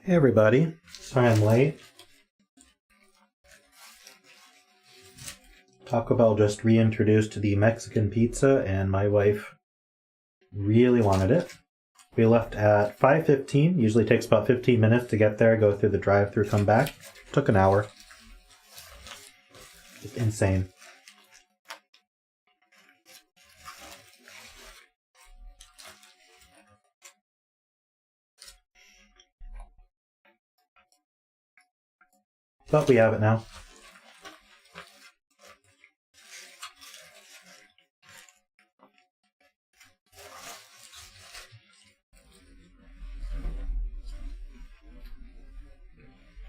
Hey everybody, sorry I'm late. Taco Bell just reintroduced the Mexican pizza and my wife really wanted it. We left at 5:15, usually takes about 15 minutes to get there, go through the drive-thru, come back. Took an hour. It's insane. But we have it now.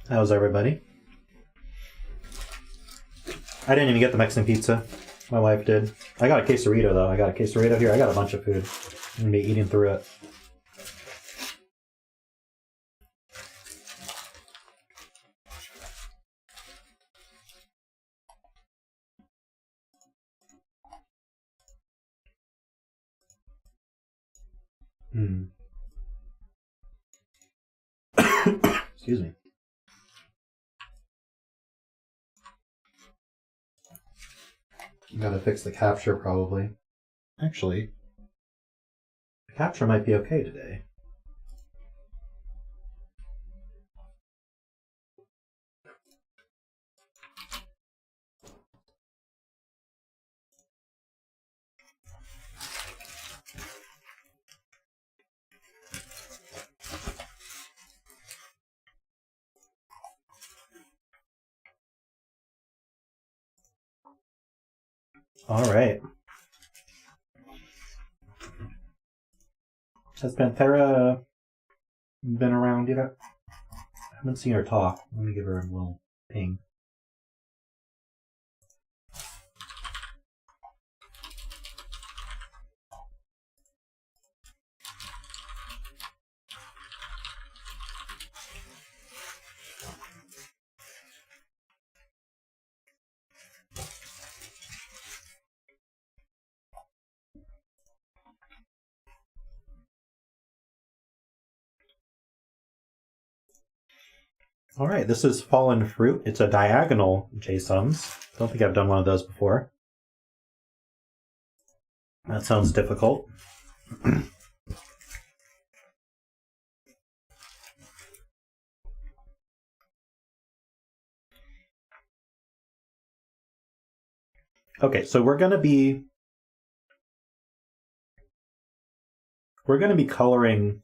How's everybody? I didn't even get the Mexican pizza. My wife did. I got a quesarito though. I got a quesarito here. I got a bunch of food. I'm gonna be eating through it. Excuse me. Gotta fix the capture probably. Actually, the capture might be okay today. All right. Has Panthera been around yet? I haven't seen her talk. Let me give her a little ping. All right, this is Fallen Fruit. It's a diagonal JSONs. Don't think I've done one of those before. That sounds difficult. Okay, so we're going to be coloring.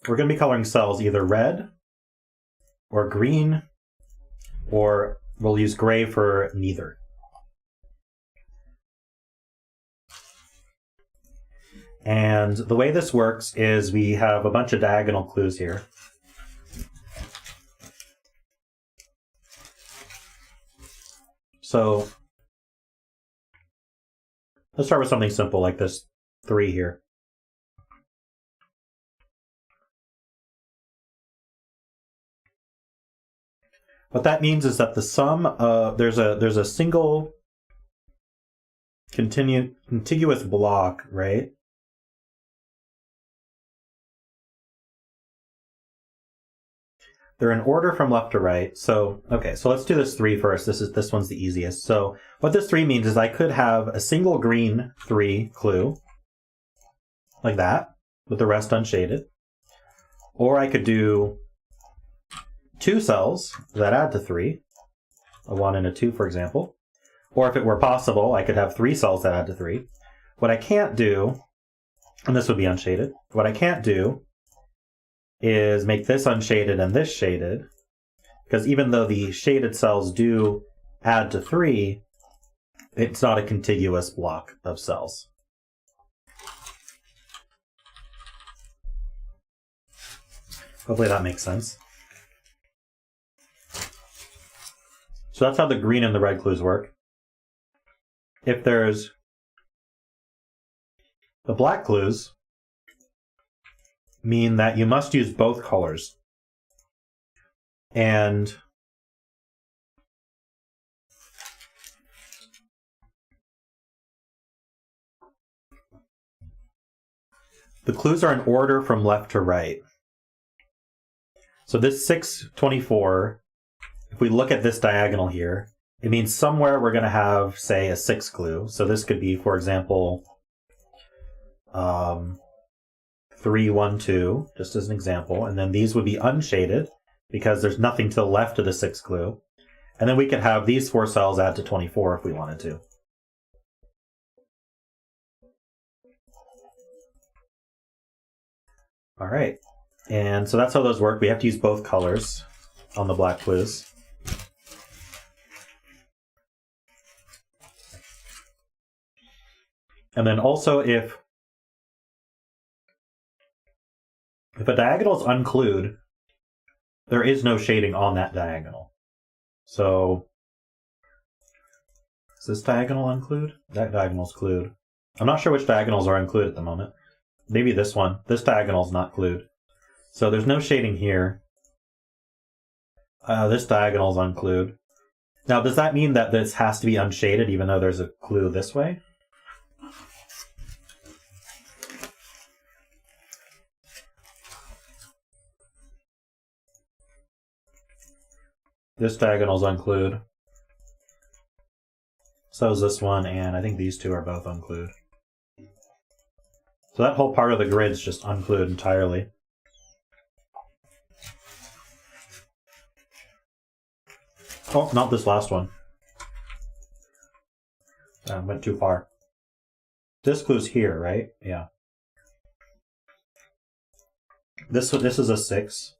We're going to be coloring cells either red or green, or we'll use gray for neither. And the way this works is we have a bunch of diagonal clues here. So let's start with something simple like this 3 here. What that means is that the sum of there's a single contiguous block, right? They're in order from left to right. So, okay, so let's do this 3 first. This one's the easiest. So what this 3 means is I could have a single green 3 clue, like that, with the rest unshaded. Or I could do 2 cells that add to 3, a 1 and a 2, for example. Or if it were possible, I could have 3 cells that add to 3. What I can't do, and this would be unshaded, what I can't do is make this unshaded and this shaded, because even though the shaded cells do add to 3, it's not a contiguous block of cells. Hopefully that makes sense. So that's how the green and the red clues work. If there's the black clues, mean that you must use both colors. And the clues are in order from left to right. So this 6, 24, if we look at this diagonal here, it means somewhere we're going to have, say, a 6 clue. So this could be, for example, 3, 1, 2, just as an example. And then these would be unshaded because there's nothing to the left of the 6 clue. And then we could have these 4 cells add to 24 if we wanted to. All right. And so that's how those work. We have to use both colors on the black clues. And then also if a diagonal is unclued, there is no shading on that diagonal. So is this diagonal unclued? That diagonal's clued. I'm not sure which diagonals are unclued at the moment. Maybe this one. This diagonal's not clued. So there's no shading here. This diagonal's unclued. Now, does that mean that this has to be unshaded even though there's a clue this way? This diagonal's unclued. So is this one, and I think these two are both unclued. So that whole part of the grid's just unclued entirely. Oh, not this last one. Went too far. This clue's here, right? Yeah. This is a 6.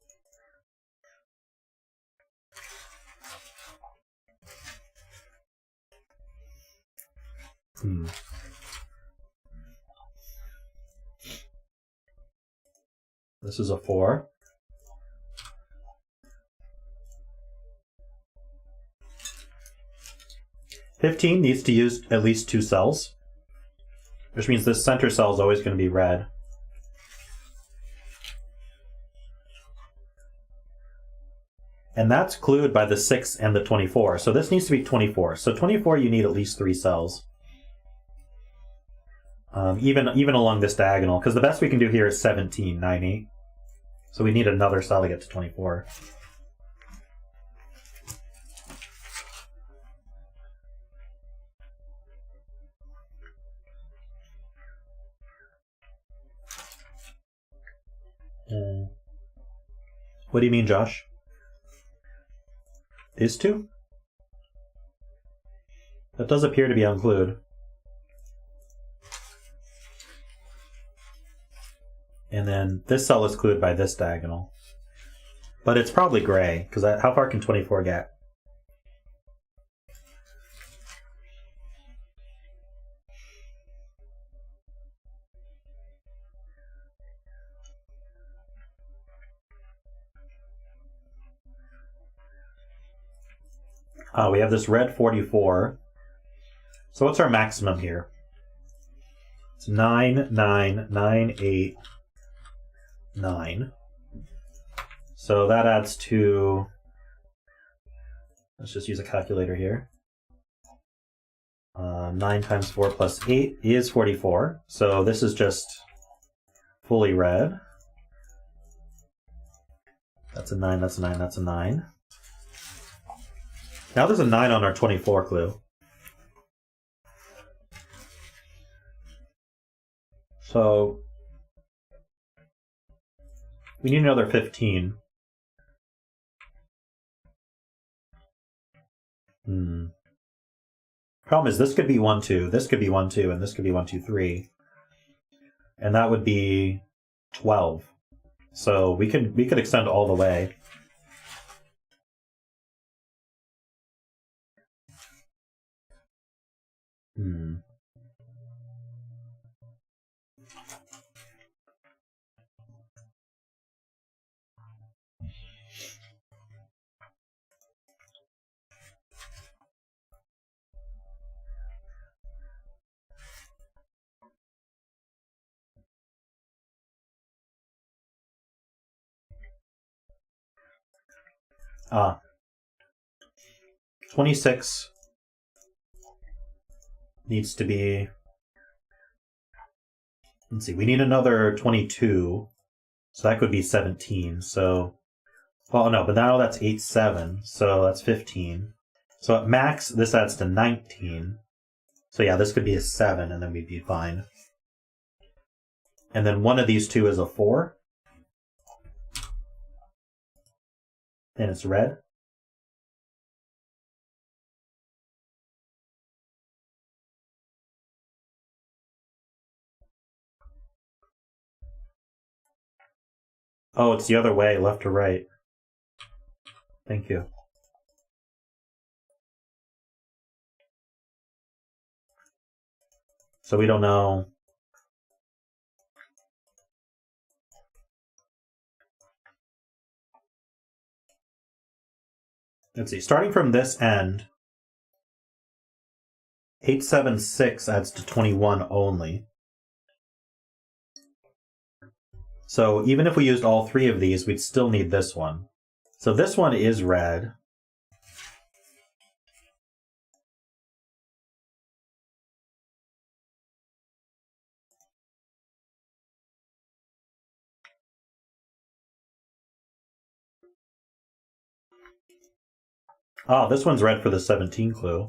This is a 4. $15 needs to use at least 2 cells, which means this center cell is always going to be red. And that's clued by the 6 and the 24. So this needs to be 24. So 24, you need at least 3 cells. Even along this diagonal, because the best we can do here is 17, 9, 8. So we need another cell to get to 24. What do you mean, Josh? These two? That does appear to be unclued. And then this cell is clued by this diagonal. But it's probably gray, because how far can 24 get? We have this red 44. So what's our maximum here? It's 9, 9, 9, 8, 9. So that adds to, let's just use a calculator here. 9 times 4 plus 8 is 44. So this is just fully red. That's a 9, that's a 9, that's a 9. Now there's a 9 on our 24 clue. So we need another 15. Problem is this could be 1, 2, this could be 1, 2, and this could be 1, 2, 3. And that would be 12. So we could extend all the way. Ah. 26 needs to be let's see, we need another 22. So that could be 17. So, well, no, but now that's 8, 7. So that's 15. So at max, this adds to 19. So yeah, this could be a 7, and then we'd be fine. And then one of these two is a 4. And it's red. Oh, it's the other way, left to right. Thank you. So we don't know. Let's see, starting from this end, 8, 7, 6 adds to 21 only. So even if we used all 3 of these, we'd still need this one. So this one is red. Oh, this one's red for the 17 clue.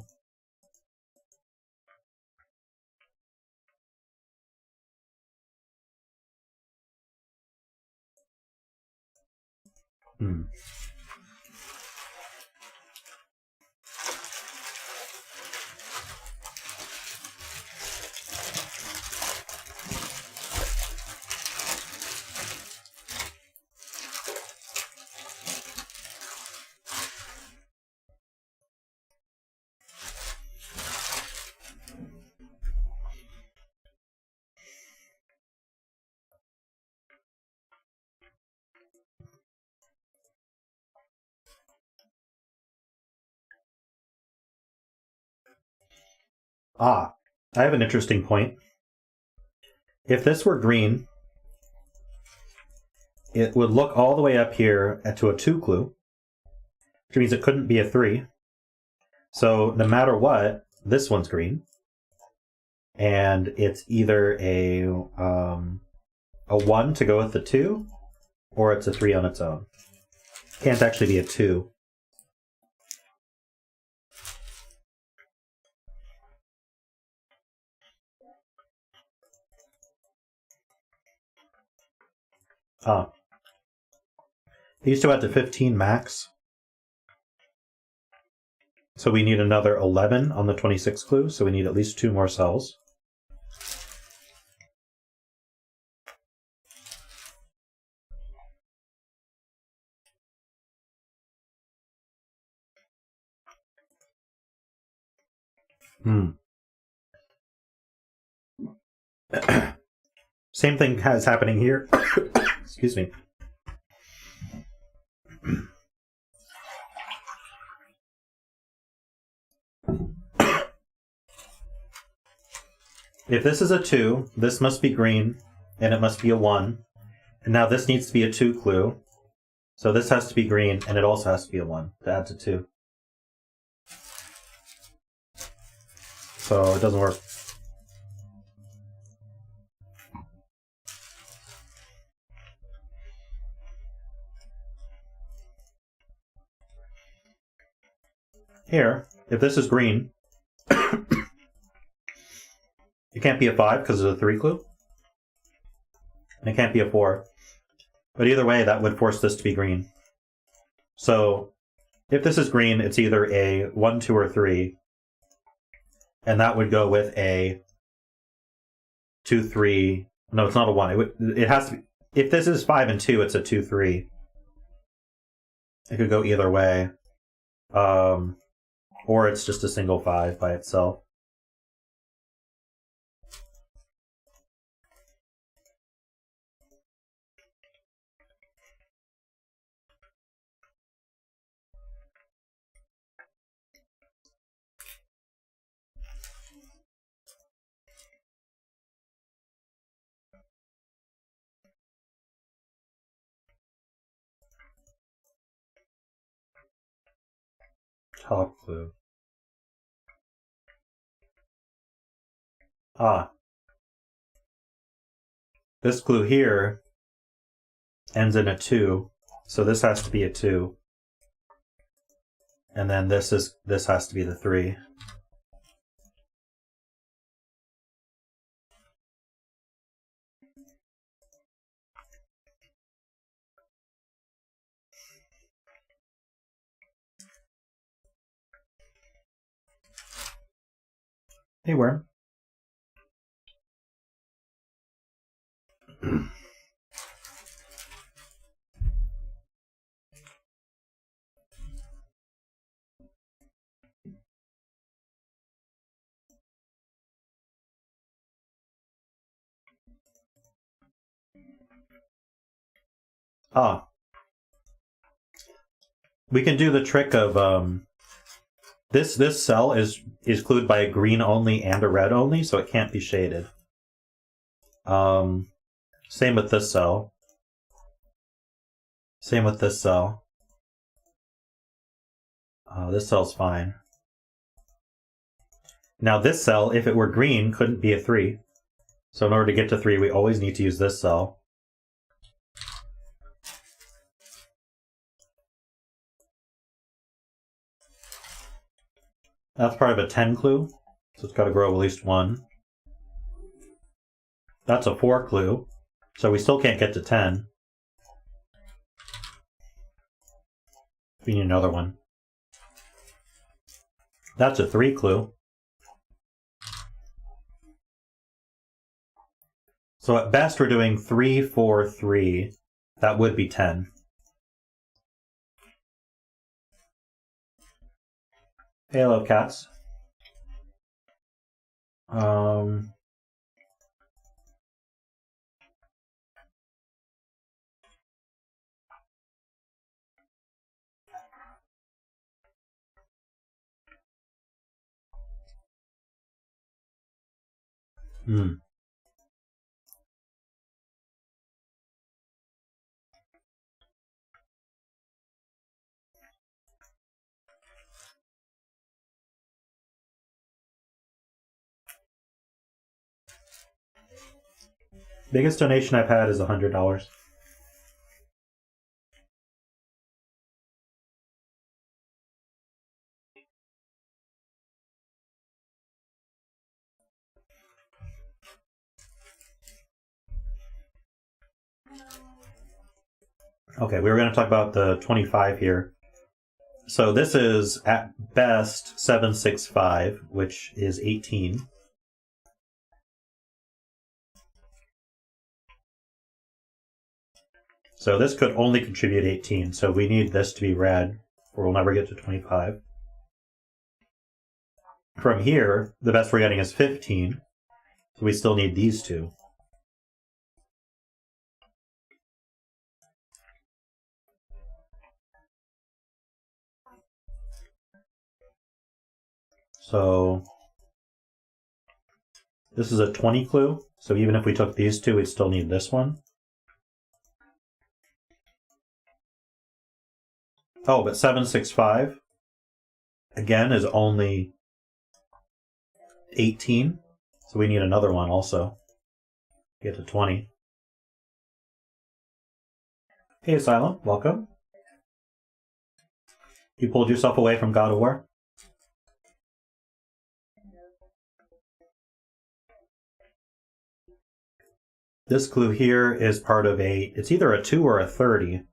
Hmm. Ah, I have an interesting point. If this were green, it would look all the way up here to a 2 clue, which means it couldn't be a 3. So no matter what, this one's green. And it's either a 1 to go with the 2, or it's a 3 on its own. Can't actually be a 2. Ah. These two add to 15 max. So we need another 11 on the 26 clue, so we need at least 2 more cells. Same thing is happening here. Excuse me. If this is a 2, this must be green, and it must be a 1. And now this needs to be a 2 clue. So this has to be green, and it also has to be a 1 to add to 2. So it doesn't work. Here, if this is green, it can't be a 5 because it's a 3 clue. And it can't be a 4. But either way, that would force this to be green. So if this is green, it's either a 1, 2, or 3. And that would go with a 2, 3. No, it's not a 1. It has to be. If this is 5 and 2, it's a 2, 3. It could go either way. Or it's just a single 5 by itself. Top clue. Ah. This clue here ends in a 2, so this has to be a 2. And then this has to be the 3. Hey, Worm. Ah. We can do the trick of this cell is clued by a green only and a red only, so it can't be shaded. Same with this cell. Same with this cell. This cell's fine. Now this cell, if it were green, couldn't be a 3. So in order to get to 3, we always need to use this cell. That's part of a 10 clue, so it's got to grow at least 1. That's a 4 clue, so we still can't get to 10. We need another one. That's a 3 clue. So at best we're doing 3, 4, 3. That would be 10. Hey, hello, cats. Biggest donation I've had is $100. Okay, we were going to talk about the 25 here. So this is at best 765, which is 18. So this could only contribute 18, so we need this to be red, or we'll never get to 25. From here, the best we're getting is 15, so we still need these two. So this is a 20 clue, so even if we took these two, we'd still need this one. Oh, but 765, again, is only 18, so we need another one also to get to 20. Hey, Asylum, welcome. You pulled yourself away from God of War? This clue here is part of it's either a 2 or a 30.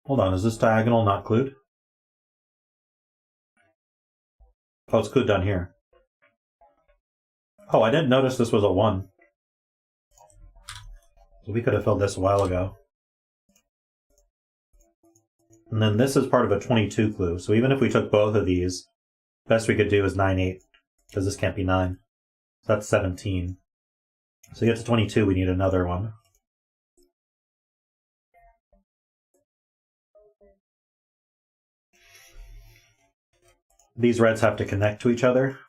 Hold on, is this diagonal not clued? Oh, it's clued down here. Oh, I didn't notice this was a 1. So we could have filled this a while ago. And then this is part of a 22 clue, so even if we took both of these, best we could do is 9, 8, because this can't be 9. So that's 17. So to get to 22, we need another one. These reds have to connect to each other,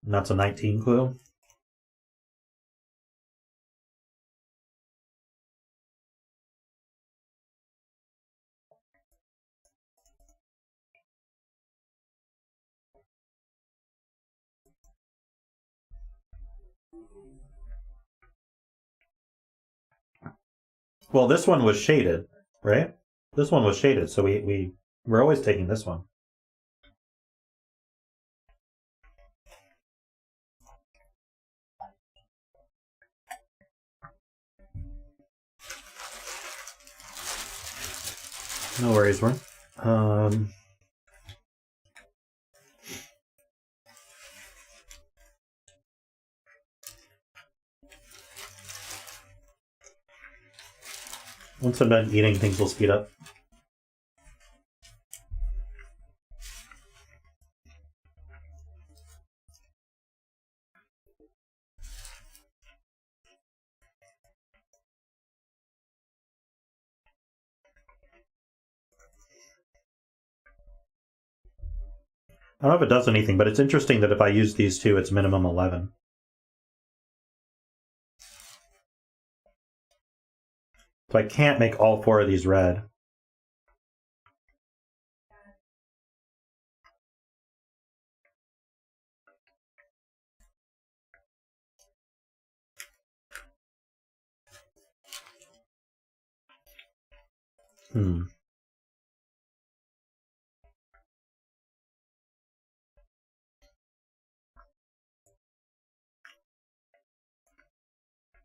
and that's a 19 clue. Well, this one was shaded, right? This one was shaded, so we're always taking this one. No worries, Warren. Once I'm done eating, things will speed up. I don't know if it does anything, but it's interesting that if I use these two, it's minimum 11. So I can't make all 4 of these red.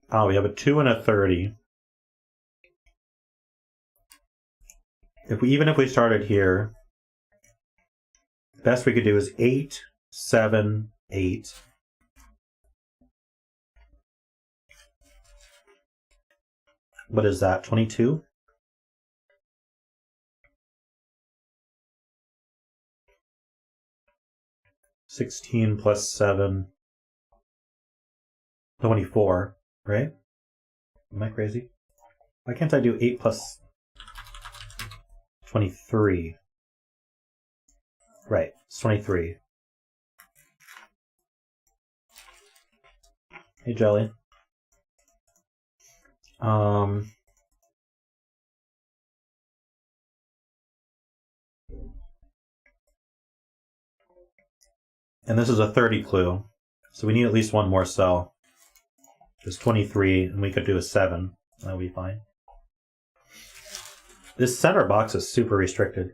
Oh, we have a 2 and a 30. Even if we started here, the best we could do is 8, 7, 8. What is that? 22? $16 plus 7. 24, right? Am I crazy? Why can't I do 8 plus 23? Right, it's 23. Hey, Jelly. And this is a 30 clue, so we need at least one more cell. There's 23, and we could do a 7. That'll be fine. This center box is super restricted.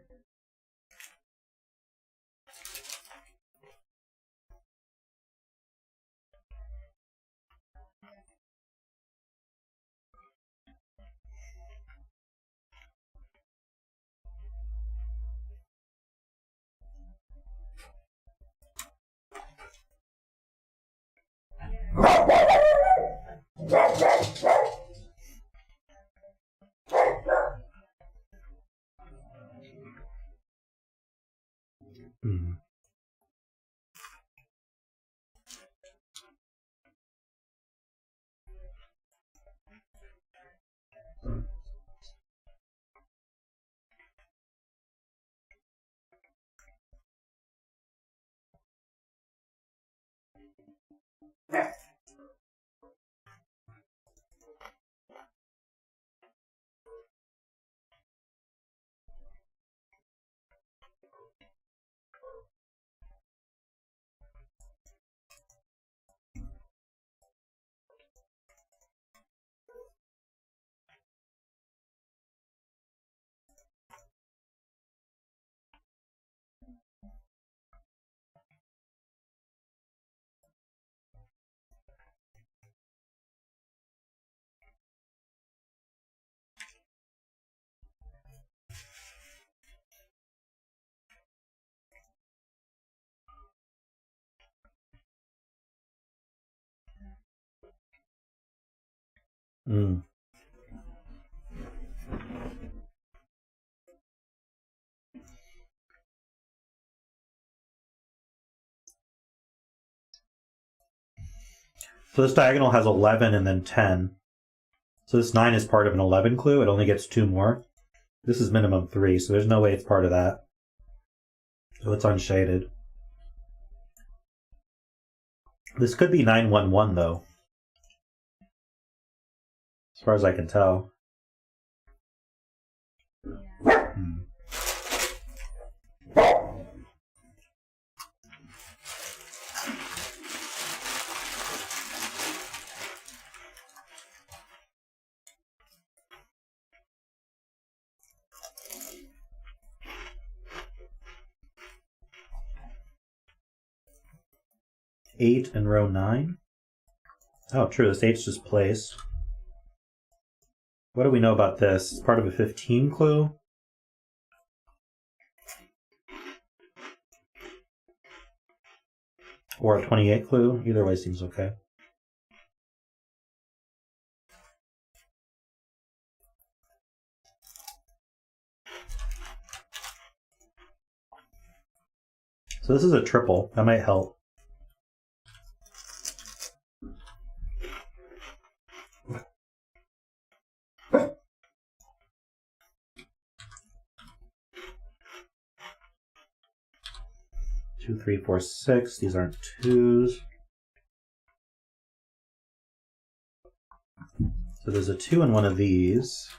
So this diagonal has 11 and then 10. So this 9 is part of an 11 clue. It only gets 2 more. This is minimum 3, so there's no way it's part of that. So it's unshaded. This could be 911 though, as far as I can tell. 8 in row 9. Oh, true, this 8's just place. What do we know about this? It's part of a 15 clue. Or a 28 clue. Either way seems okay. So this is a triple. That might help. Two, three, four, six. These aren't twos. So there's a 2 in one of these.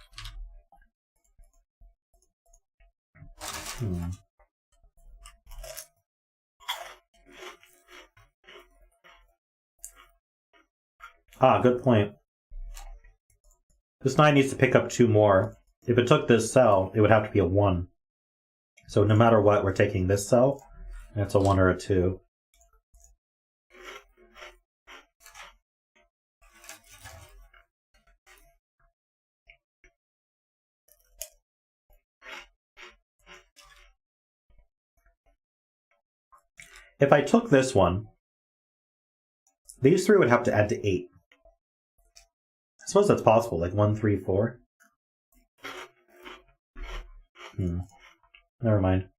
Ah, good point. This 9 needs to pick up 2 more. If it took this cell, it would have to be a 1. So no matter what, we're taking this cell, and it's a 1 or a 2. If I took this one, these 3 would have to add to 8. I suppose that's possible, like 1, 3, 4. Never mind.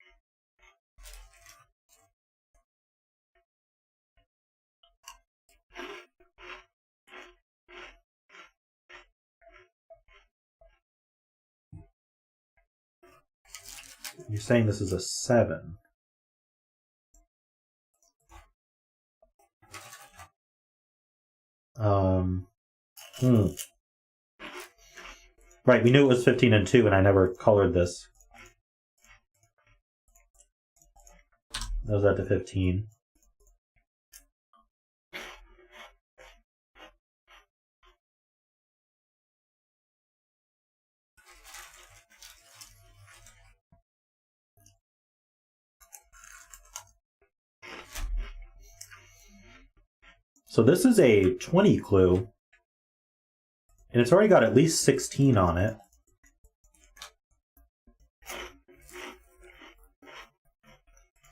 You're saying this is a 7. Right, we knew it was 15 and 2, and I never colored this. That was at the 15. So this is a 20 clue, and it's already got at least 16 on it.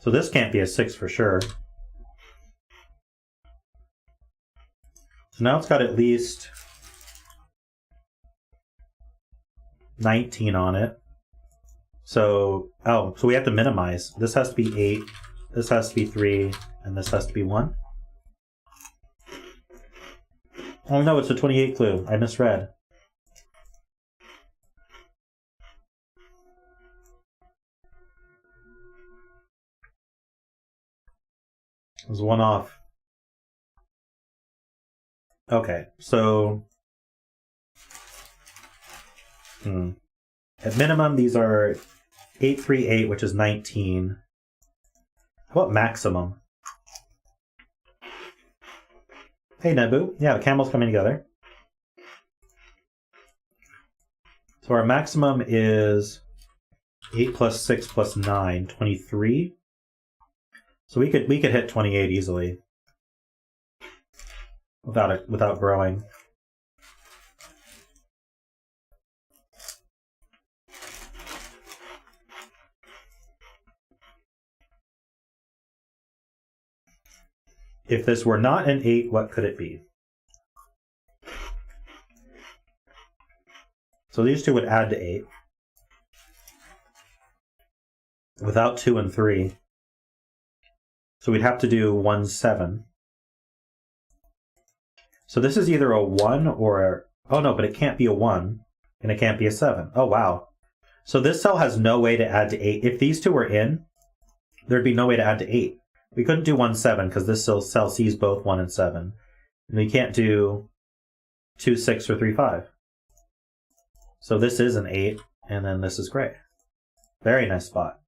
So this can't be a 6 for sure. So now it's got at least 19 on it. So, so we have to minimize. This has to be 8, this has to be 3, and this has to be 1. Oh no, it's a 28 clue. I misread. It was 1 off. Okay, so at minimum, these are 8, 3, 8, which is 19. How about maximum? Hey, Nebu. Yeah, the camels coming together. So our maximum is 8 plus 6 plus 9, 23. So we could hit 28 easily without growing. If this were not an 8, what could it be? So these 2 would add to 8. Without 2 and 3. So we'd have to do 1, 7. So this is either a 1 or oh no, but it can't be a 1, and it can't be a 7. Oh wow. So this cell has no way to add to 8. If these 2 were in, there'd be no way to add to 8. We couldn't do 1, 7 because this cell sees both 1 and 7. And we can't do 2, 6 or 3, 5. So this is an 8, and then this is gray. Very nice spot.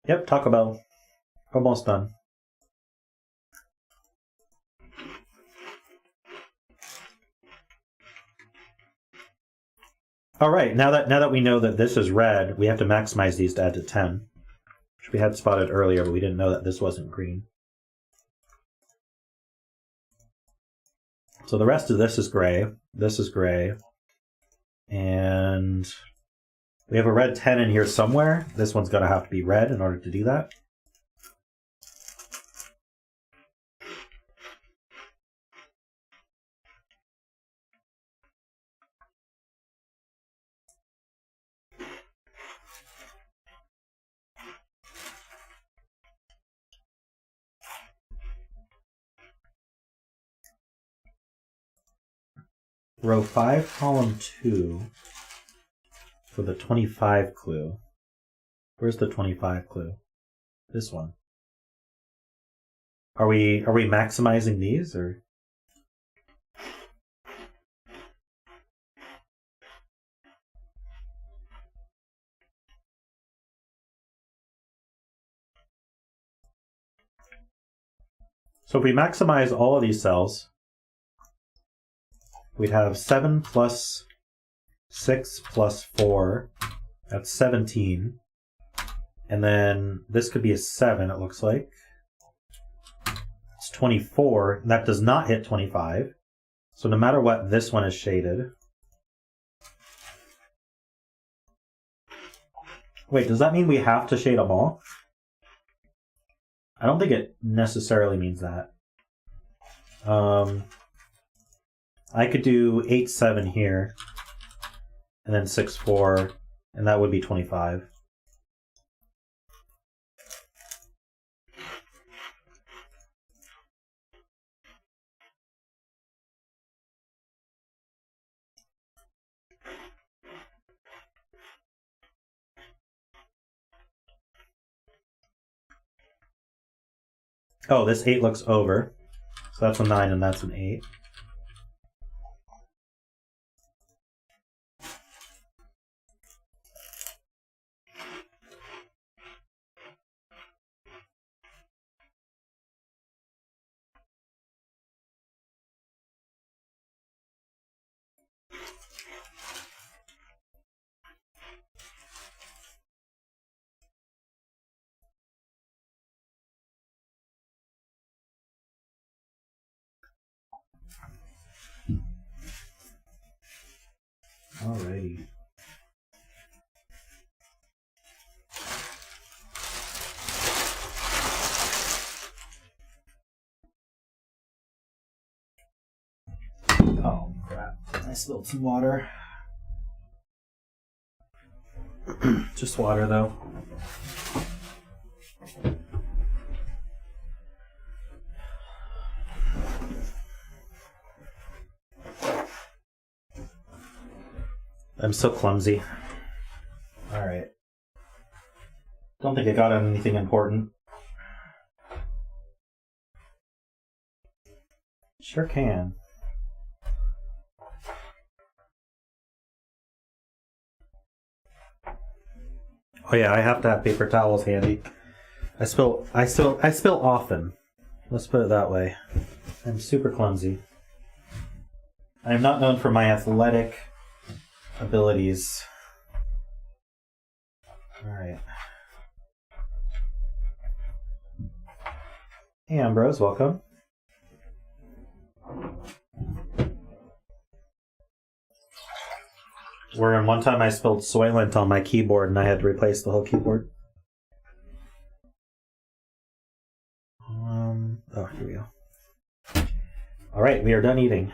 Yep, Taco Bell. Almost done. All right, now that we know that this is red, we have to maximize these to add to 10, which we had spotted earlier, but we didn't know that this wasn't green. So the rest of this is gray, and we have a red 10 in here somewhere. This one's going to have to be red in order to do that. Row 5, column 2 for the 25 clue. Where's the 25 clue? This one. Are we maximizing these or? So if we maximize all of these cells, we'd have 7 plus 6 plus 4, that's 17. And then this could be a 7, it looks like. It's 24, and that does not hit 25. So no matter what, this one is shaded. Wait, does that mean we have to shade them all? I don't think it necessarily means that. I could do 8, 7 here, and then 6, 4, and that would be 25. Oh, this 8 looks over. So that's a 9 and that's an 8. Alrighty. Oh crap, I spilled some water. Just water though. I'm so clumsy. Alright. Don't think I got anything important. Sure can. Oh yeah, I have to have paper towels handy. I spill often. Let's put it that way. I'm super clumsy. I'm not known for my athletic abilities. Alright. Hey Ambrose, welcome. Where one time I spilled Soylent on my keyboard and I had to replace the whole keyboard. Oh, here we go. Alright, we are done eating.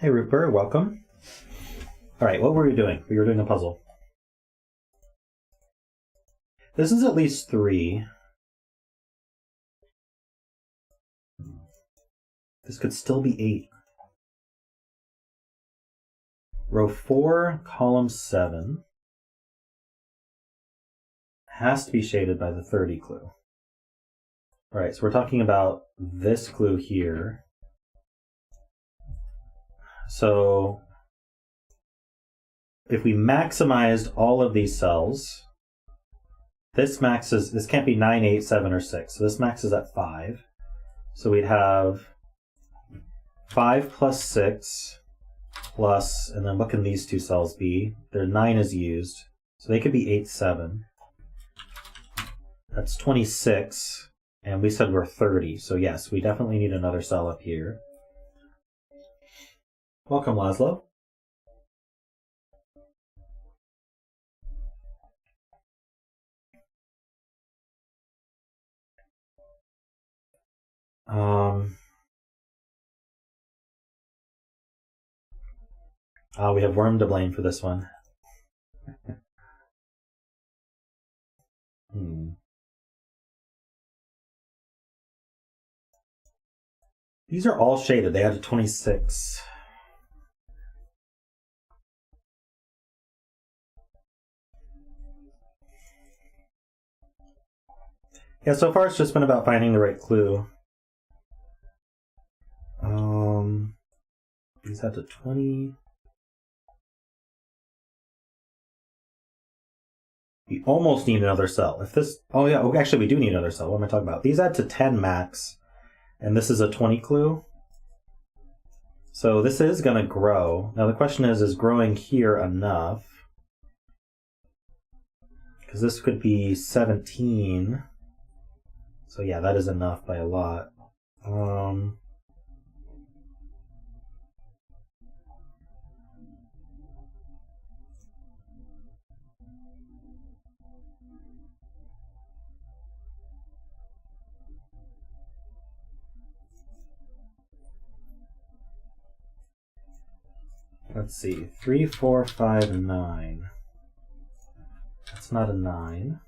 Hey Rupert, welcome. Alright, what were we doing? We were doing a puzzle. This is at least 3. This could still be 8. Row 4, column 7. Has to be shaded by the 30 clue. Alright, so we're talking about this clue here. So if we maximized all of these cells, this can't be 9, 8, 7, or 6. So this maxes at 5. So we'd have 5 plus 6 plus, and then what can these two cells be? Their 9 is used, so they could be 8, 7. That's 26, and we said we're 30, so yes, we definitely need another cell up here. Welcome, Laszlo. We have Worm to blame for this one. These are all shaded. They added 26. Yeah, so far it's just been about finding the right clue. These add to 20. We almost need another cell. If this... Oh yeah, actually we do need another cell. What am I talking about? These add to 10 max. And this is a 20 clue. So this is going to grow. Now the question is growing here enough? Because this could be 17. So yeah, that is enough by a lot. Let's see, 3, 4, 5, 9. That's not a 9.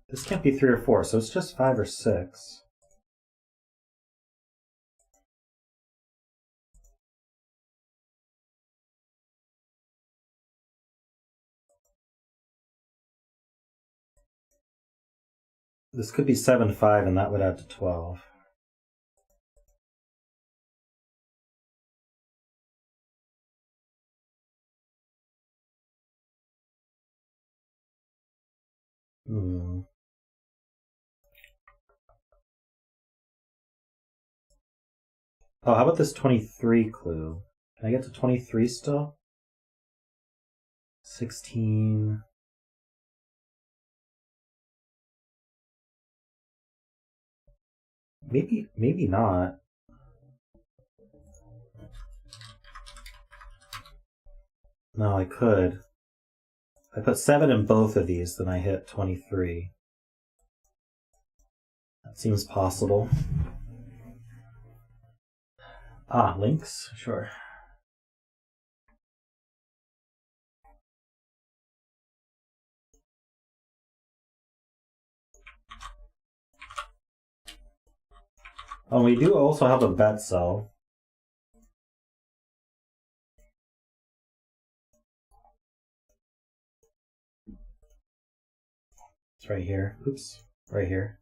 This can't be 3 or 4, so it's just 5 or 6. This could be 7, 5, and that would add to 12. Oh, how about this 23 clue? Can I get to 23 still? 16... Maybe not. No, I could. If I put 7 in both of these, then I hit 23. That seems possible. Links? Sure. Oh, we do also have a bet cell. It's right here. Oops, right here.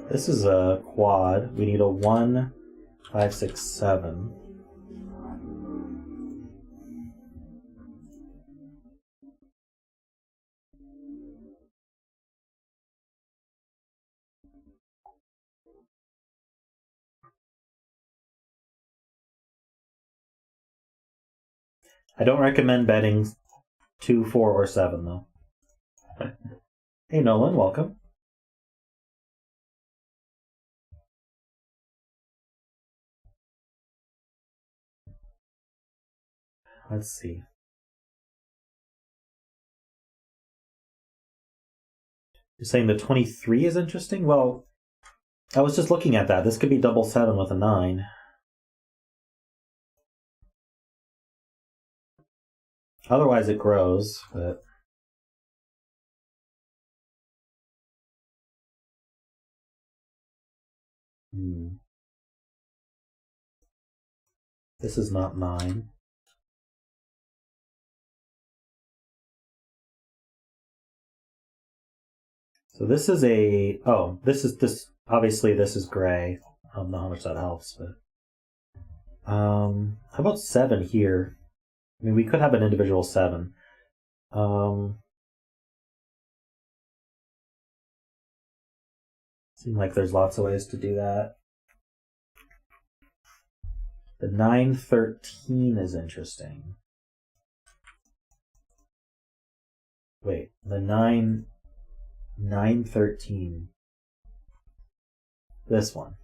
This is a quad. We need a 1, 5, 6, 7. I don't recommend betting 2, 4, or 7, though. Hey, Nolan, welcome. Let's see. You're saying the 23 is interesting? Well, I was just looking at that. This could be double 7 with a 9. Otherwise it grows, but... This is not 9. So this is a... Oh, this. Obviously this is gray. I don't know how much that helps, but... how about 7 here? I mean, we could have an individual 7. Seems like there's lots of ways to do that. The 913 is interesting. Wait, the 913. This one.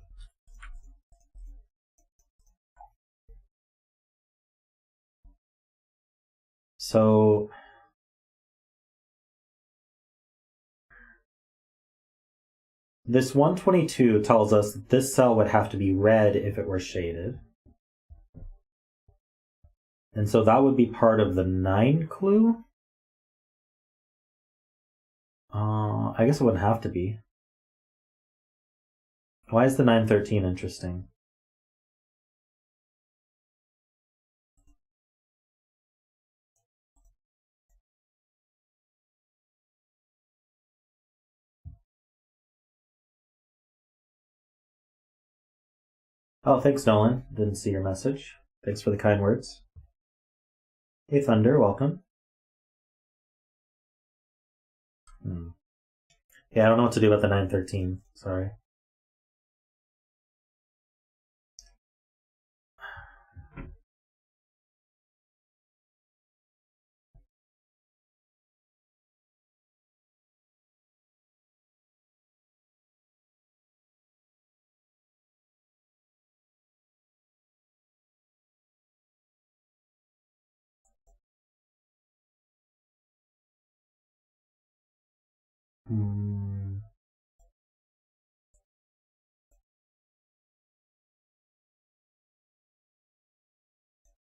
So this 122 tells us that this cell would have to be red if it were shaded. And so that would be part of the 9 clue? I guess it wouldn't have to be. Why is the 913 interesting? Oh, thanks, Nolan. Didn't see your message. Thanks for the kind words. Hey, Thunder, welcome. Yeah, I don't know what to do about the 913. Sorry.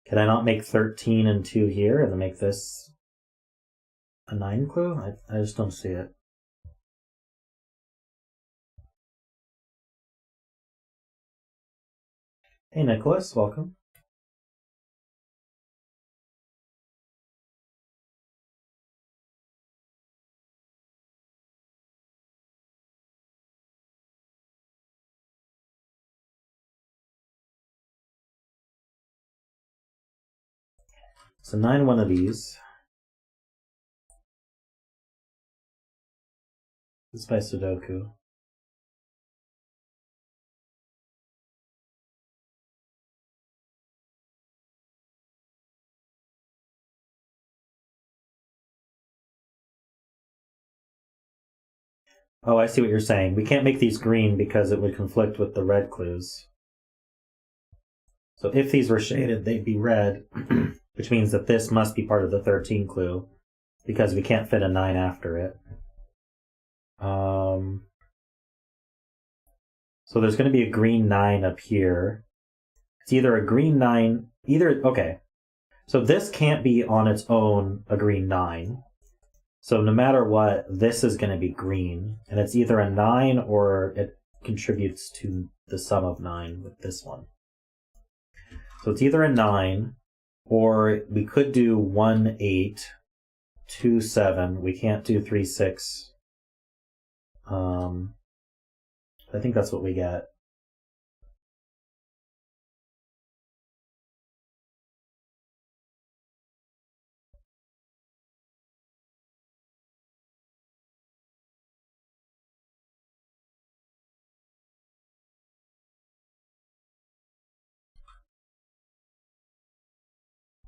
Can I not make 13 and 2 here and then make this a 9 clue? I just don't see it. Hey, Nicholas, welcome. So 9 one of these. It's by Sudoku. Oh, I see what you're saying. We can't make these green because it would conflict with the red clues. So if these were shaded, they'd be red, which means that this must be part of the 13 clue because we can't fit a 9 after it. So there's going to be a green 9 up here. It's either a green 9, okay. So this can't be on its own a green 9. So no matter what, this is going to be green. And it's either a 9 or it contributes to the sum of 9 with this one. So it's either a 9 or we could do 1, 8, 2, 7. We can't do 3, 6. I think that's what we get.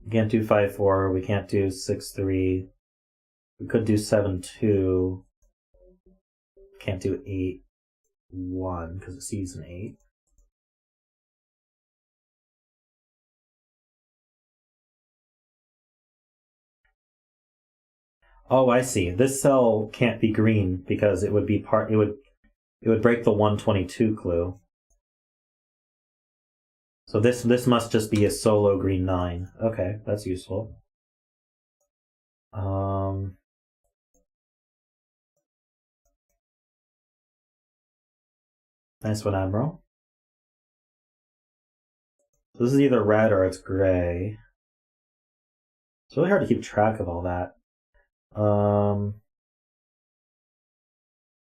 We can't do 5, 4. We can't do 6, 3. We could do 7, 2. Can't do 8, 1 because it sees an 8. Oh, I see. This cell can't be green because it would be part. It would break the 122 clue. So this must just be a solo green 9. Okay, that's useful. Nice one, Admiral. So this is either red or it's gray. It's really hard to keep track of all that.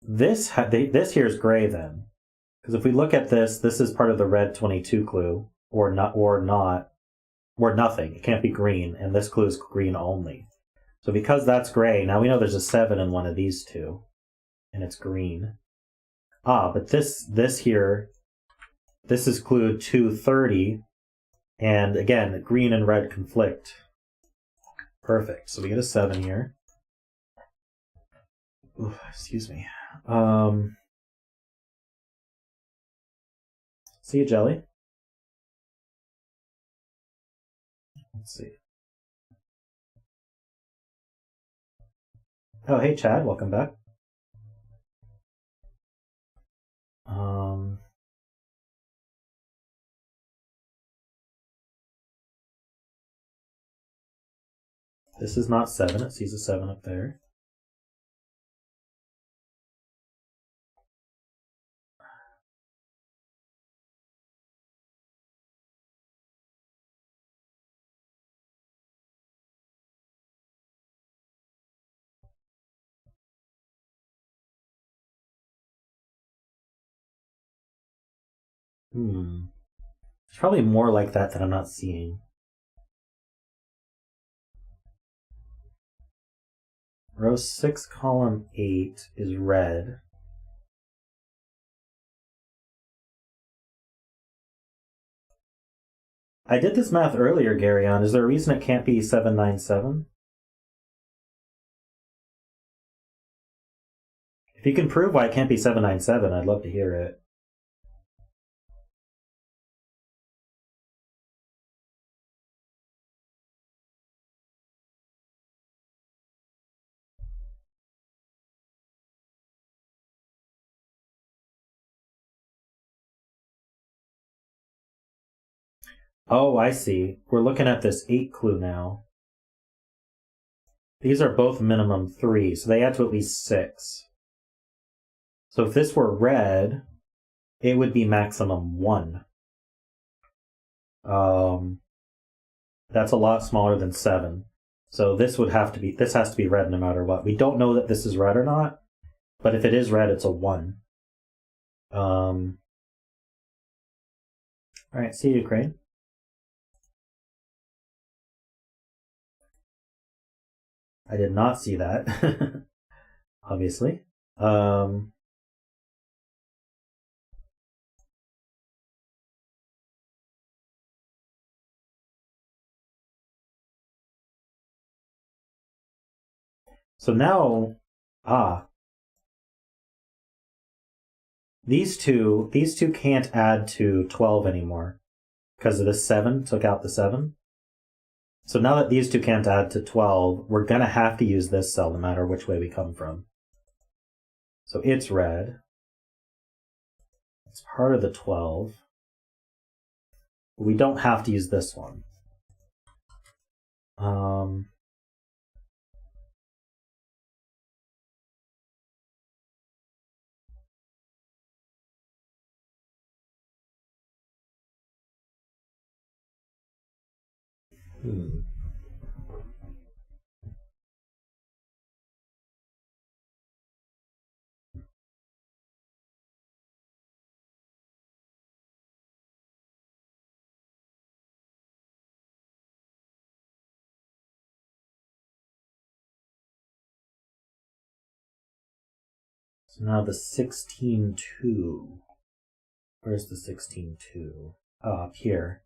This here is gray then, because if we look at this, this is part of the red 22 clue, or nothing. It can't be green, and this clue is green only. So because that's gray, now we know there's a 7 in one of these two, and it's green. But this here, this is clue 230, and again, green and red conflict. Perfect. So we get a 7 here. Ooh, excuse me. See you, Jelly. Let's see. Oh, hey, Chad. Welcome back. This is not 7. It sees a 7 up there. It's probably more like that I'm not seeing. Row 6, column 8 is red. I did this math earlier, Gary, on. Is there a reason it can't be 797? If you can prove why it can't be 797, I'd love to hear it. Oh, I see. We're looking at this 8 clue now. These are both minimum 3, so they add to at least 6. So if this were red, it would be maximum 1. That's a lot smaller than 7. So this has to be red no matter what. We don't know that this is red or not, but if it is red, it's a 1. Alright, see you, Crane. I did not see that, obviously. So now, these two can't add to 12 anymore because of the 7 took out the 7. So now that these two can't add to 12, we're going to have to use this cell no matter which way we come from. So it's red. It's part of the 12. We don't have to use this one. So now the 16-2. Where's the 16-2? Oh, up here.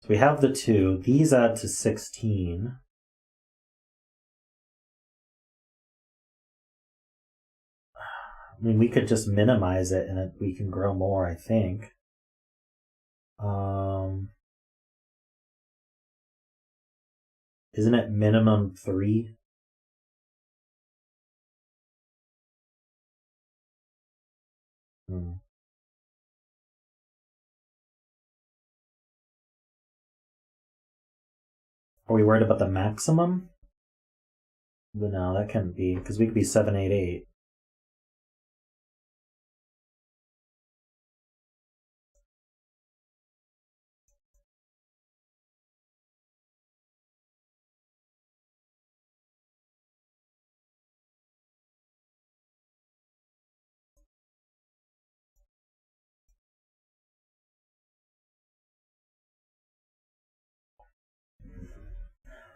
So we have the 2. These add to 16. I mean, we could just minimize it and we can grow more, I think. Isn't it minimum 3? Are we worried about the maximum? No, that can't be, because we could be 7, 8, 8.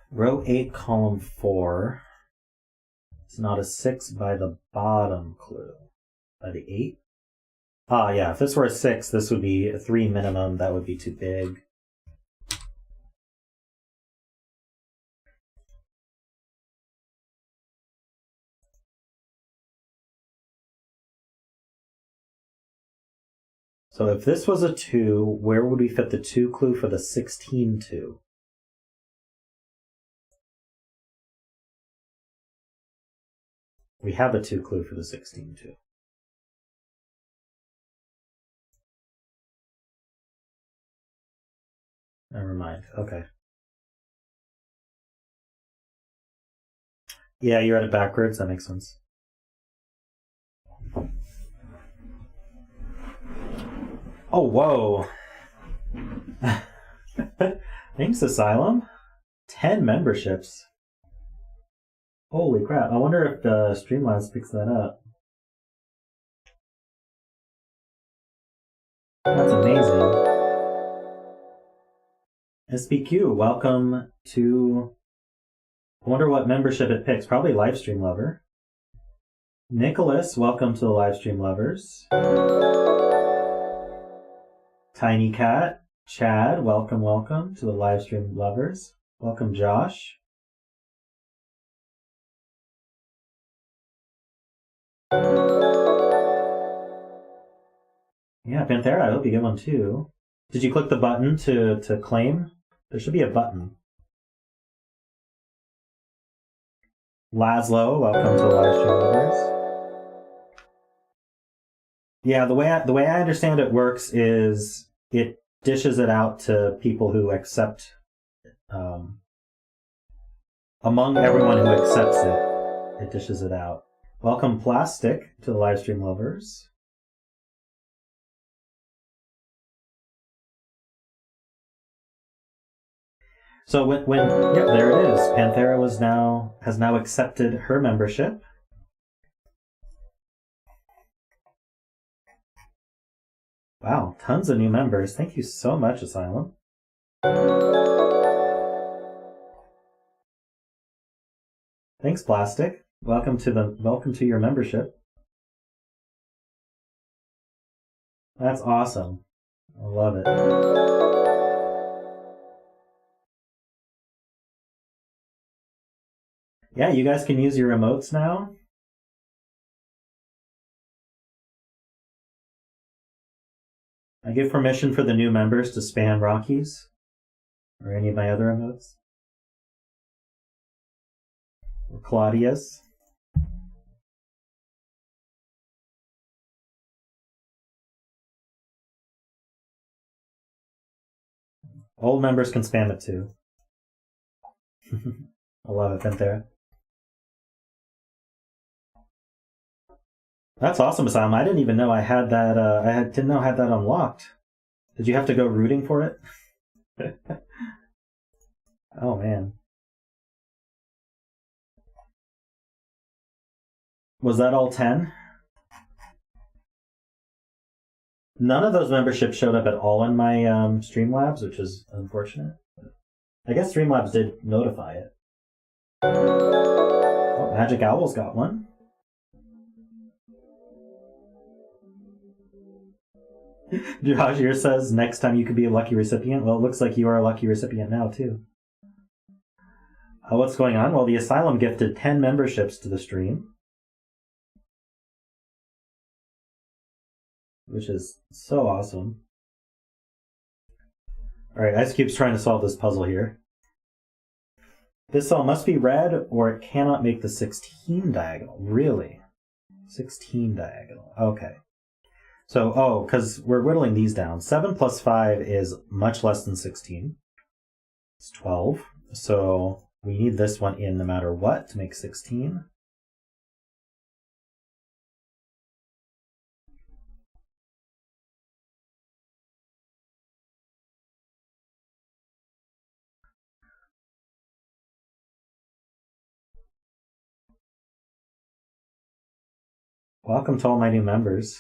Row 8, column 4. It's not a 6 by the bottom clue. By the 8? Ah, yeah, if this were a 6, this would be a 3 minimum. That would be too big. So if this was a 2, where would we fit the 2 clue for the 16 2? We have a 2 clue for the 16 2. Never mind. Okay. Yeah, you read it backwards. That makes sense. Oh, whoa. Thanks, Asylum. 10 memberships. Holy crap. I wonder if Streamlabs picks that up. That's amazing. SBQ, welcome to... I wonder what membership it picks. Probably Livestream Lover. Nicholas, welcome to the Livestream Lovers. Tiny Cat. Chad, welcome to the Livestream Lovers. Welcome, Josh. Yeah, Panthera, I hope you get one too. Did you click the button to claim? There should be a button. Laszlo, welcome to the Livestream Lovers. Yeah, the way I understand it works is it dishes it out to people who accept, among everyone who accepts it, it dishes it out. Welcome, Plastic, to the Livestream Lovers. So when yep, there it is. Panthera has now accepted her membership. Wow, tons of new members. Thank you so much, Asylum. Thanks, Plastic. Welcome to your membership. That's awesome. I love it. Yeah, you guys can use your emotes now. I give permission for the new members to spam Rockies or any of my other emotes. Or Claudius. Old members can spam it too. I love it, Panthera. That's awesome, Asylum. I didn't even know I had that. Didn't know I had that unlocked. Did you have to go rooting for it? Oh man. Was that all 10? None of those memberships showed up at all in my Streamlabs, which is unfortunate. I guess Streamlabs did notify it. Oh, Magic Owl's got one. Josh here says next time you could be a lucky recipient. Well, it looks like you are a lucky recipient now, too. What's going on? Well, the Asylum gifted 10 memberships to the stream, which is so awesome. Alright, Ice Cube's trying to solve this puzzle here. This cell must be red, or it cannot make the 16 diagonal. Really? 16 diagonal. Okay. So, because we're whittling these down. 7 plus 5 is much less than 16. It's 12. So we need this one in no matter what to make 16. Welcome to all my new members.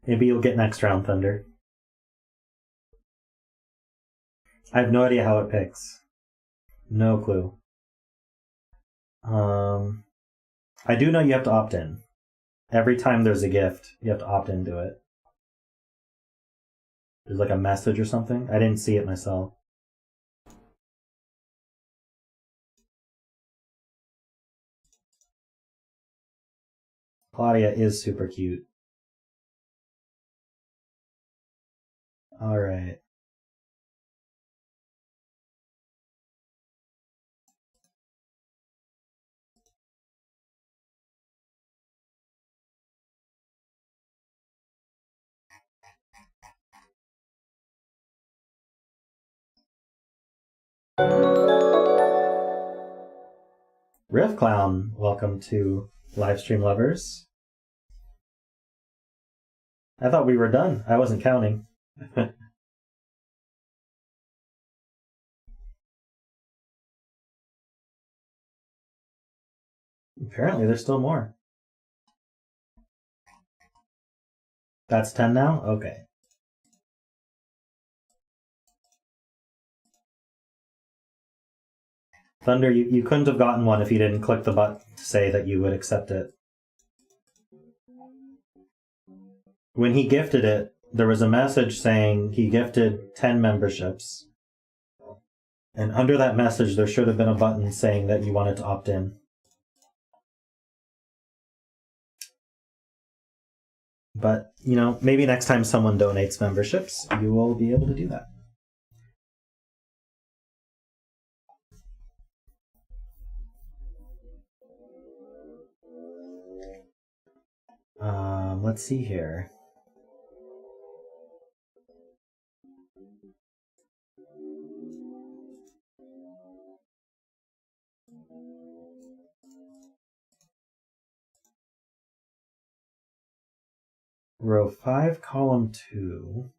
Maybe you'll get next round, Thunder. I have no idea how it picks. No clue. I do know you have to opt in. Every time there's a gift, you have to opt into it. There's like a message or something. I didn't see it myself. Claudia is super cute. All right. Riff Clown, welcome to Livestream Lovers. I thought we were done. I wasn't counting. Apparently there's still more. That's 10 now? Okay. Thunder, you couldn't have gotten one if you didn't click the button to say that you would accept it. When he gifted it, there was a message saying he gifted 10 memberships. And under that message, there should have been a button saying that you wanted to opt in. But, you know, maybe next time someone donates memberships, you will be able to do that. Let's see here. Row 5, column 2.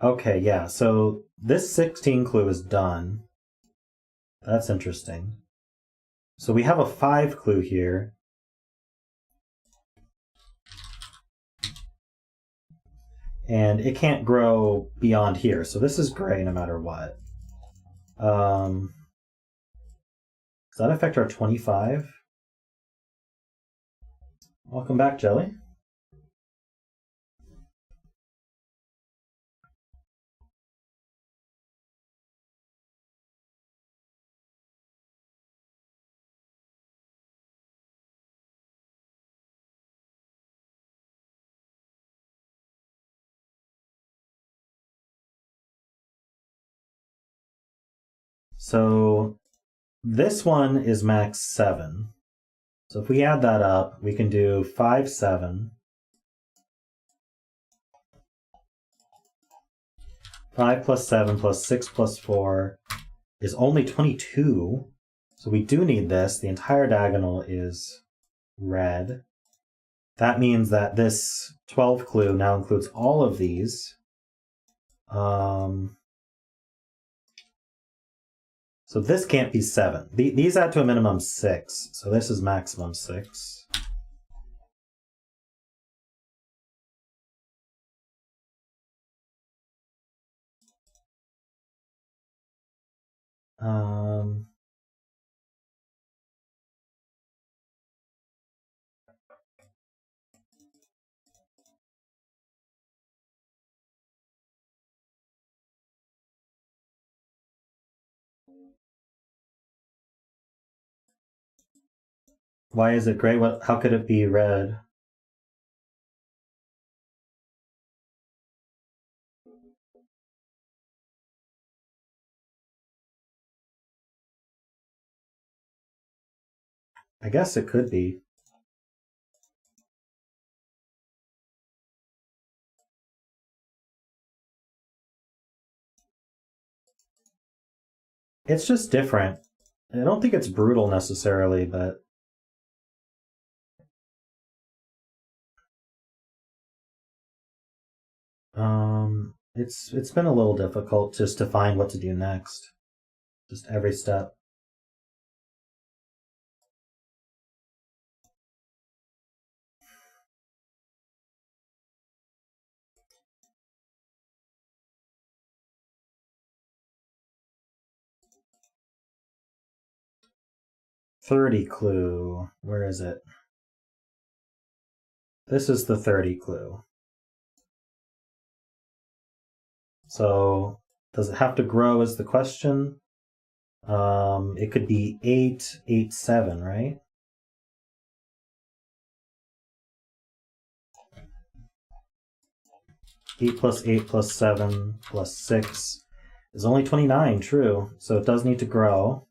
Okay, yeah, so this 16 clue is done. That's interesting. So we have a 5 clue here. And it can't grow beyond here, so this is gray no matter what. Does that affect our 25? Welcome back, Jelly. So this one is max 7. So if we add that up, we can do 5, 7. 5 plus 7 plus 6 plus 4 is only 22. So we do need this. The entire diagonal is red. That means that this 12 clue now includes all of these. So this can't be 7. These add to a minimum 6. So this is maximum 6. Why is it gray? How could it be red? I guess it could be. It's just different. I don't think it's brutal necessarily, but it's been a little difficult just to find what to do next. Just every step. $30 clue. Where is it? This is the $30 clue. So, does it have to grow is the question? It could be 8, 8, 7, right? Eight plus 7 plus 6 is only 29, true. So it does need to grow.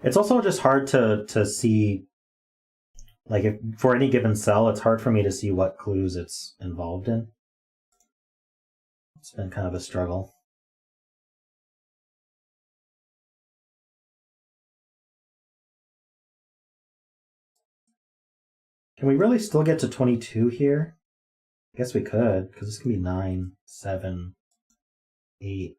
It's also just hard to see, like, if for any given cell, it's hard for me to see what clues it's involved in. It's been kind of a struggle. Can we really still get to 22 here? I guess we could, because this can be 9, 7, 8.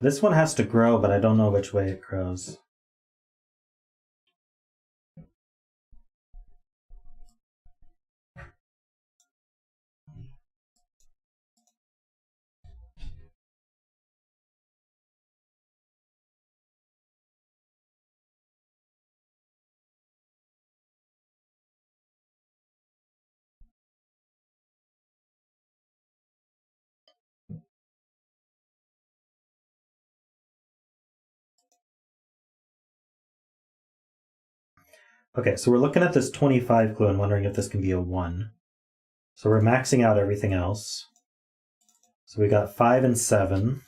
This one has to grow, but I don't know which way it grows. Okay, so we're looking at this 25 clue and wondering if this can be a 1. So we're maxing out everything else. So we got 5 and 7,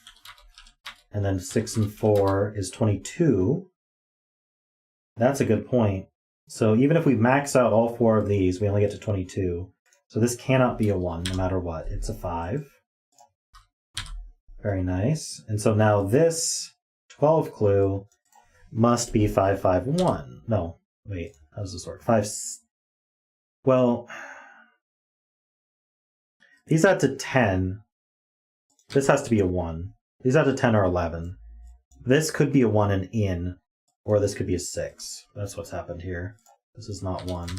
and then 6 and 4 is 22. That's a good point. So even if we max out all 4 of these, we only get to 22. So this cannot be a 1 no matter what. It's a 5. Very nice. And so now this 12 clue must be 5, 5, 1. No, wait, how does this work? 5. Well, these add to 10. This has to be a 1. These add to 10 or 11. This could be a 1 and in, or this could be a 6. That's what's happened here. This is not 1.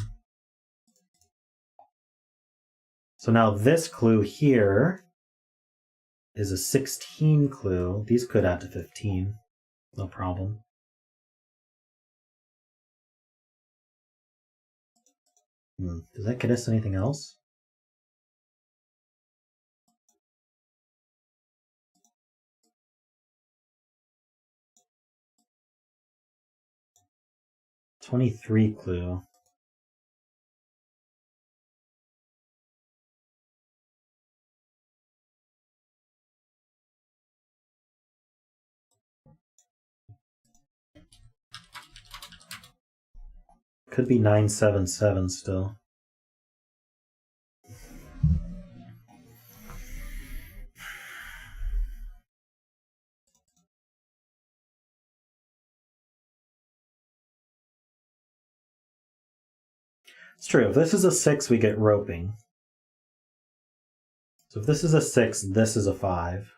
So now this clue here is a 16 clue. These could add to 15. No problem. Does that get us anything else? $23 clue. Could be 977 still. It's true. If this is a 6, we get roping. So if this is a 6, this is a 5.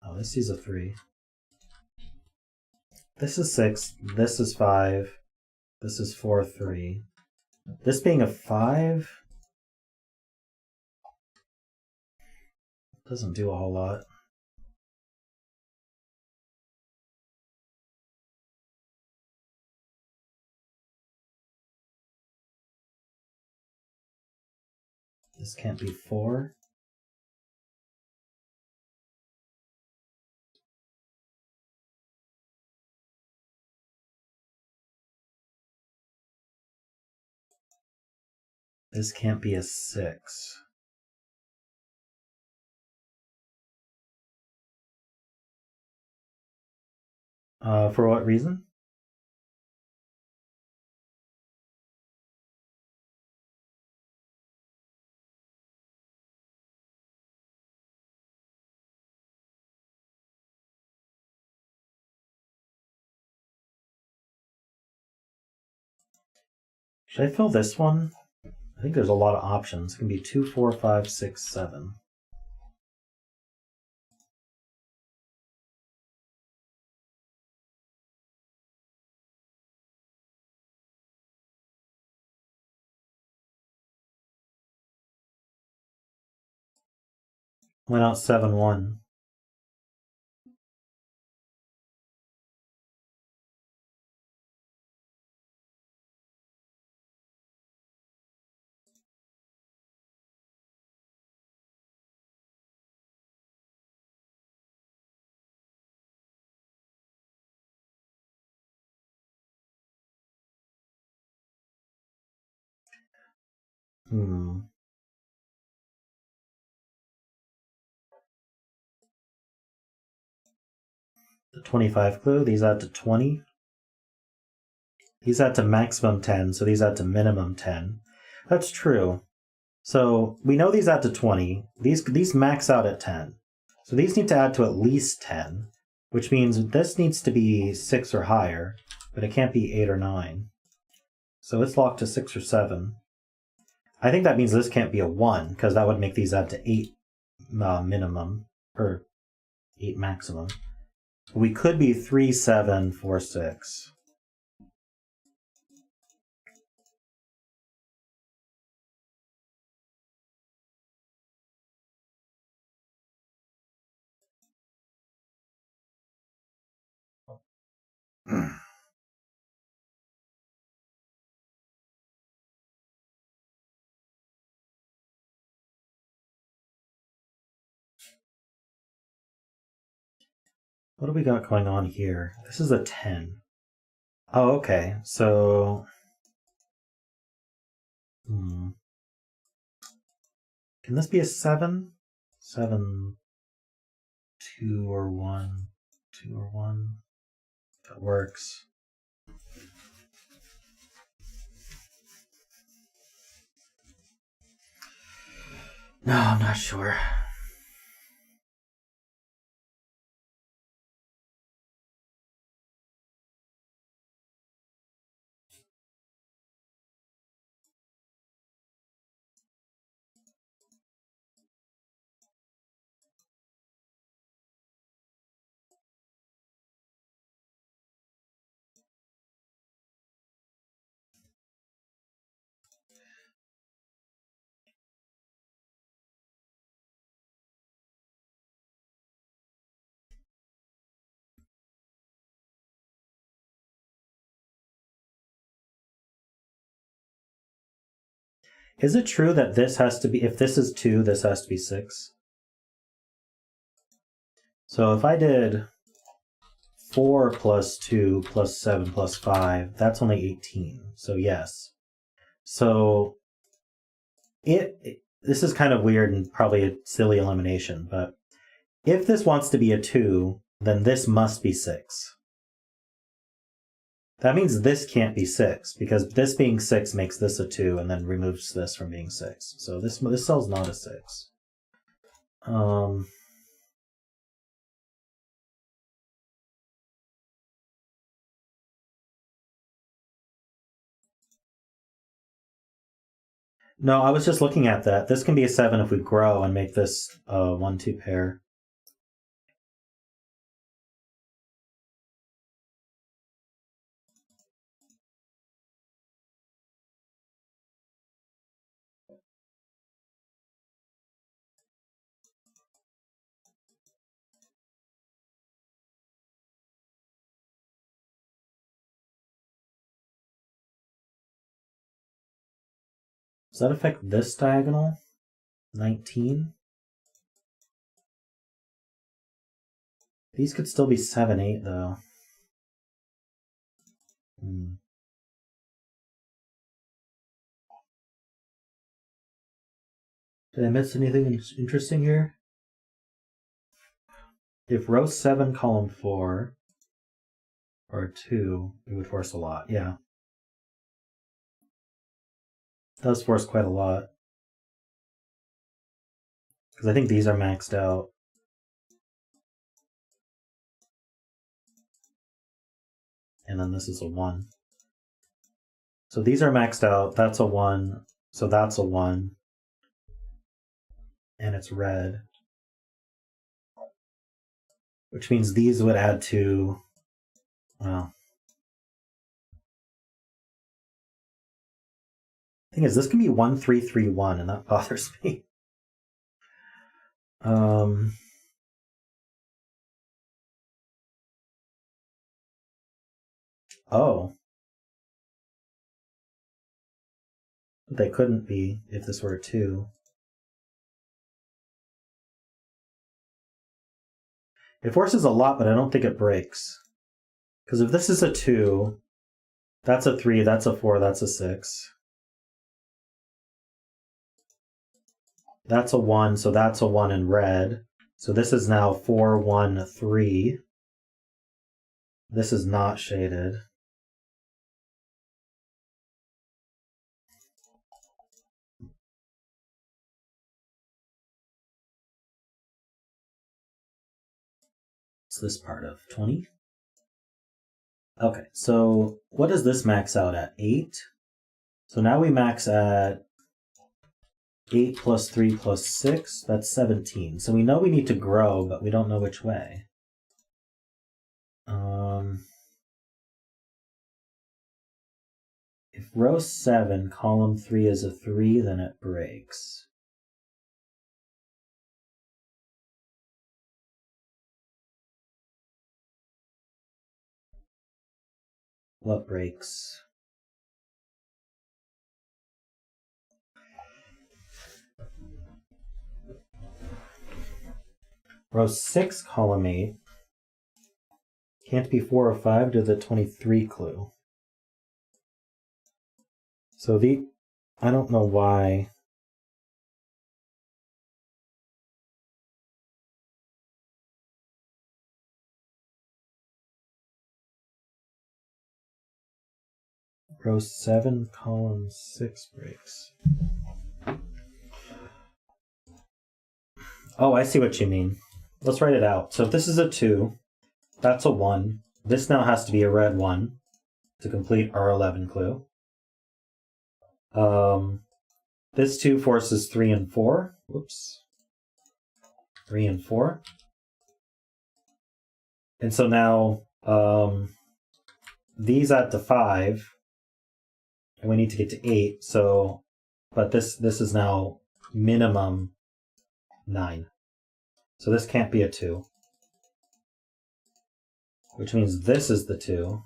Oh, this is a 3. This is 6. This is 5. This is 4, 3. This being a 5 doesn't do a whole lot. This can't be 4. This can't be a 6. For what reason? Should I fill this one? I think there's a lot of options. It can be 2, 4, 5, 6, 7. Why not 7, 1? The 25 clue, these add to 20. These add to maximum 10, so these add to minimum 10. That's true. So we know these add to 20. These max out at 10. So these need to add to at least 10, which means this needs to be 6 or higher, but it can't be 8 or 9. So it's locked to 6 or 7. I think that means this can't be a 1, because that would make these add to 8 minimum, or 8 maximum. We could be 3, 7, 4, 6. What do we got going on here? This is a 10. Oh, okay. So... Can this be a 7? 7, 2 or 1. 2 or 1. That works. No, I'm not sure. Is it true that this has to be, if this is 2, this has to be 6? So if I did 4 plus 2 plus 7 plus 5, that's only 18. So yes. So this is kind of weird and probably a silly elimination, but if this wants to be a 2, then this must be 6. That means this can't be 6, because this being 6 makes this a 2 and then removes this from being 6. So this cell's not a 6. No, I was just looking at that. This can be a 7 if we grow and make this a 1-2 pair. Does that affect this diagonal? 19? These could still be 7, 8, though. Did I miss anything interesting here? If row 7, column 4, or 2, it would force a lot, yeah. It does force quite a lot. Because I think these are maxed out. And then this is a 1. So these are maxed out, that's a 1, so that's a 1. And it's red. Which means these would add to, well, thing is, this can be 1, 3, 3, 1, and that bothers me. Oh. They couldn't be if this were a 2. It forces a lot, but I don't think it breaks. Because if this is a 2, that's a 3, that's a 4, that's a 6. That's a 1, so that's a 1 in red. So this is now 4, 1, 3. This is not shaded. What's this part of? 20? Okay, so what does this max out at? 8? So now we max at 8 plus 3 plus 6, that's 17. So we know we need to grow, but we don't know which way. If row 7, column 3 is a 3, then it breaks. What breaks? Row 6, column 8. Can't be 4 or 5 to the 23 clue. So I don't know why. Row 7, column 6 breaks. Oh, I see what you mean. Let's write it out. So if this is a 2, that's a 1. This now has to be a red 1 to complete our 11 clue. This 2 forces 3 and 4. Whoops. 3 and 4. And so now these add to 5. And we need to get to 8. So, but this is now minimum 9. So this can't be a 2. Which means this is the 2.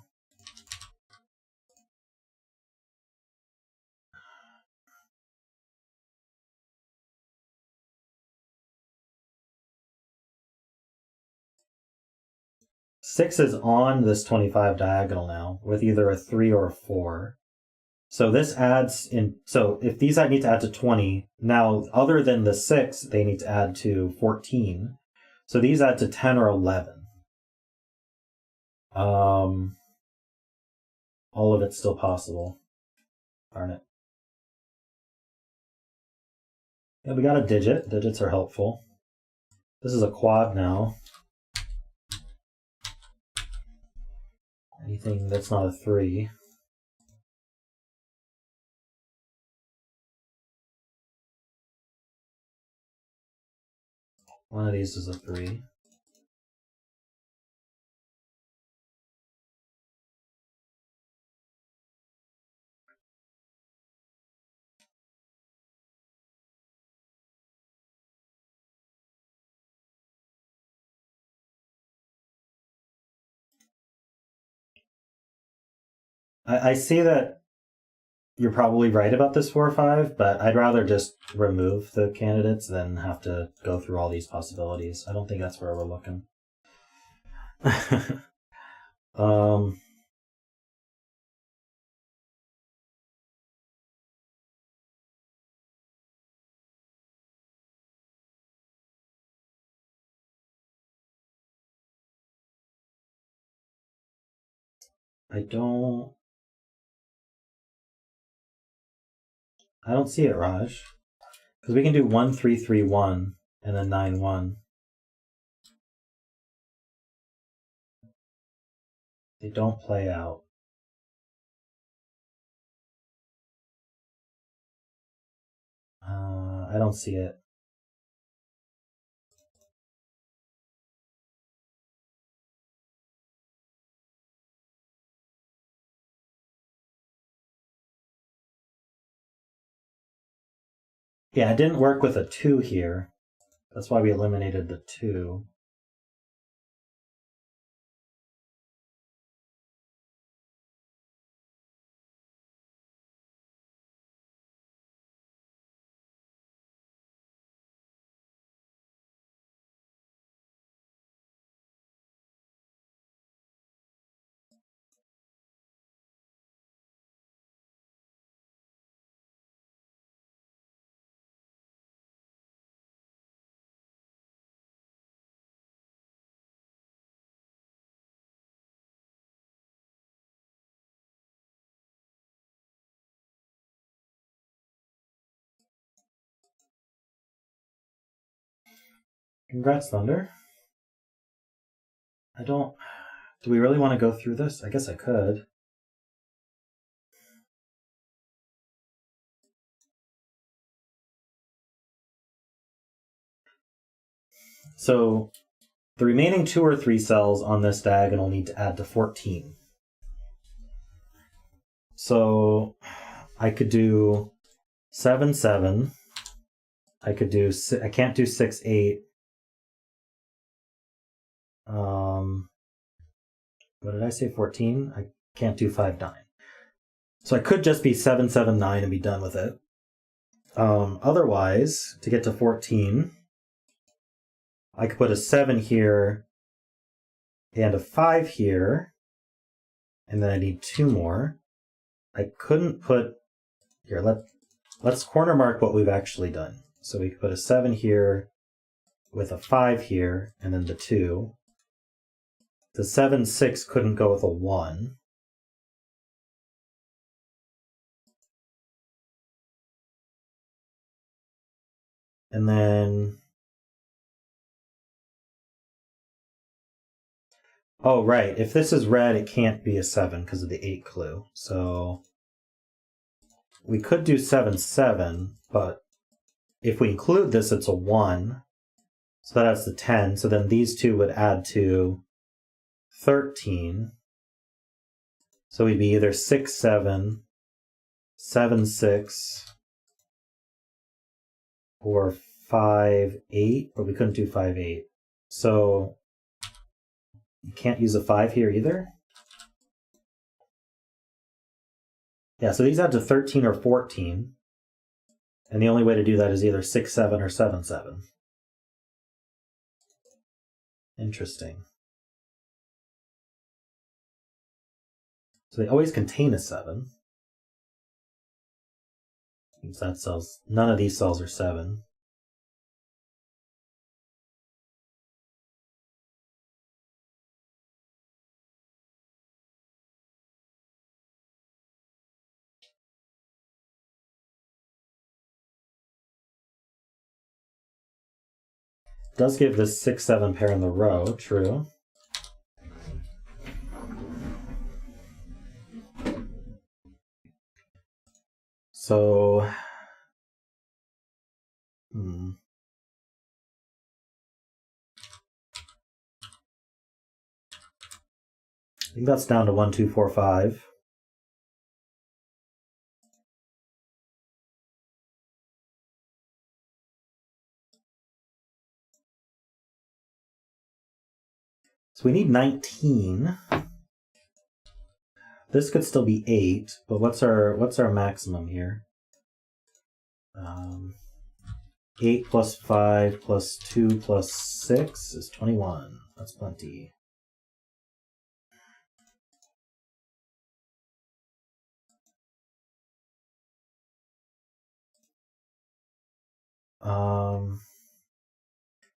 Six is on this 25 diagonal now with either a 3 or a 4. So this adds in. So if these I need to add to 20, now other than the 6, they need to add to 14. So these add to 10 or 11. All of it's still possible. Darn it. Yeah, we got a digit. Digits are helpful. This is a quad now. Anything that's not a 3. One of these is a 3. I see that you're probably right about this 4-5, but I'd rather just remove the candidates than have to go through all these possibilities. I don't think that's where we're looking. I don't see it, Raj. Because we can do 1-3-3-1 and then 9-1. They don't play out. I don't see it. Yeah, it didn't work with a 2 here. That's why we eliminated the 2. Congrats, Thunder. Do we really want to go through this? I guess I could. So the remaining 2 or 3 cells on this diagonal need to add to 14. So I could do 7-7. I can't do 6-8. What did I say? 14? I can't do 5-9. So I could just be 7-7-9 and be done with it. Otherwise, to get to 14, I could put a 7 here and a 5 here, and then I need 2 more. I couldn't put... Here, let's corner mark what we've actually done. So we could put a 7 here with a 5 here, and then the 2. The 7-6 couldn't go with a 1. And then... Oh, right. If this is red, it can't be a 7 because of the 8 clue. So we could do 7-7, but if we include this, it's a 1. So that adds to 10. So then these two would add to 13. So we'd be either 6-7, 7-6, or 5-8, but we couldn't do 5-8. So you can't use a 5 here either. Yeah, so these add to 13 or 14. And the only way to do that is either 6-7 or 7-7. Interesting. So they always contain a 7. That cells, none of these cells are 7. It does give this 6-7 pair in the row, true. So, I think that's down to 1, 2, 4, 5. So we need 19. This could still be 8, but what's our maximum here? 8 plus 5 plus 2 plus 6 is 21. That's plenty.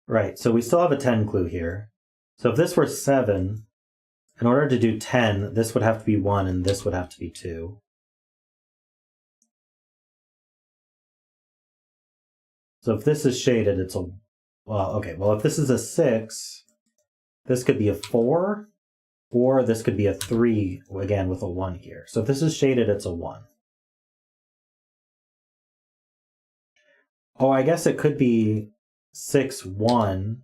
Right, so we still have a 10 clue here. So if this were 7, in order to do 10, this would have to be 1 and this would have to be 2. So if this is shaded, it's a... Well, okay, well if this is a 6, this could be a 4, or this could be a 3, again with a 1 here. So if this is shaded, it's a 1. Oh, I guess it could be 6, 1,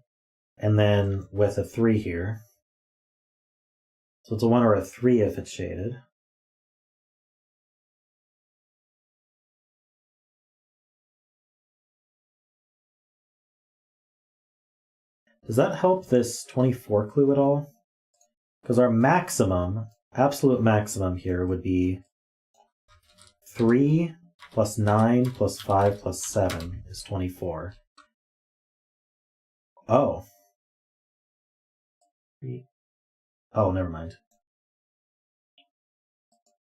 and then with a 3 here. So it's a 1 or a 3 if it's shaded. Does that help this 24 clue at all? Because our maximum, absolute maximum here would be 3 plus 9 plus 5 plus 7 is 24. Oh. Oh, never mind.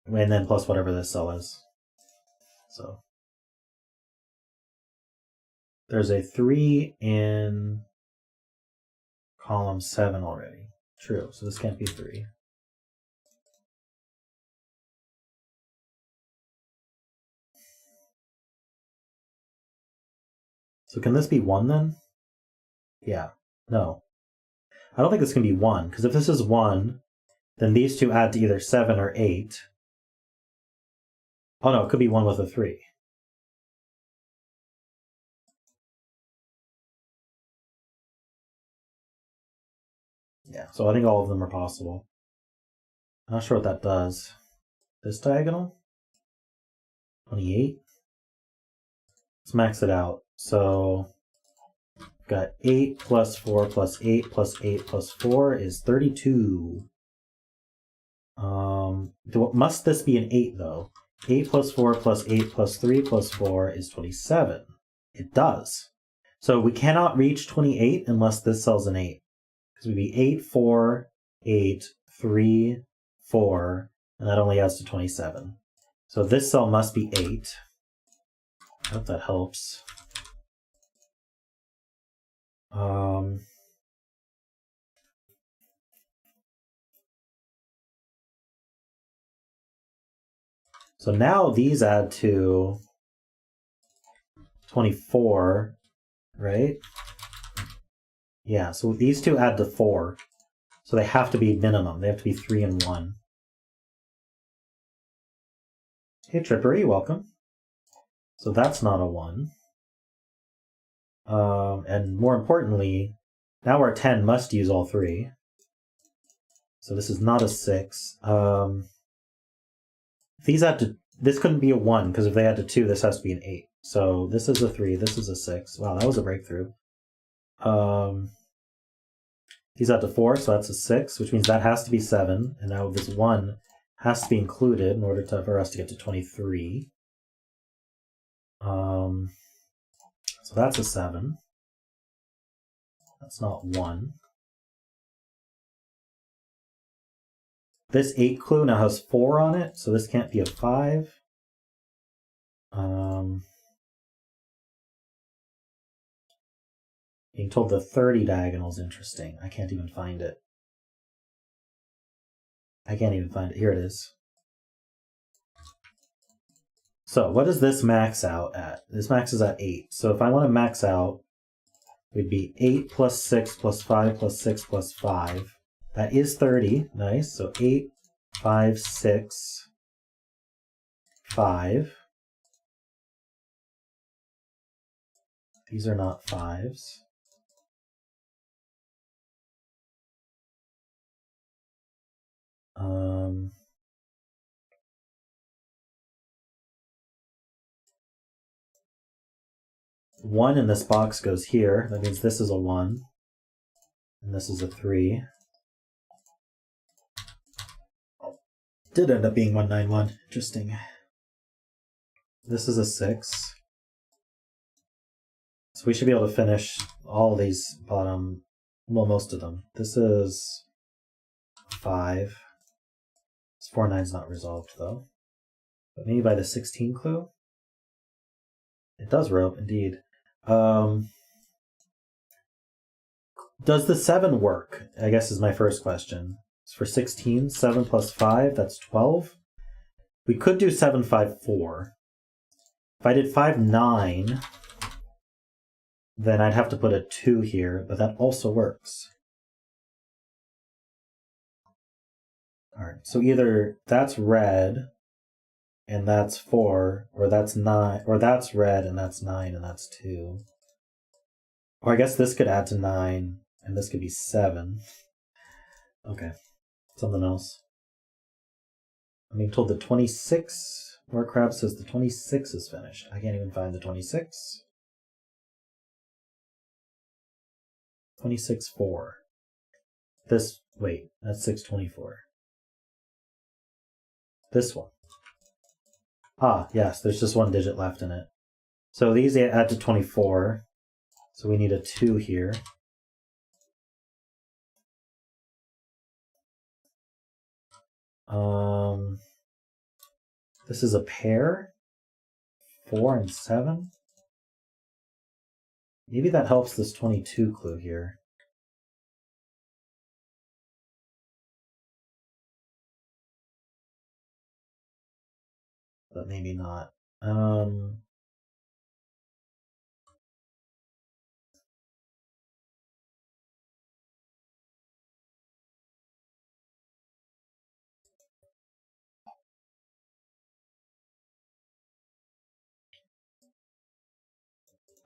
And then plus whatever this cell is. So there's a 3 in column 7 already. True, so this can't be 3. So can this be 1 then? Yeah. No. I don't think this can be 1, because if this is 1, then these two add to either 7 or 8. Oh no, it could be 1 with a 3. Yeah, so I think all of them are possible. I'm not sure what that does. This diagonal? 28? Let's max it out. So, got 8 plus 4 plus 8 plus 8 plus 4 is 32. Must this be an 8 though? 8 plus 4 plus 8 plus 3 plus 4 is 27. It does. So we cannot reach 28 unless this cell's an 8. Because it would be 8, 4, 8, 3, 4, and that only adds to 27. So this cell must be 8. I hope that helps. So now these add to 24, right? Yeah, so these two add to 4. So they have to be minimum. They have to be 3 and 1. Hey, Trippery, welcome. So that's not a 1. And more importantly, now our 10 must use all 3. So this is not a 6. If these add to... This couldn't be a 1, because if they add to 2, this has to be an 8. So this is a 3, this is a 6. Wow, that was a breakthrough. These add to 4, so that's a 6, which means that has to be 7. And now this 1 has to be included in order for us to get to 23. So that's a 7. That's not 1. This 8 clue now has 4 on it, so this can't be a 5. Being told the 30 diagonal is interesting. I can't even find it. I can't even find it. Here it is. So what does this max out at? This maxes at 8. So if I want to max out, it would be 8 plus 6 plus 5 plus 6 plus 5. That is 30. Nice. So 8, 5, 6, 5. These are not 5s. One in this box goes here. That means this is a 1. And this is a 3. Did end up being 191. Interesting. This is a 6. So we should be able to finish all these bottom, well, most of them. This is 5. This 4 9's not resolved though. But maybe by the 16 clue? It does rope, indeed. Does the 7 work? I guess is my first question. It's for 16. 7 plus 5, that's 12. We could do 7, 5, 4. If I did 5, 9, then I'd have to put a 2 here, but that also works. Alright, so either that's red and that's 4, or that's 9, or that's red and that's 9 and that's 2. Or I guess this could add to 9 and this could be 7. Okay, something else. I'm being told the 26, where Crab says the 26 is finished. I can't even find the 26. 26, 4. This, wait, that's 624. This one. Ah, yes, there's just 1 digit left in it. So these add to 24. So we need a 2 here. This is a pair. 4 and 7. Maybe that helps this 22 clue here. But maybe not.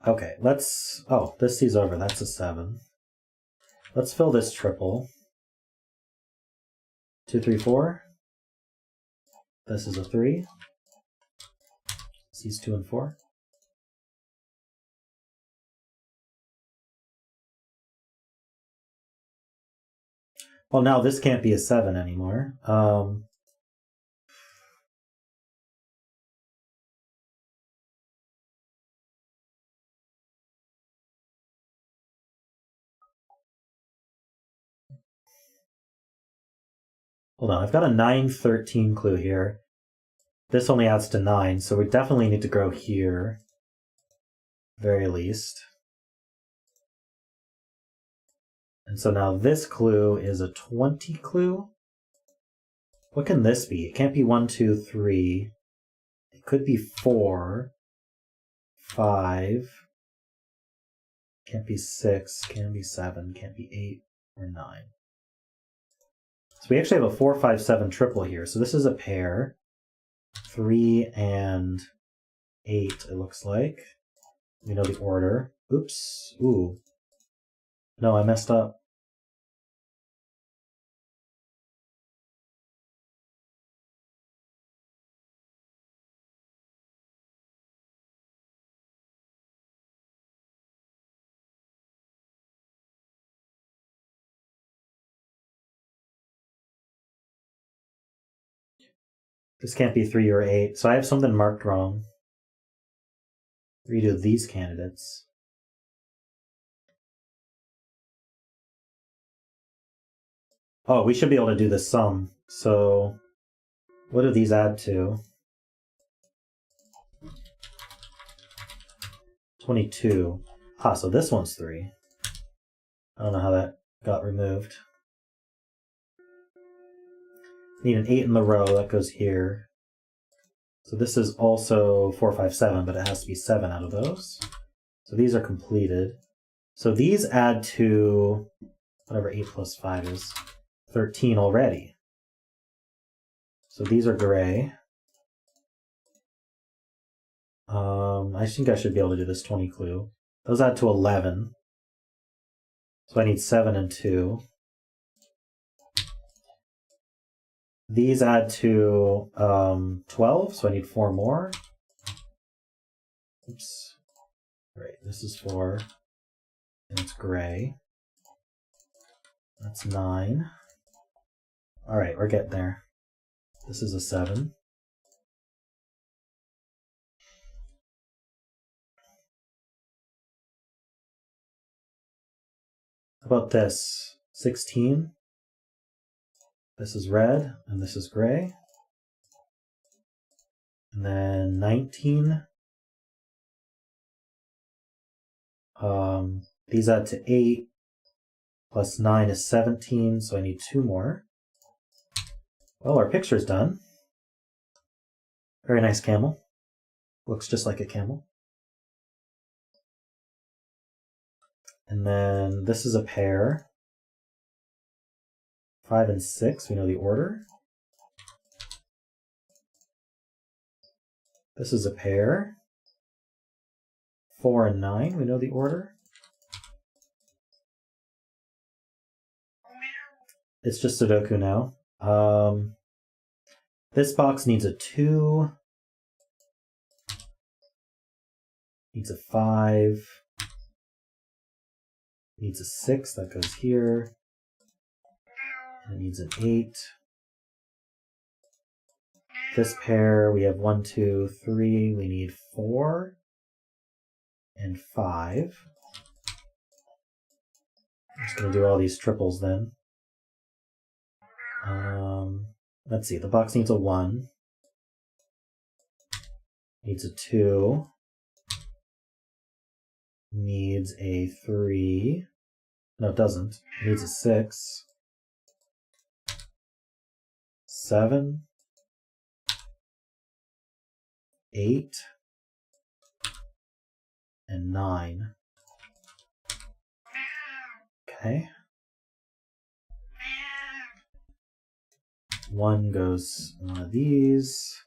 Okay, let's... Oh, this C's over. That's a 7. Let's fill this triple. 2, 3, 4. This is a 3. C's 2 and 4. Well, now this can't be a 7 anymore. Hold on, I've got a 9, 13 clue here. This only adds to 9, so we definitely need to grow here. Very least. And so now this clue is a 20 clue. What can this be? It can't be 1, 2, 3. It could be 4, 5. Can't be 6, can't be 7, can't be 8 or 9. So we actually have a 4, 5, 7 triple here. So this is a pair. 3 and 8, it looks like. We know the order. Oops. Ooh. No, I messed up. This can't be 3 or 8, so I have something marked wrong. Redo these candidates. Oh, we should be able to do the sum. So, what do these add to? 22. Ah, so this one's 3. I don't know how that got removed. Need an 8 in the row, that goes here. So this is also 4, 5, 7, but it has to be 7 out of those. So these are completed. So these add to whatever 8 plus 5 is, 13 already. So these are gray. I think I should be able to do this 20 clue. Those add to 11. So I need 7 and 2. These add to 12, so I need 4 more. Oops. Right, this is 4. And it's gray. That's 9. Alright, we're getting there. This is a 7. How about this? 16. This is red, and this is gray. And then 19. These add to 8. Plus 9 is 17, so I need 2 more. Well, our picture's done. Very nice camel. Looks just like a camel. And then this is a pair. 5 and 6, we know the order. This is a pair. 4 and 9, we know the order. It's just Sudoku now. This box needs a 2. Needs a 5. Needs a 6, that goes here. And it needs an 8. This pair, we have 1, 2, 3. We need 4 and 5. I'm just going to do all these triples then. Let's see, the box needs a 1. Needs a 2. Needs a 3. No, it doesn't. It needs a 6. 7. 8. And 9. Okay. 1 goes in one of these.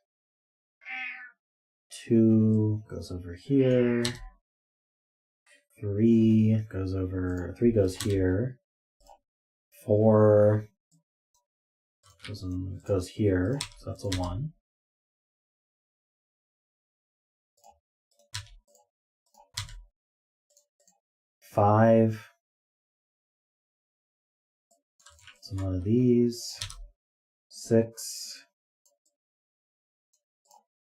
2 goes over here. 3 goes over. 3 goes here. 4 goes here. So that's a 1. 5. So one of these. 6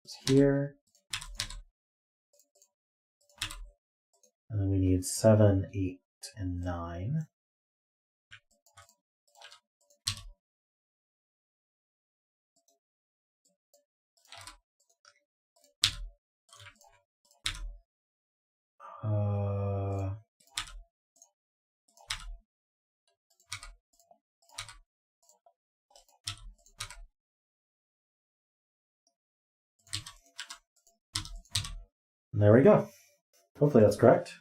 is here. And then we need 7, 8, and 9. And there we go. Hopefully that's correct.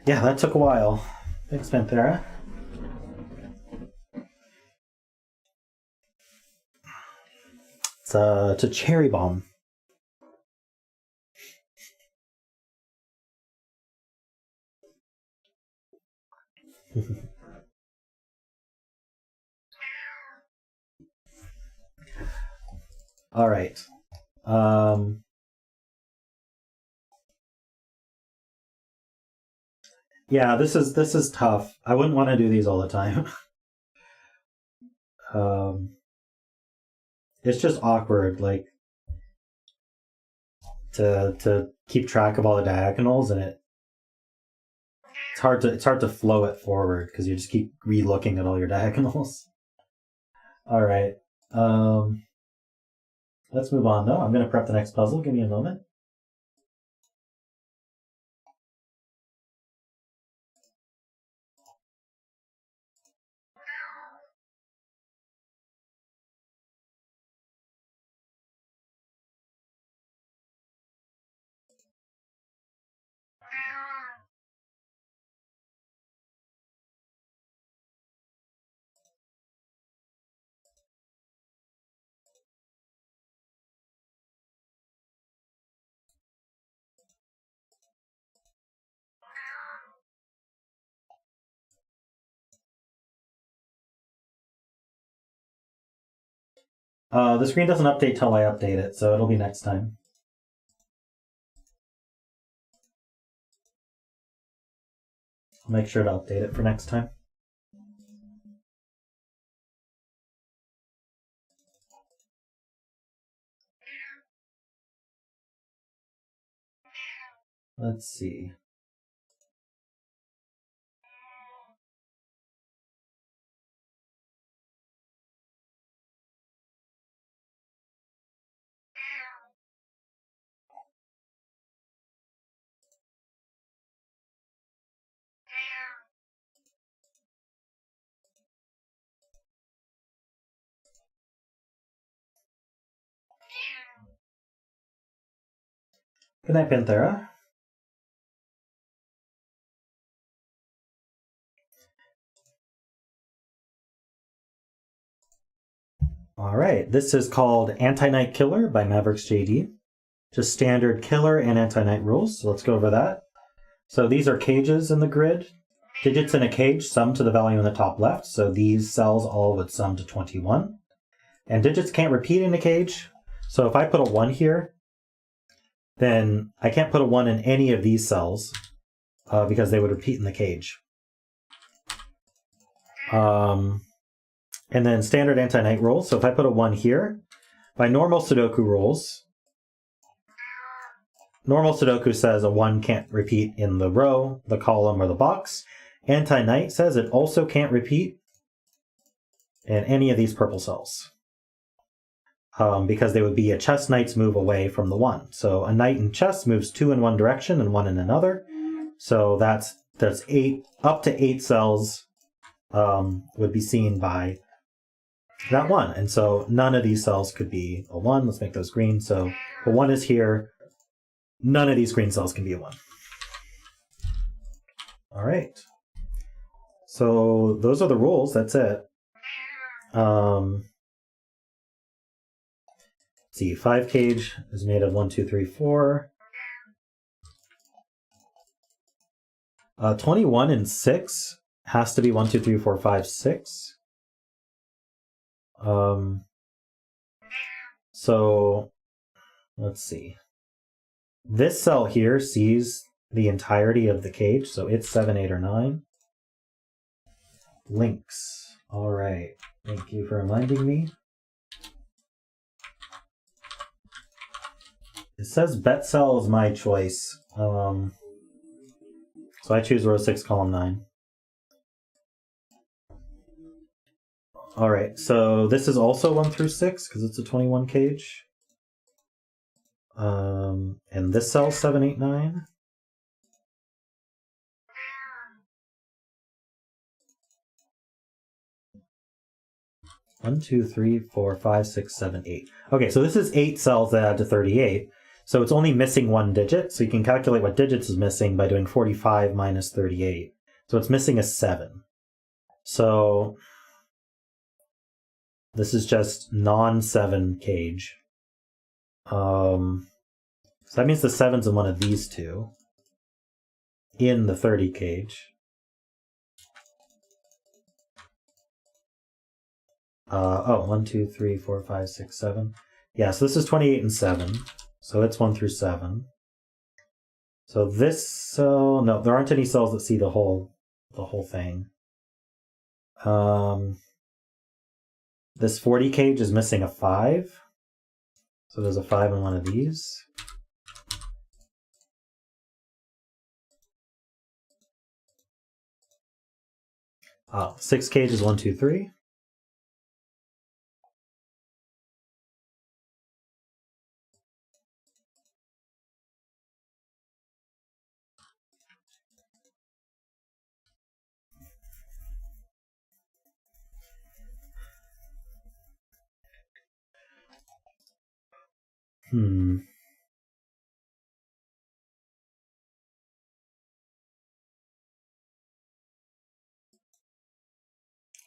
Yeah, that took a while. Thanks, Panthera. It's a cherry bomb. All right. Yeah, this is tough. I wouldn't want to do these all the time. It's just awkward, like to keep track of all the diagonals, and it's hard to flow it forward because you just keep re-looking at all your diagonals. All right. Let's move on though. I'm going to prep the next puzzle. Give me a moment. The screen doesn't update till I update it, so it'll be next time. I'll make sure to update it for next time. Let's see. Good night, Panthera. All right, this is called Anti-Night Killer by Mavericks JD. Just standard killer and anti-night rules. So let's go over that. So these are cages in the grid. Digits in a cage sum to the value in the top left. So these cells all would sum to 21. And digits can't repeat in a cage. So if I put a 1 here, then I can't put a 1 in any of these cells because they would repeat in the cage. And then standard anti-night rules. So if I put a 1 here, by normal Sudoku rules, normal Sudoku says a 1 can't repeat in the row, the column, or the box. Anti-night says it also can't repeat in any of these purple cells. Because they would be a chess knight's move away from the 1. So a knight in chess moves 2 in one direction and 1 in another. So that's 8, up to 8 cells would be seen by that 1. And so none of these cells could be a 1. Let's make those green. So a 1 is here. None of these green cells can be a 1. All right. So those are the rules. That's it. Let's see, 5 cage is made of 1, 2, 3, 4. 21 and 6 has to be 1, 2, 3, 4, 5, 6. So let's see. This cell here sees the entirety of the cage, so it's 7, 8, or 9. Links. All right. Thank you for reminding me. It says bet cell is my choice. So I choose row 6, column 9. All right, so this is also 1 through 6 because it's a 21 cage. And this cell 7, 8, 9. One, 2, 3, 4, 5, 6, 7, 8. Okay, so this is 8 cells that add to 38. So it's only missing 1 digit. So you can calculate what digits is missing by doing 45 minus 38. So it's missing a 7. So this is just non-7 cage. So that means the 7's in one of these two in the 30 cage. 1, 2, 3, 4, 5, 6, 7. Yeah, so this is 28 and 7. So it's 1 through 7. So this cell, no, there aren't any cells that see the whole thing. This 40 cage is missing a 5. So there's a 5 in one of these. Oh, 6 cage is 1, 2, 3.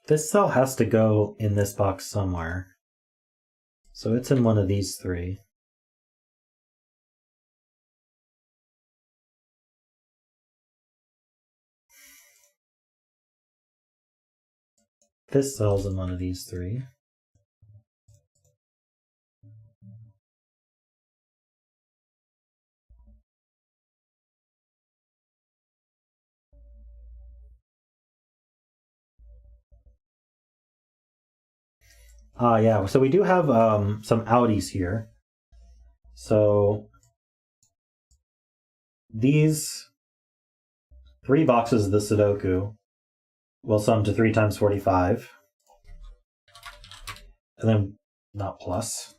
This cell has to go in this box somewhere. So it's in one of these 3. This cell's in one of these 3. Yeah, so we do have some outies here. So these 3 boxes of the Sudoku will sum to 3 times 45. And then, not plus.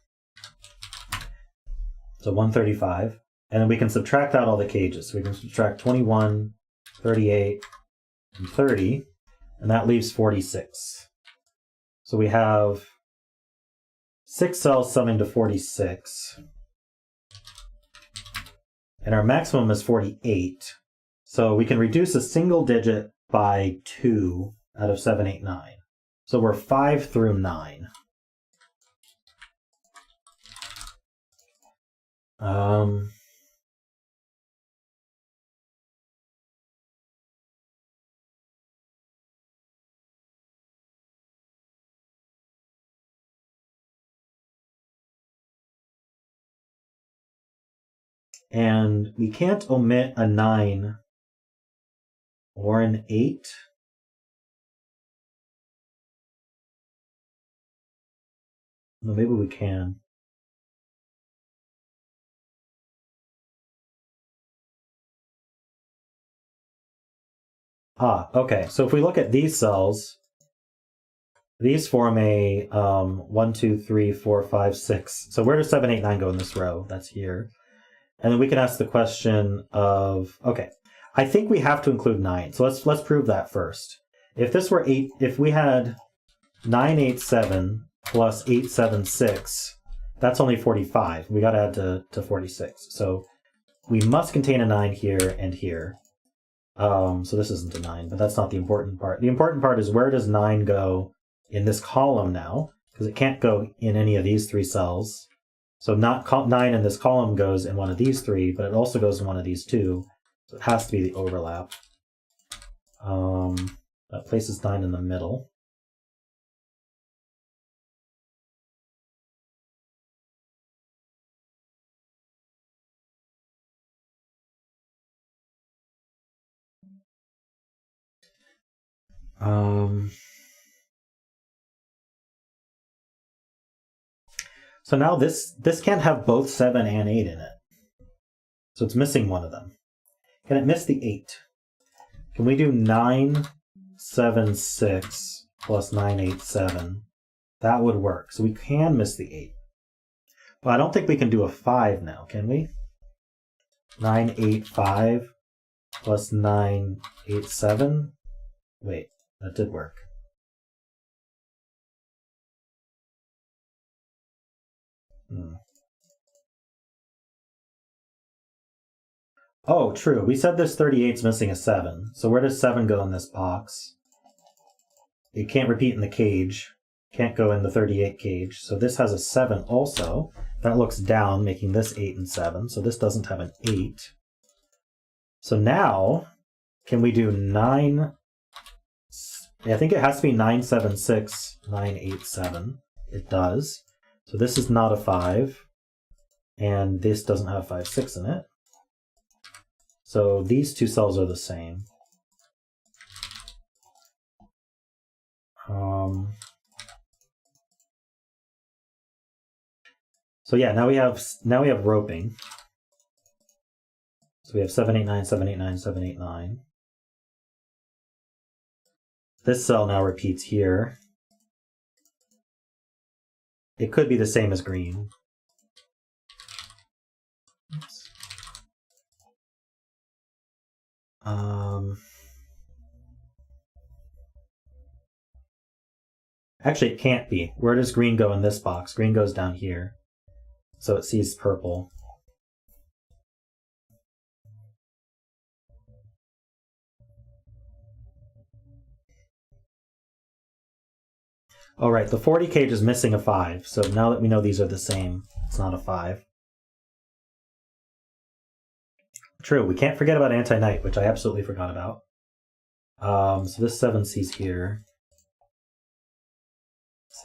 So 135. And then we can subtract out all the cages. So we can subtract 21, 38, and 30. And that leaves 46. So we have 6 cells summing to 46. And our maximum is 48. So we can reduce a single digit by 2 out of 7, 8, 9. So we're 5 through 9. And we can't omit a 9 or an 8. Well, maybe we can. Okay. So if we look at these cells, these form a 1, 2, 3, 4, 5, 6. So where does 7, 8, 9 go in this row? That's here. And then we can ask the question of, okay, I think we have to include 9. So let's prove that first. If this were 8, if we had 9, 8, 7 plus 8, 7, 6, that's only 45. We got to add to 46. So we must contain a 9 here and here. So this isn't a 9, but that's not the important part. The important part is where does 9 go in this column now? Because it can't go in any of these 3 cells. So not 9 in this column goes in one of these 3, but it also goes in one of these 2. So it has to be the overlap. That places 9 in the middle. So now this can't have both 7 and 8 in it. So it's missing one of them. Can it miss the 8? Can we do 9, 7, 6 plus 9, 8, 7? That would work. So we can miss the 8. Well, I don't think we can do a 5 now, can we? 9, 8, 5 plus 9, 8, 7? Wait, that did work. Oh, true. We said this 38's missing a 7. So where does 7 go in this box? It can't repeat in the cage. Can't go in the 38 cage. So this has a 7 also. That looks down, making this 8 and 7. So this doesn't have an 8. So now, can we do 9? I think it has to be 9, 7, 6, 9, 8, 7. It does. So this is not a 5. And this doesn't have 5, 6 in it. So these 2 cells are the same. So yeah, now we have roping. So we have 7, 8, 9, 7, 8, 9, 7, 8, 9. This cell now repeats here. It could be the same as green. Actually, it can't be. Where does green go in this box? Green goes down here. So it sees purple. All right, the 40 cage is missing a 5. So now that we know these are the same, it's not a 5. True, we can't forget about anti-knight, which I absolutely forgot about. So this 7 sees here.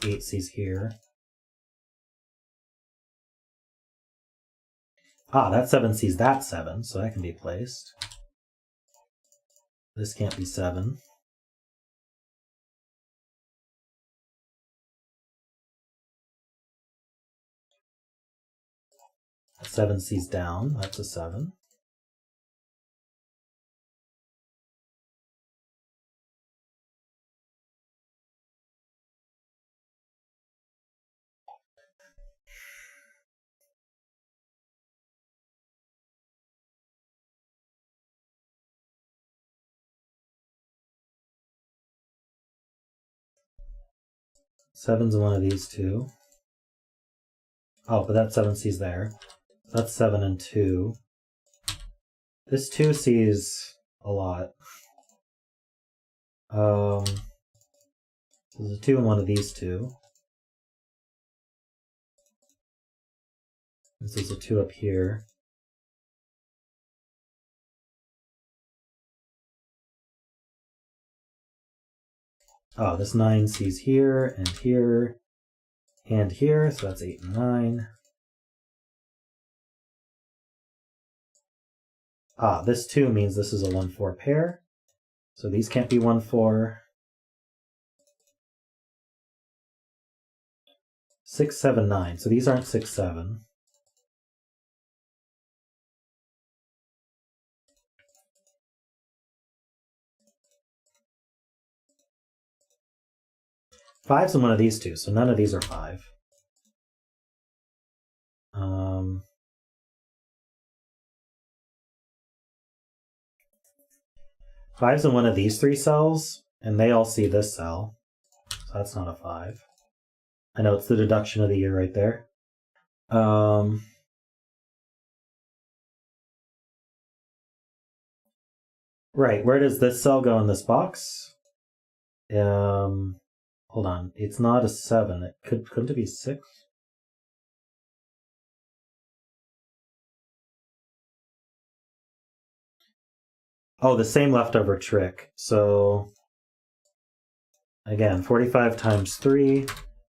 This 8 sees here. That 7 sees that 7, so that can be placed. This can't be 7. That 7 sees down, that's a 7. 7's in one of these two. Oh, but that 7 sees there. That's 7 and 2. This 2 sees a lot. There's a 2 in one of these two. This is a 2 up here. Oh, this 9 sees here, and here, and here, so that's 8 and 9. Ah, this 2 means this is a 1-4 pair, so these can't be 1-4. 6, 7, 9, so these aren't 6, 7. Five's in one of these two, so none of these are 5. Five's in one of these 3 cells, and they all see this cell, so that's not a 5. I know it's the deduction of the year right there. Right, where does this cell go in this box? Hold on, it's not a 7. Couldn't it be 6? Oh, the same leftover trick. So again, 45 times 3.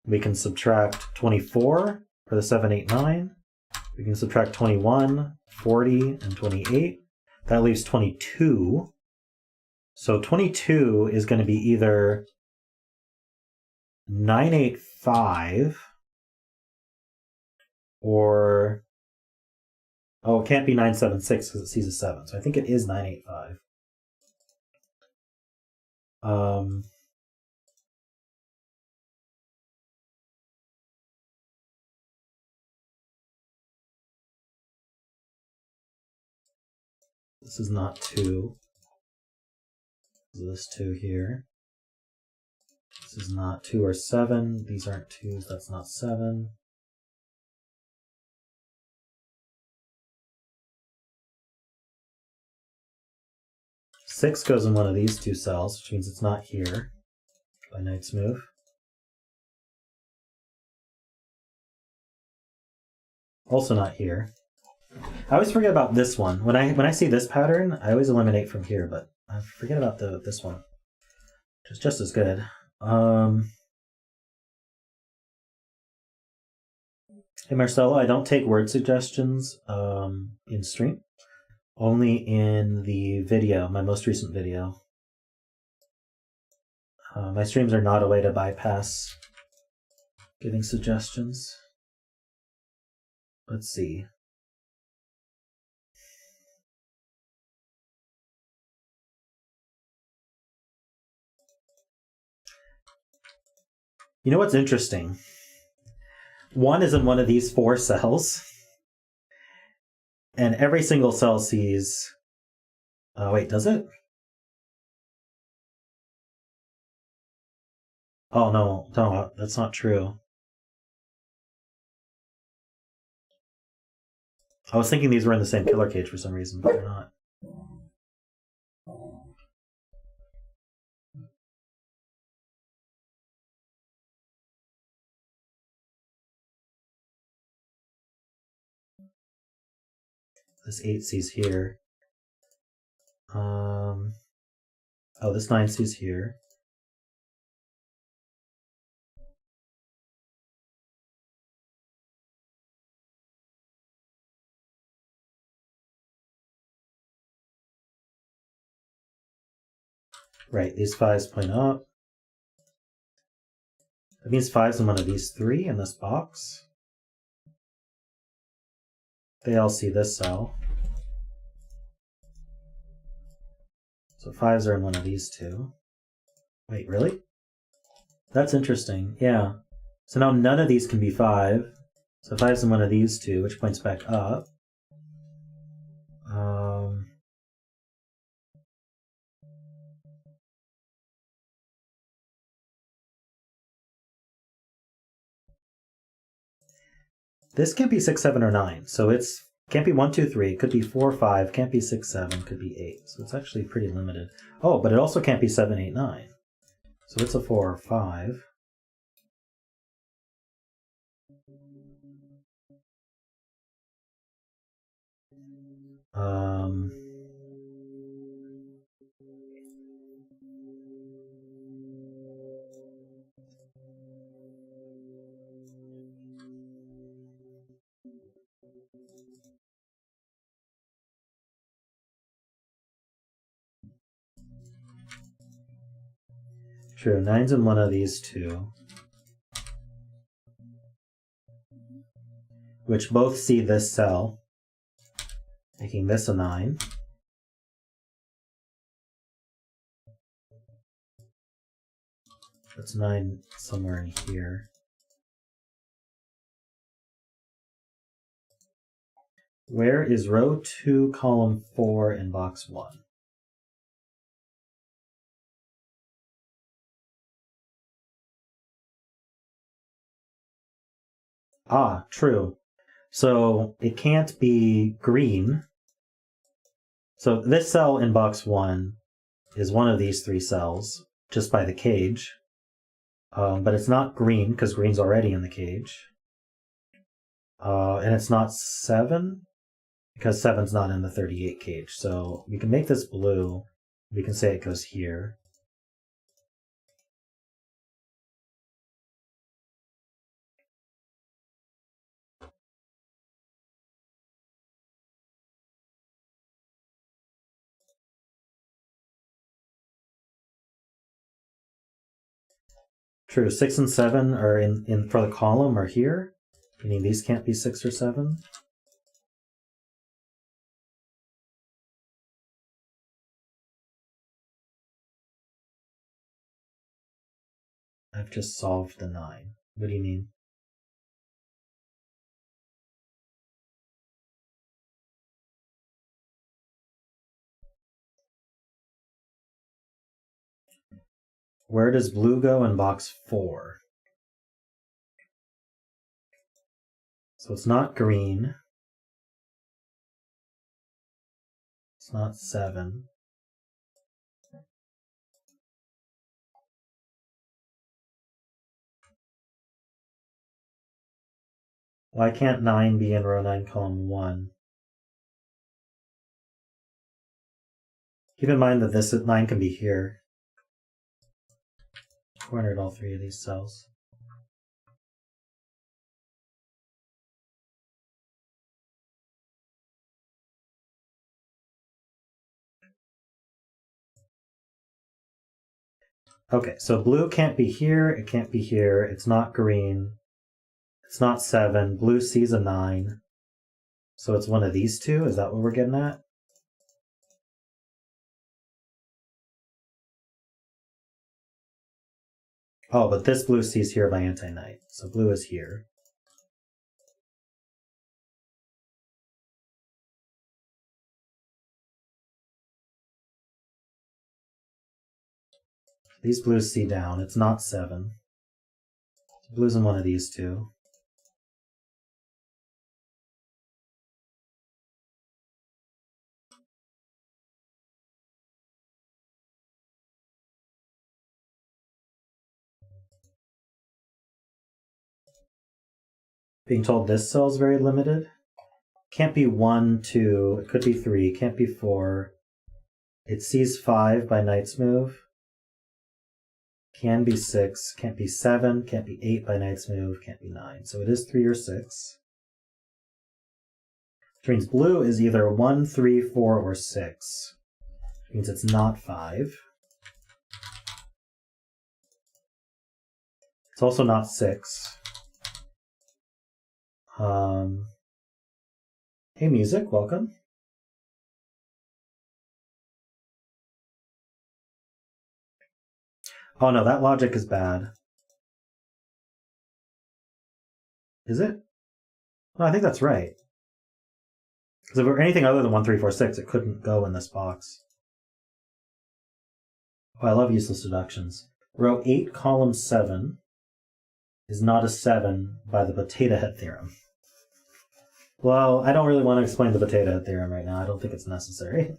We can subtract 24 for the 7, 8, 9. We can subtract 21, 40, and 28. That leaves 22. So 22 is going to be either 985 or... Oh, it can't be 976 because it sees a 7. So I think it is 985. This is not 2. This 2 here. This is not 2 or 7. These aren't 2s. That's not 7. Six goes in one of these 2 cells, which means it's not here by knight's move. Also not here. I always forget about this one. When I see this pattern, I always eliminate from here, but I forget about this one, which is just as good. Hey Marcelo, I don't take word suggestions in stream. Only in the video, my most recent video. My streams are not a way to bypass giving suggestions. Let's see. You know what's interesting? 1 is in one of these 4 cells. And every single cell sees... wait, does it? Oh, no, that's not true. I was thinking these were in the same pillar cage for some reason, but they're not. This 8 sees here. Oh, this 9 sees here. Right, these 5s point up. That means 5's in one of these 3 in this box. They all see this cell. So 5's are in one of these 2. Wait, really? That's interesting, yeah. So now none of these can be 5. So 5's in one of these 2, which points back up. This can't be 6, 7, or 9. So it's can't be 1, 2, 3. It could be 4, 5. Can't be 6, 7. Could be 8. So it's actually pretty limited. Oh, but it also can't be 7, 8, 9. So it's a 4 or 5. True, 9's in one of these two, which both see this cell, making this a 9. That's 9 somewhere in here. Where is row 2, column 4 in box 1? Ah, true. So it can't be green. So this cell in box 1 is one of these 3 cells, just by the cage. But it's not green, because green's already in the cage. And it's not 7, because 7's not in the 38 cage. So we can make this blue. We can say it goes here. True, 6 and 7 are in for the column are here, meaning these can't be 6 or 7. I've just solved the 9. What do you mean? Where does blue go in box 4? So it's not green. It's not 7. Why can't 9 be in row 9, column 1? Keep in mind that this 9 can be here. Cornered all 3 of these cells. Okay, so blue can't be here, it can't be here, it's not green, it's not 7, blue sees a 9, so it's one of these 2, is that what we're getting at? Oh, but this blue sees here by anti-knight, so blue is here. These blues see down, it's not 7. Blue's in one of these 2. Being told this cell's very limited. Can't be 1, 2, it could be 3, can't be 4. It sees 5 by knight's move. Can be 6, can't be 7, can't be 8 by knight's move, can't be 9. So it is 3 or 6. Which means blue is either 1, 3, 4, or 6. Which means it's not 5. It's also not 6. Hey music, welcome. Oh no, that logic is bad. Is it? No, I think that's right. Because if it were anything other than 1, 3, 4, 6, it couldn't go in this box. Oh, I love useless deductions. Row 8, column 7 is not a 7 by the potato head theorem. Well, I don't really want to explain the potato head theorem right now. I don't think it's necessary.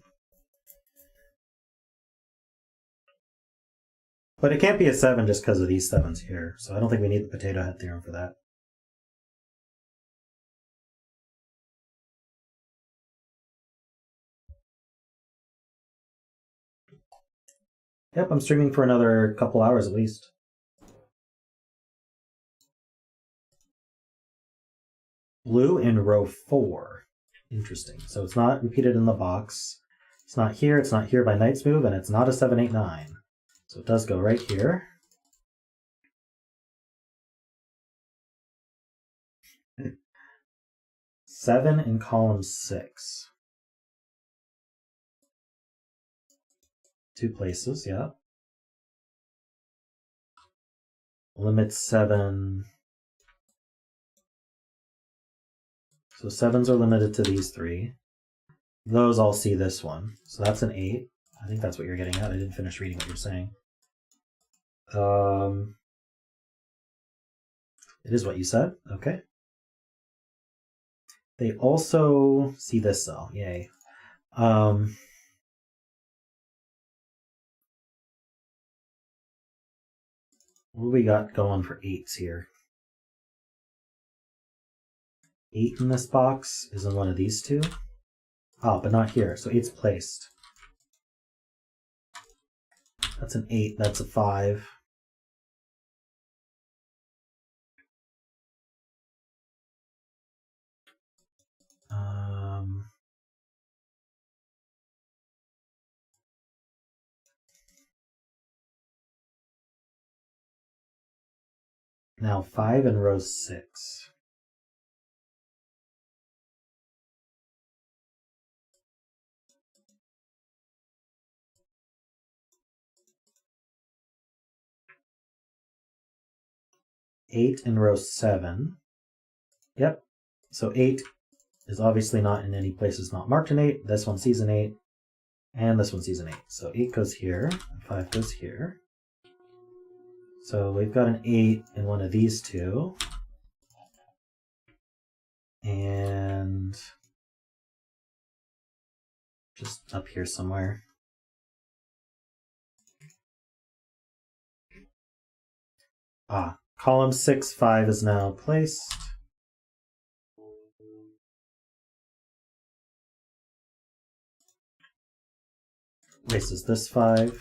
But it can't be a 7 just because of these 7s here, so I don't think we need the potato head theorem for that. Yep, I'm streaming for another couple hours at least. Blue in row 4. Interesting. So it's not repeated in the box. It's not here by knight's move, and it's not a 7, 8, 9. So it does go right here. Seven in column 6. 2 places, yeah. Limit 7. So 7s are limited to these 3. Those all see this one. So that's an 8. I think that's what you're getting at. I didn't finish reading what you're saying. It is what you said. Okay. They also see this cell. Yay. What do we got going for 8s here? 8 in this box is in one of these 2. Oh, but not here. So 8's placed. That's an 8. That's a 5. Now 5 in row 6. Eight in row 7. Yep. So 8 is obviously not in any places not marked an 8. This one sees an 8. And this one sees an 8. So 8 goes here, and 5 goes here. So we've got an 8 in one of these 2. And just up here somewhere. Column 6, 5 is now placed. Places this 5.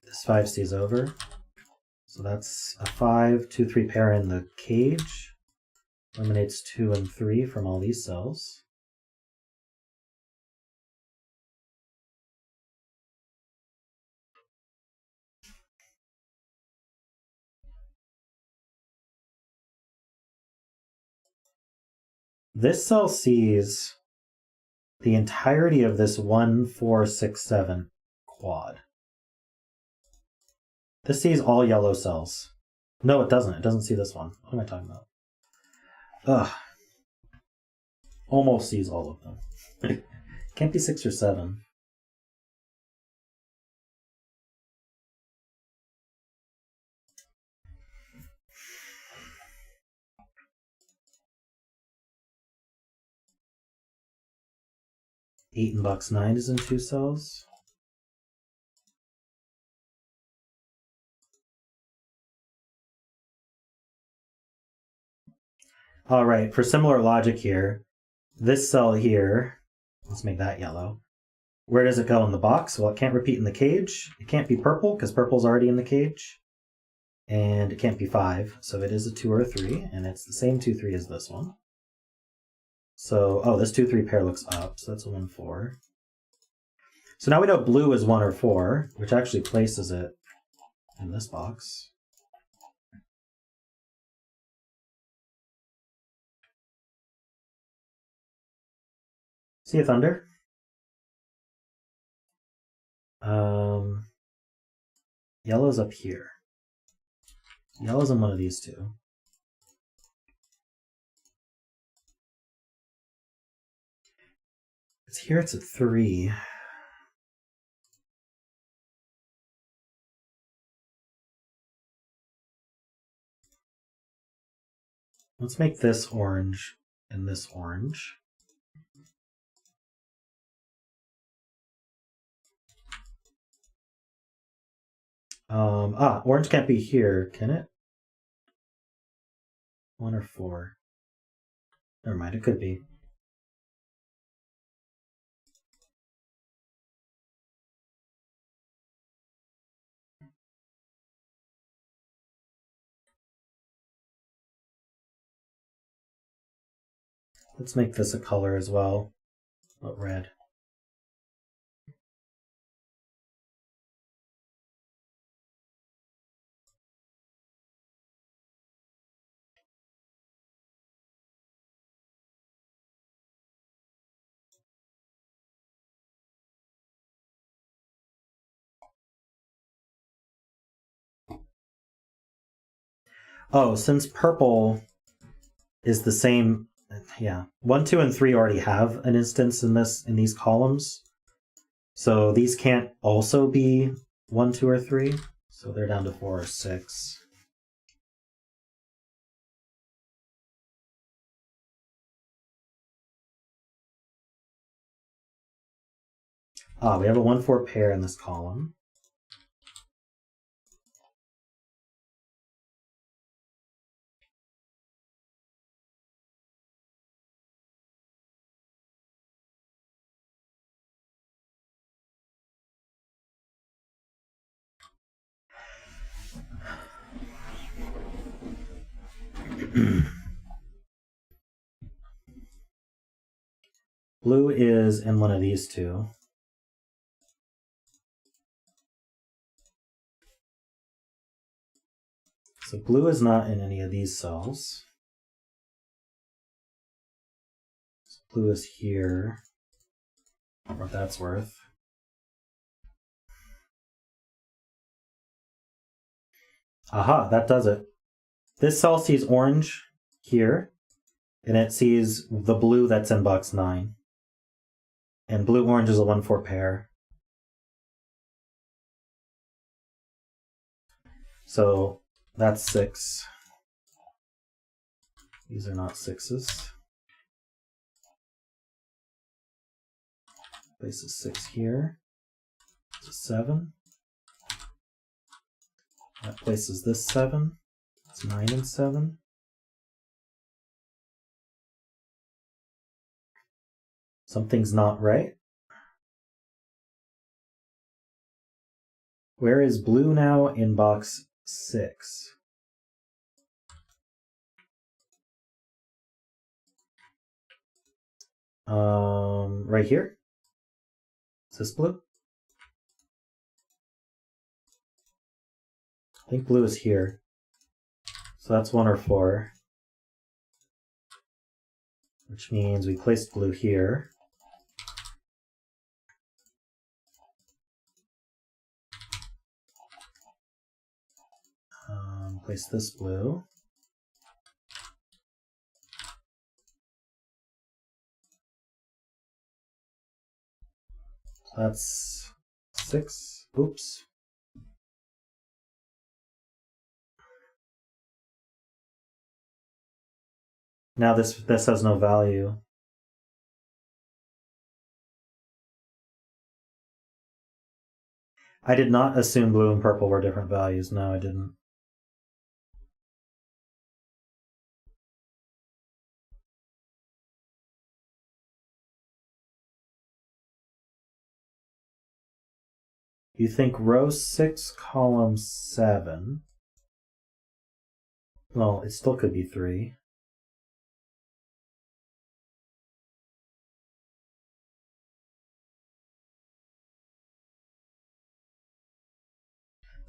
This 5 stays over. So that's a 5, 2, 3 pair in the cage. Eliminates 2 and 3 from all these cells. This cell sees the entirety of this 1, 4, 6, 7 quad. This sees all yellow cells. No, it doesn't. It doesn't see this one. What am I talking about? Ugh. Almost sees all of them. Can't be 6 or 7. Eight in box 9 is in 2 cells. All right, for similar logic here, this cell here, let's make that yellow. Where does it go in the box? Well, it can't repeat in the cage. It can't be purple because purple's already in the cage. And it can't be 5, so it is a 2 or a 3, and it's the same 2, 3 as this one. So, this 2, 3 pair looks up, so that's a 1, 4. So now we know blue is 1 or 4, which actually places it in this box. See a thunder? Yellow's up here. Yellow's in one of these 2. Here it's at 3. Let's make this orange and this orange. Orange can't be here, can it? 1 or 4. Never mind, it could be. Let's make this a color as well, but red. Oh, since purple is the same, yeah. 1, 2, and 3 already have an instance in these columns. So these can't also be 1, 2, or 3. So they're down to 4 or 6. We have a 1, 4 pair in this column. Blue is in one of these two. So blue is not in any of these cells. So blue is here, for what that's worth. Aha, that does it. This cell sees orange here, and it sees the blue that's in box 9. And blue-orange is a 1, 4 pair. So that's 6. These are not 6s. Places 6 here. It's a 7. That places this 7. It's 9 and 7. Something's not right. Where is blue now in box 6? Right here? Is this blue? I think blue is here. So that's 1 or 4. Which means we placed blue here. Place this blue. That's 6. Oops. Now this has no value. I did not assume blue and purple were different values. No, I didn't. You think row 6, column 7. Well, it still could be 3.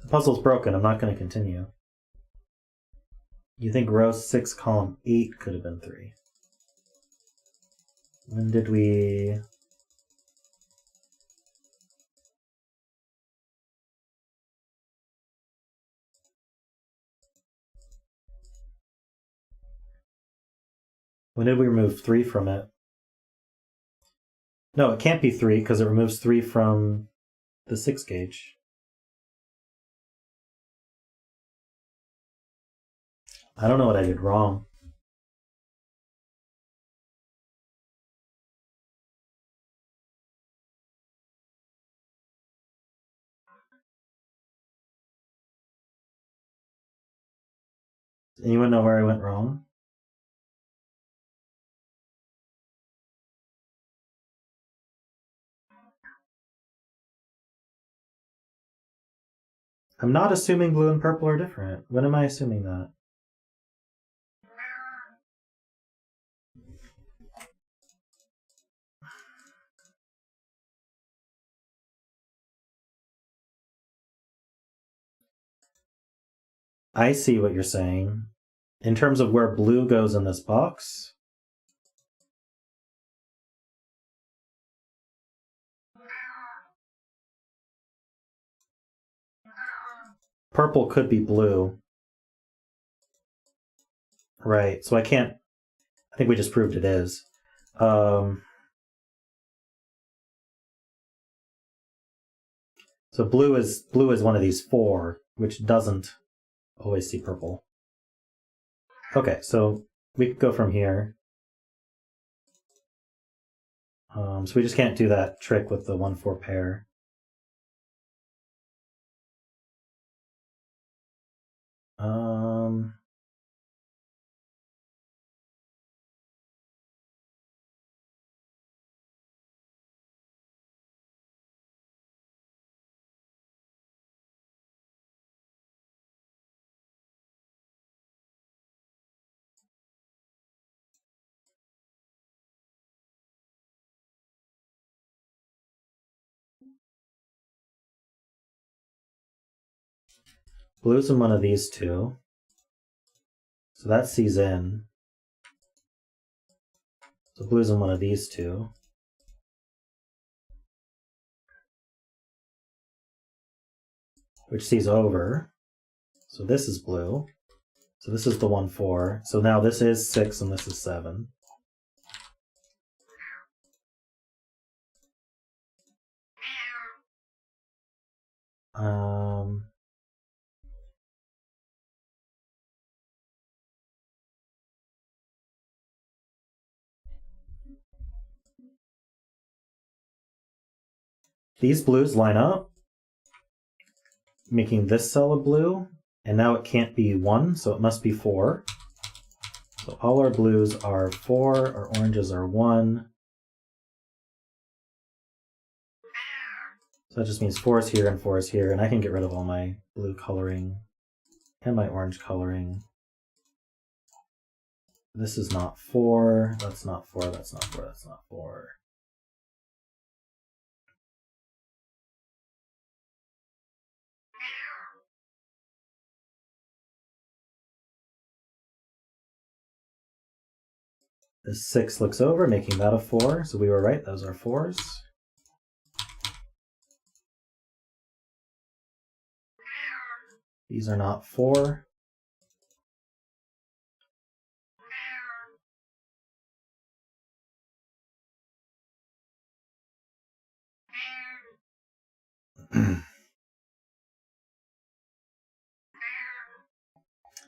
The puzzle's broken. I'm not going to continue. You think row 6, column 8 could have been 3. When did we... When did we remove 3 from it? No, it can't be 3 because it removes 3 from the 6 gauge. I don't know what I did wrong. Does anyone know where I went wrong? I'm not assuming blue and purple are different. When am I assuming that? I see what you're saying. In terms of where blue goes in this box, purple could be blue. Right, so I can't... I think we just proved it is. So blue is one of these 4, which doesn't always see purple. Okay, so we could go from here. So we just can't do that trick with the 1-4 pair. Blue's in one of these 2. So that sees in. So blue's in one of these 2. Which sees over. So this is blue. So this is the 1-4. So now this is 6 and this is 7. These blues line up, making this cell a blue, and now it can't be 1, so it must be 4. So all our blues are 4, our oranges are 1. So that just means 4 is here and 4 is here, and I can get rid of all my blue coloring and my orange coloring. This is not 4, that's not 4, that's not 4, that's not 4. This 6 looks over, making that a 4. So we were right, those are 4s. These are not 4.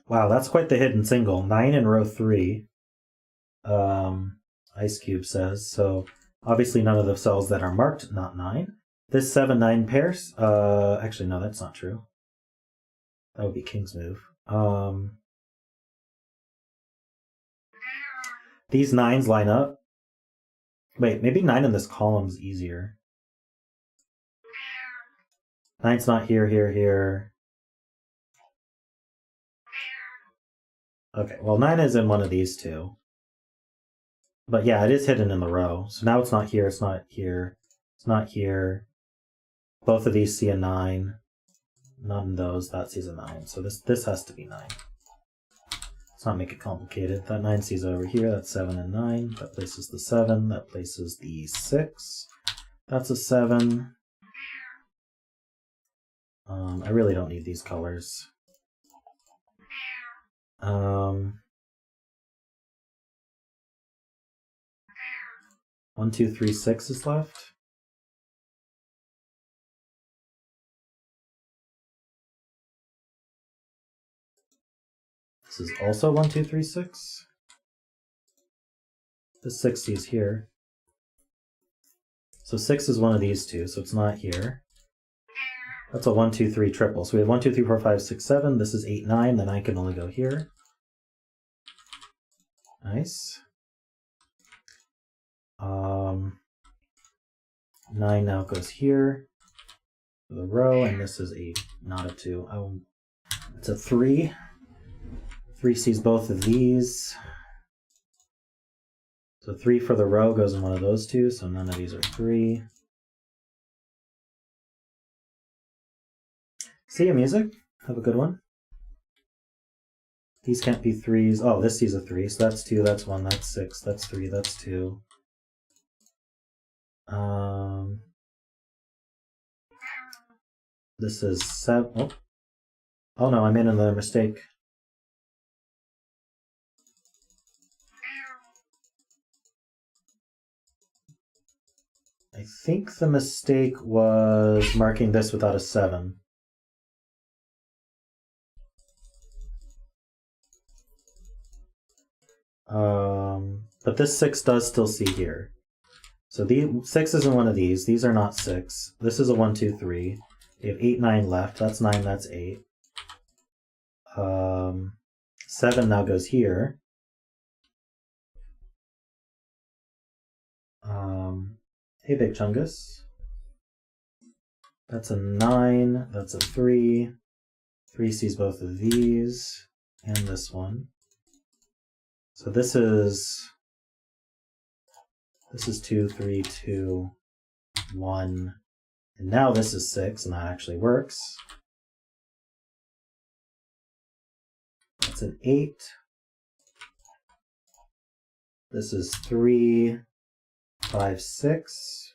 Wow, that's quite the hidden single. 9 in row 3. Ice Cube says. So obviously none of the cells that are marked, not 9. This 7-9 pairs. Actually, no, that's not true. That would be King's move. These 9s line up. Wait, maybe 9 in this column's easier. 9's not here, here, here. Okay, well 9 is in one of these 2. But yeah, it is hidden in the row. So now it's not here, it's not here, it's not here. Both of these see a 9. None of those, that sees a 9. So this has to be 9. Let's not make it complicated. That 9 sees over here, that's 7 and 9. That places the 7, that places the 6. That's a 7. I really don't need these colors. 1, 2, 3, 6 is left. This is also 1, 2, 3, 6. The 6 is here. So 6 is one of these two, so it's not here. That's a 1, 2, 3 triple. So we have 1, 2, 3, 4, 5, 6, 7. This is 8, 9. Then I can only go here. Nice. 9 now goes here. The row, and this is not a 2. It's a 3. 3 sees both of these. So 3 for the row goes in one of those two, so none of these are 3. See you, music. Have a good one. These can't be 3s. Oh, this sees a 3, so that's 2, that's 1, that's 6, that's 3, that's 2. This is 7. Oh no, I made another mistake. I think the mistake was marking this without a 7. But this 6 does still see here. So the 6 isn't one of these. These are not 6. This is a 1, 2, 3. We have 8, 9 left. That's 9, that's 8. 7 now goes here. Hey, Big Chungus. That's a 9. That's a 3. 3 sees both of these and this one. So this is 2, 3, 2, 1. And now this is 6, and that actually works. That's an 8. This is 3, 5, 6.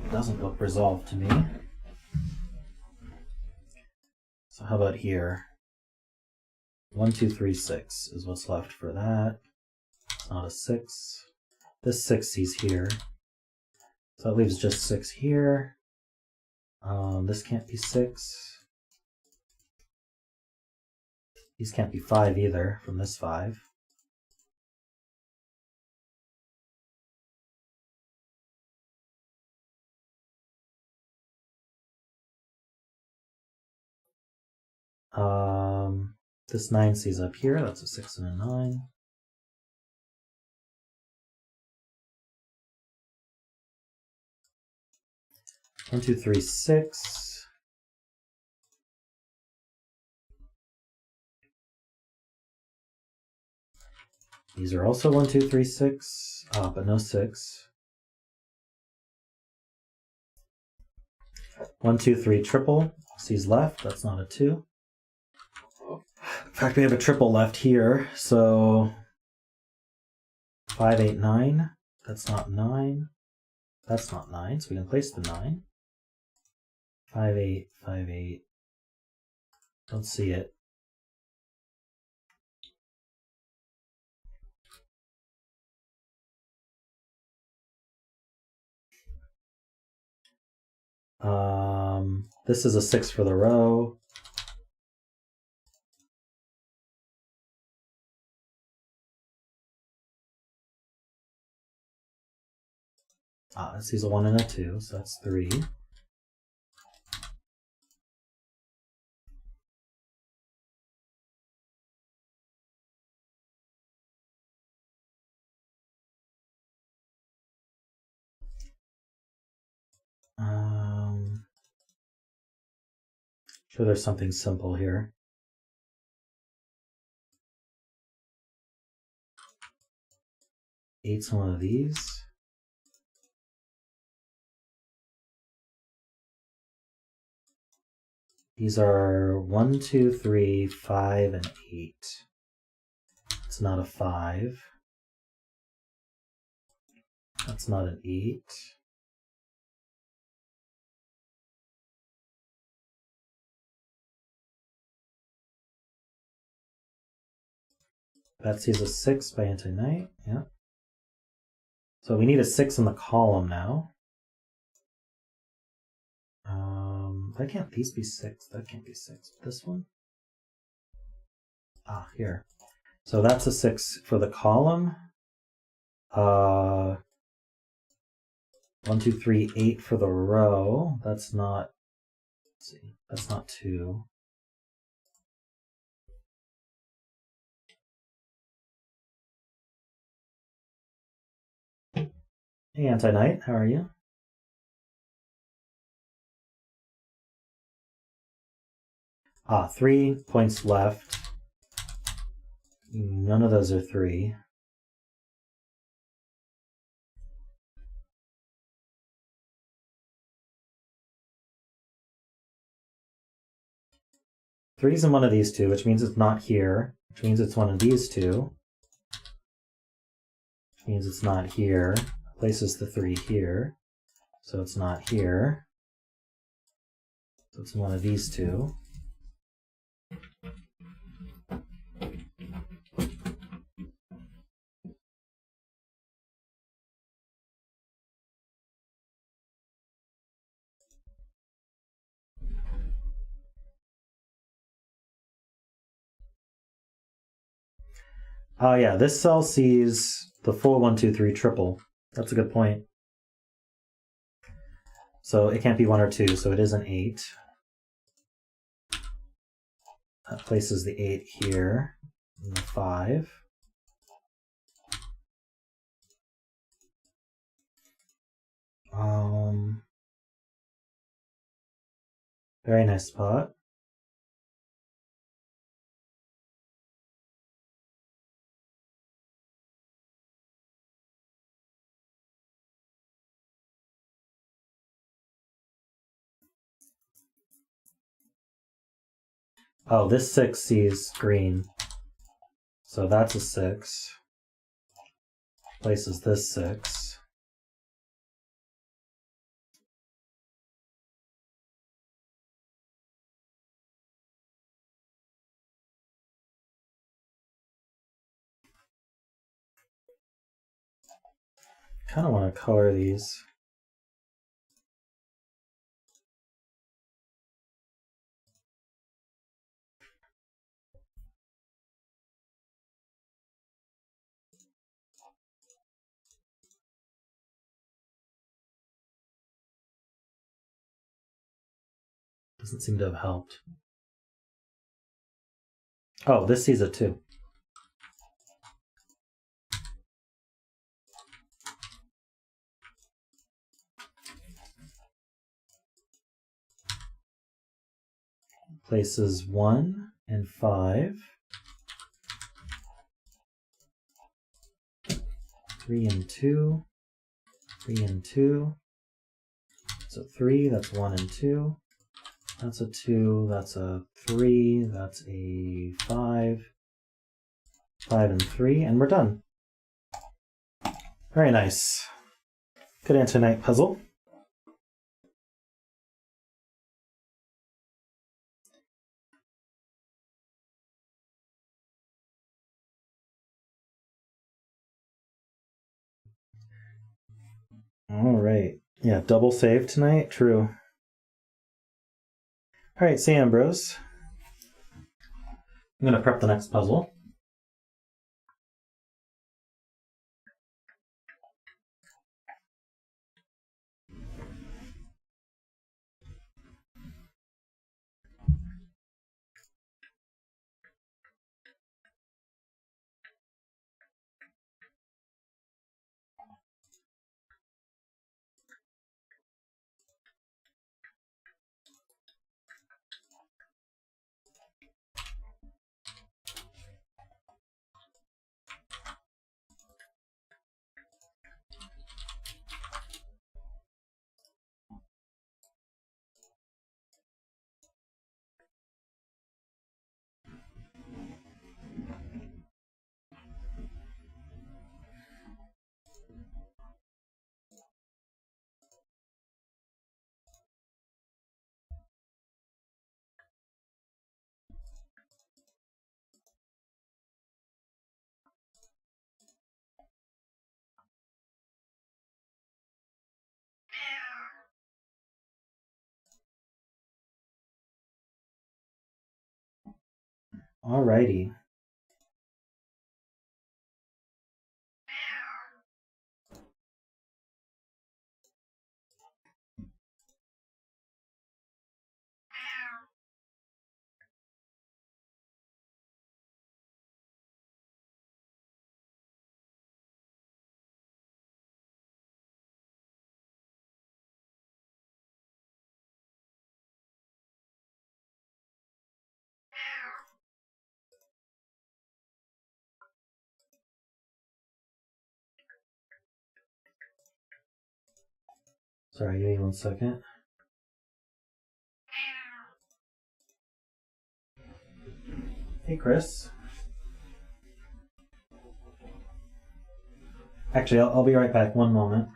Doesn't look resolved to me. So how about here? 1, 2, 3, 6 is what's left for that. It's not a 6. This 6 sees here. So that leaves just 6 here. This can't be 6. These can't be 5 either from this 5. This 9 sees up here. That's a 6 and a 9. One, 2, 3, 6. These are also 1, 2, 3, 6, but no 6. 1, 2, 3, triple. C's left. That's not a 2. In fact, we have a triple left here. So 5, 8, 9. That's not 9. That's not 9. So we can place the 9. 5, 8, 5, 8. Don't see it. This is a 6 for the row. It sees a 1 and a 2, so that's 3. Sure, there's something simple here. Eight's one of these. These are 1, 2, 3, 5, and 8. It's not a 5. That's not an 8. Betsy's a 6 by Anti-Knight. Yeah. So we need a 6 in the column now. Why can't these be 6? That can't be 6. This one? Ah, here. So that's a 6 for the column. 1, 2, 3, 8 for the row. That's not, let's see, that's not 2. Hey, Anti-Knight, how are you? Ah, 3 points left. None of those are 3. Three's in one of these two, which means it's not here, which means it's one of these two, which means it's not here. Places the 3 here, so it's not here. So it's one of these two. Oh yeah, this cell sees the full 1, 2, 3 triple. That's a good point. So it can't be 1 or 2, so it is an 8. That places the 8 here, and the 5. Very nice spot. Oh, this 6 sees green. So that's a 6. Places this 6. Kind of want to color these. Doesn't seem to have helped. Oh, this sees it too. Places 1 and 5. 3 and 2. 3 and 2. So 3, that's 1 and 2. That's a 2, that's a 3, that's a 5. 5 and 3, and we're done. Very nice. Good Anti-Knight puzzle. All right. Yeah, double save tonight. True. All right, see you, Ambrose. I'm going to prep the next puzzle. Alrighty. Sorry, give me 1 second. Hey, Chris. Actually, I'll be right back. 1 moment.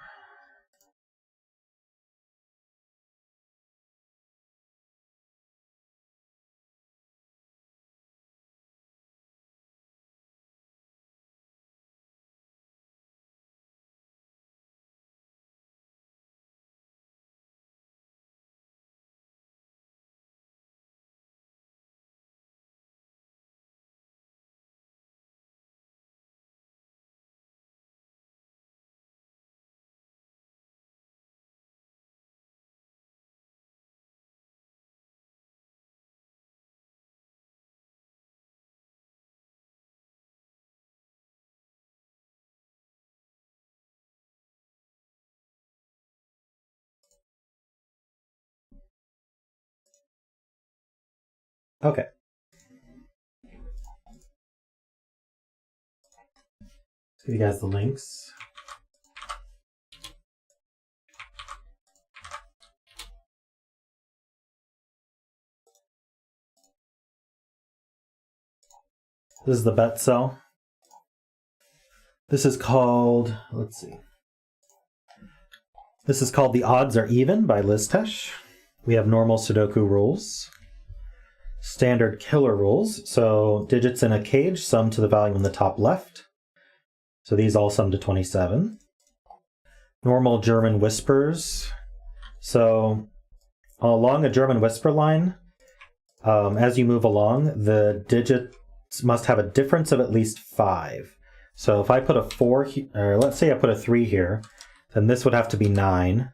Okay. Give you guys the links. This is the bet cell. This is called, let's see. This is called The Odds Are Even by Lisztes. We have normal Sudoku rules. Standard killer rules. So digits in a cage sum to the value in the top left. So these all sum to 27. Normal German whispers. So along a German whisper line, as you move along, the digits must have a difference of at least 5. So if I put a 4, or let's say I put a 3 here, then this would have to be 9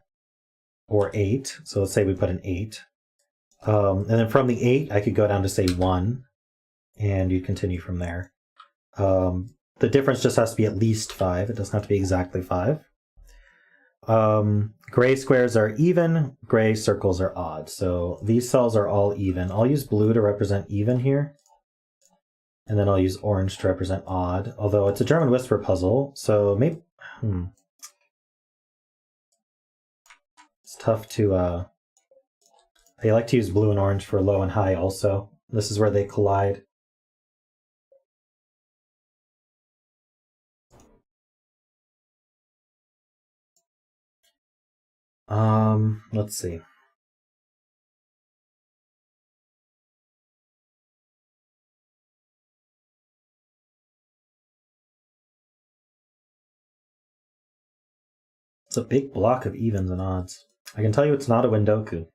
or 8. So let's say we put an 8. And then from the 8, I could go down to say 1, and you continue from there. The difference just has to be at least 5. It doesn't have to be exactly 5. Gray squares are even, gray circles are odd. So these cells are all even. I'll use blue to represent even here. And then I'll use orange to represent odd. Although it's a German whisper puzzle, so maybe... It's tough to... They like to use blue and orange for low and high also. This is where they collide. Let's see. It's a big block of evens and odds. I can tell you it's not a Windoku.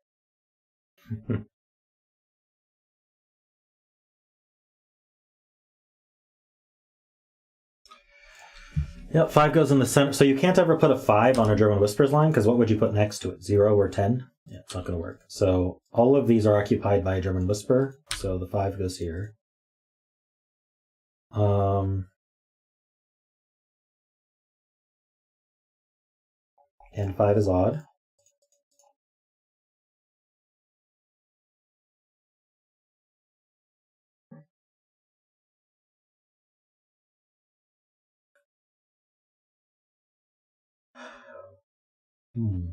Yep, 5 goes in the center. So you can't ever put a 5 on a German Whispers line, because what would you put next to it? 0 or 10? Yeah, it's not going to work. So all of these are occupied by a German Whisper, so the 5 goes here. And 5 is odd. Is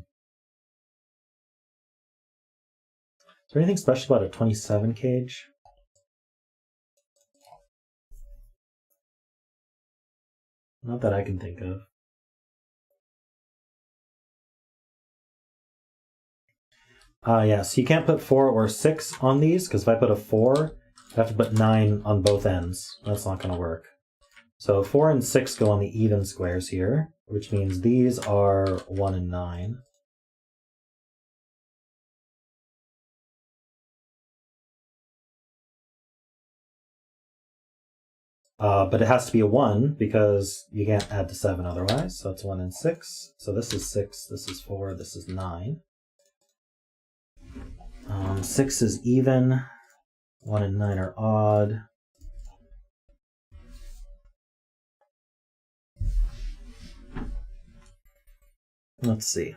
there anything special about a 27 cage? Not that I can think of. Yes, you can't put 4 or 6 on these, because if I put a 4, I have to put 9 on both ends. That's not going to work. So 4 and 6 go on the even squares here, which means these are 1 and 9. But it has to be a 1 because you can't add to 7 otherwise. So it's 1 and 6. So this is 6, this is 4, this is 9. 6 is even. 1 and 9 are odd. Let's see.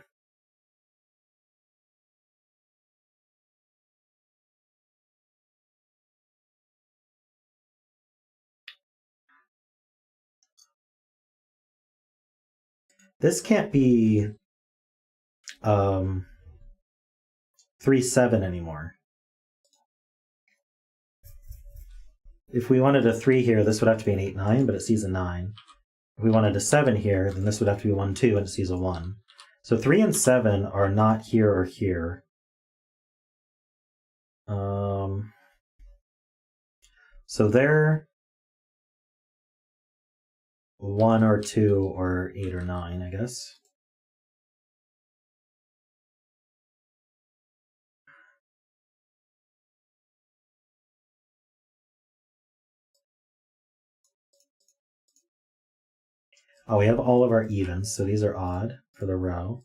This can't be 3, 7 anymore. If we wanted a 3 here, this would have to be an 8, 9, but it sees a 9. If we wanted a 7 here, then this would have to be 1, 2, and it sees a 1. So 3 and 7 are not here or here. So they're 1 or 2 or 8 or 9, I guess. Oh, we have all of our evens, so these are odd for the row.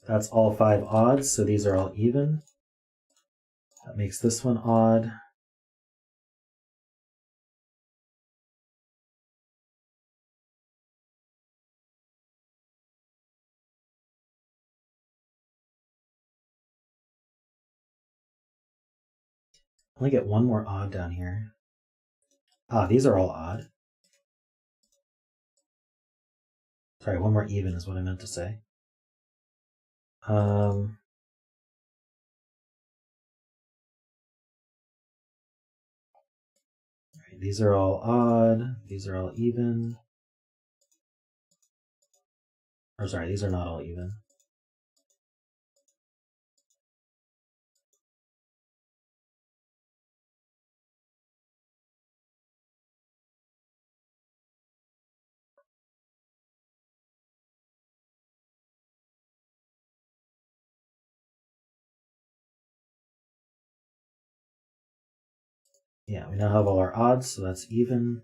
That's all 5 odds, so these are all even. That makes this one odd. I only get one more odd down here. Ah, these are all odd. Sorry, one more even is what I meant to say. These are all odd. These are all even. Or sorry, these are not all even. Yeah, we now have all our odds, so that's even.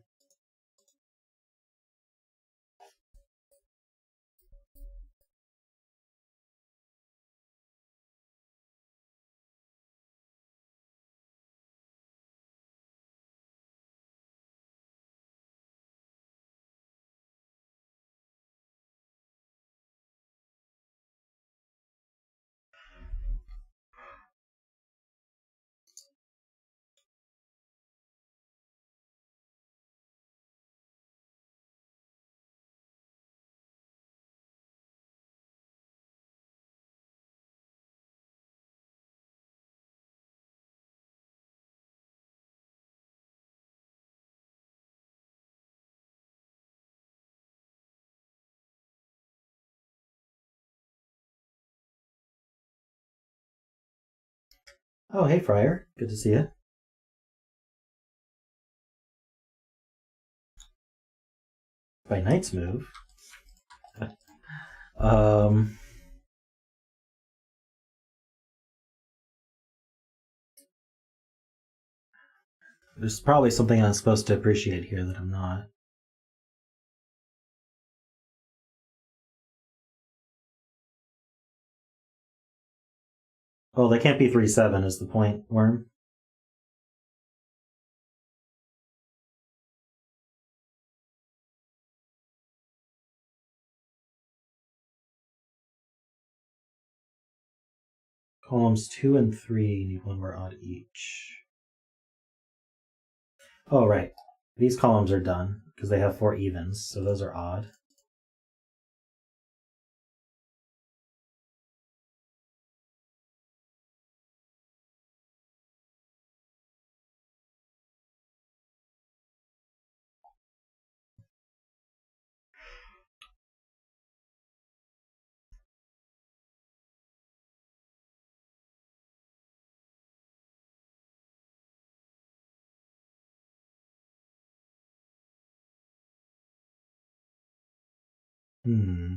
Oh, hey, Friar. Good to see you. By Knight's move. There's probably something I'm supposed to appreciate here that I'm not. Oh, they can't be 3, 7 is the point, Worm. Columns 2 and 3 need one more odd each. Oh, right. These columns are done because they have 4 evens, so those are odd. Hmm.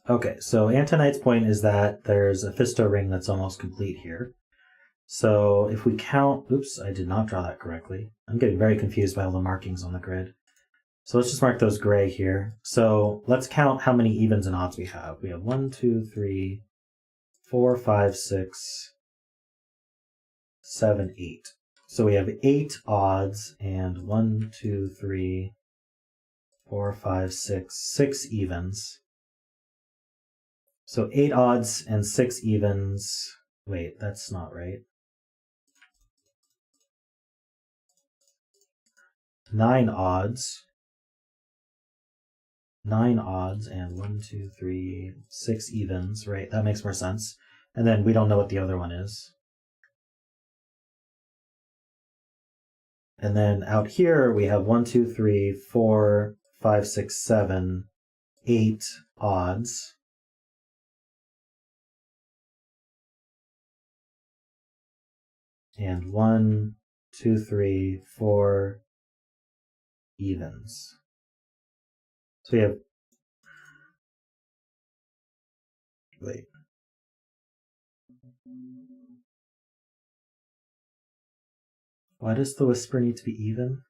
Okay, so Antonite's point is that there's a Fisto ring that's almost complete here. So if we count, oops, I did not draw that correctly. I'm getting very confused by all the markings on the grid. So let's just mark those gray here. So let's count how many evens and odds we have. We have 1, 2, 3, 4, 5, 6, 7, 8. So we have 8 odds and 1, 2, 3, 4, 5, 6 evens. So 8 odds and 6 evens. Wait, that's not right. 9 odds. 9 odds and 1, 2, 3, 6 evens, right? That makes more sense. And then we don't know what the other one is. And then out here we have 1, 2, 3, 4, 5, 6, 7, 8 odds. And 1, 2, 3, 4 evens. So we have, wait. Why does the whisper need to be even?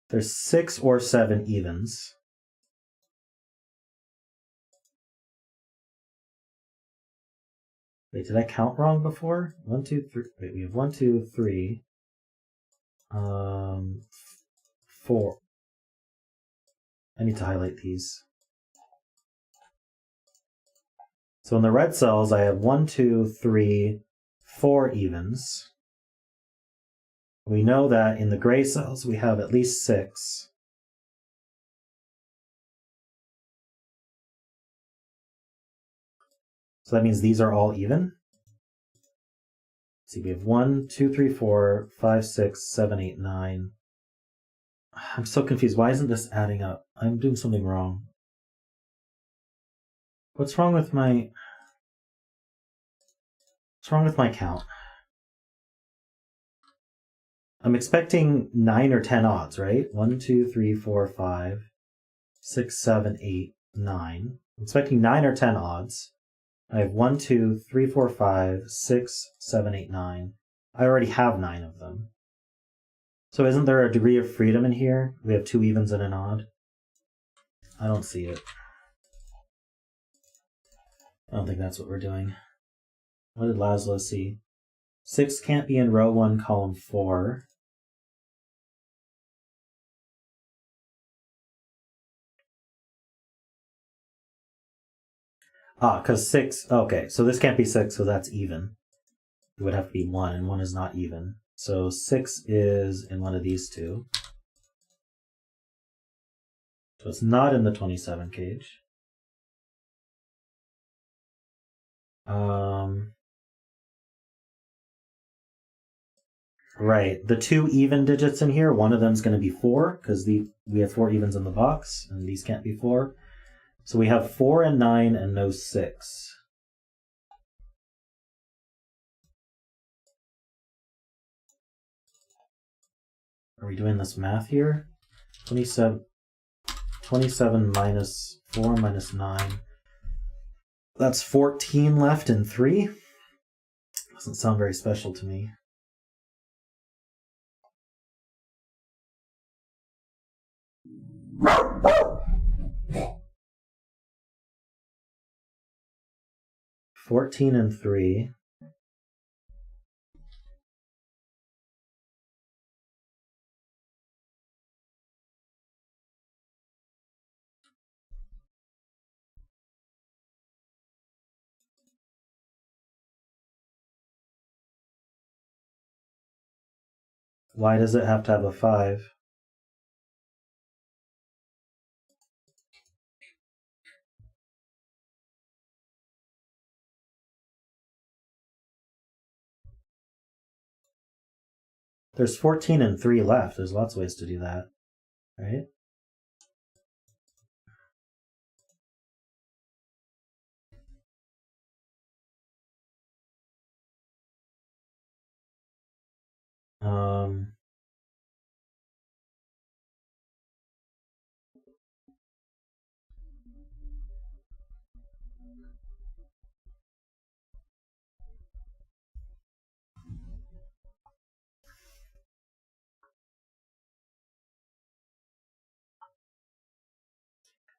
There's 6 or 7 evens. Wait, did I count wrong before? 1, 2, 3. Wait, we have 1, 2, 3. 4. I need to highlight these. So in the red cells, I have 1, 2, 3, 4 evens. We know that in the gray cells, we have at least 6. So that means these are all even. Let's see, we have 1, 2, 3, 4, 5, 6, 7, 8, 9. I'm so confused. Why isn't this adding up? I'm doing something wrong. What's wrong with my count? I'm expecting 9 or 10 odds, right? 1, 2, 3, 4, 5, 6, 7, 8, 9. I'm expecting 9 or 10 odds. I have 1, 2, 3, 4, 5, 6, 7, 8, 9. I already have 9 of them. So isn't there a degree of freedom in here? We have 2 evens and an odd. I don't see it. I don't think that's what we're doing. What did Laszlo see? 6 can't be in row 1, column 4. Because 6, okay, so this can't be 6, so that's even. It would have to be 1, and 1 is not even. So 6 is in one of these two. So it's not in the 27 cage. Right, the 2 even digits in here, one of them is going to be 4, because we have 4 evens in the box, and these can't be 4. So we have 4 and 9 and no 6. Are we doing this math here? 27 minus 4 minus 9. That's 14 left in 3. Doesn't sound very special to me. $14 and 3. Why does it have to have a 5? There's 14 and 3 left. There's lots of ways to do that, right?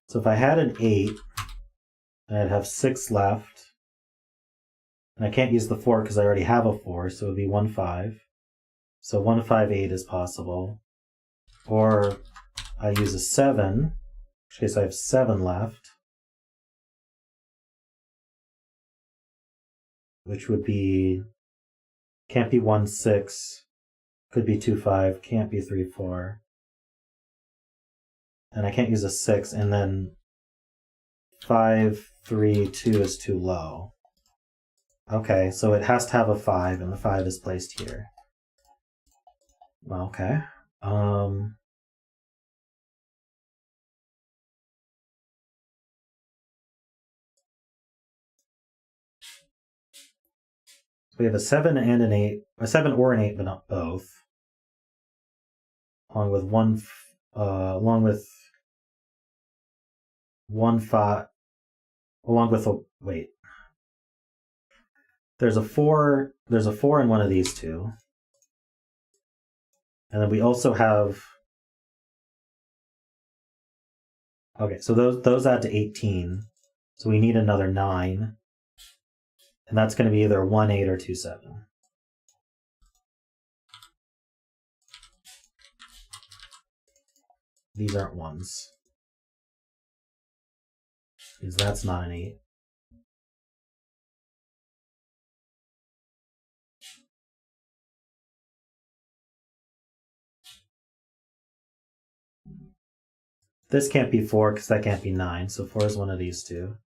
So if I had an 8, I'd have 6 left. And I can't use the 4 because I already have a 4, so it would be 1, 5. So 1, 5, 8 is possible. Or I use a 7, in which case I have 7 left. Which would be, can't be 1, 6, could be 2, 5, can't be 3, 4. And I can't use a 6, and then 5, 3, 2 is too low. Okay, so it has to have a 5, and the 5 is placed here. Okay. We have a 7 and an 8, a 7 or an 8, but not both. Along with one 5, along with a, wait. There's a 4 in one of these two. And then we also have, okay, so those add to 18. So we need another 9. And that's going to be either 1, 8 or 2, 7. These aren't ones. Because that's not an 8. This can't be 4 because that can't be 9. So 4 is one of these two.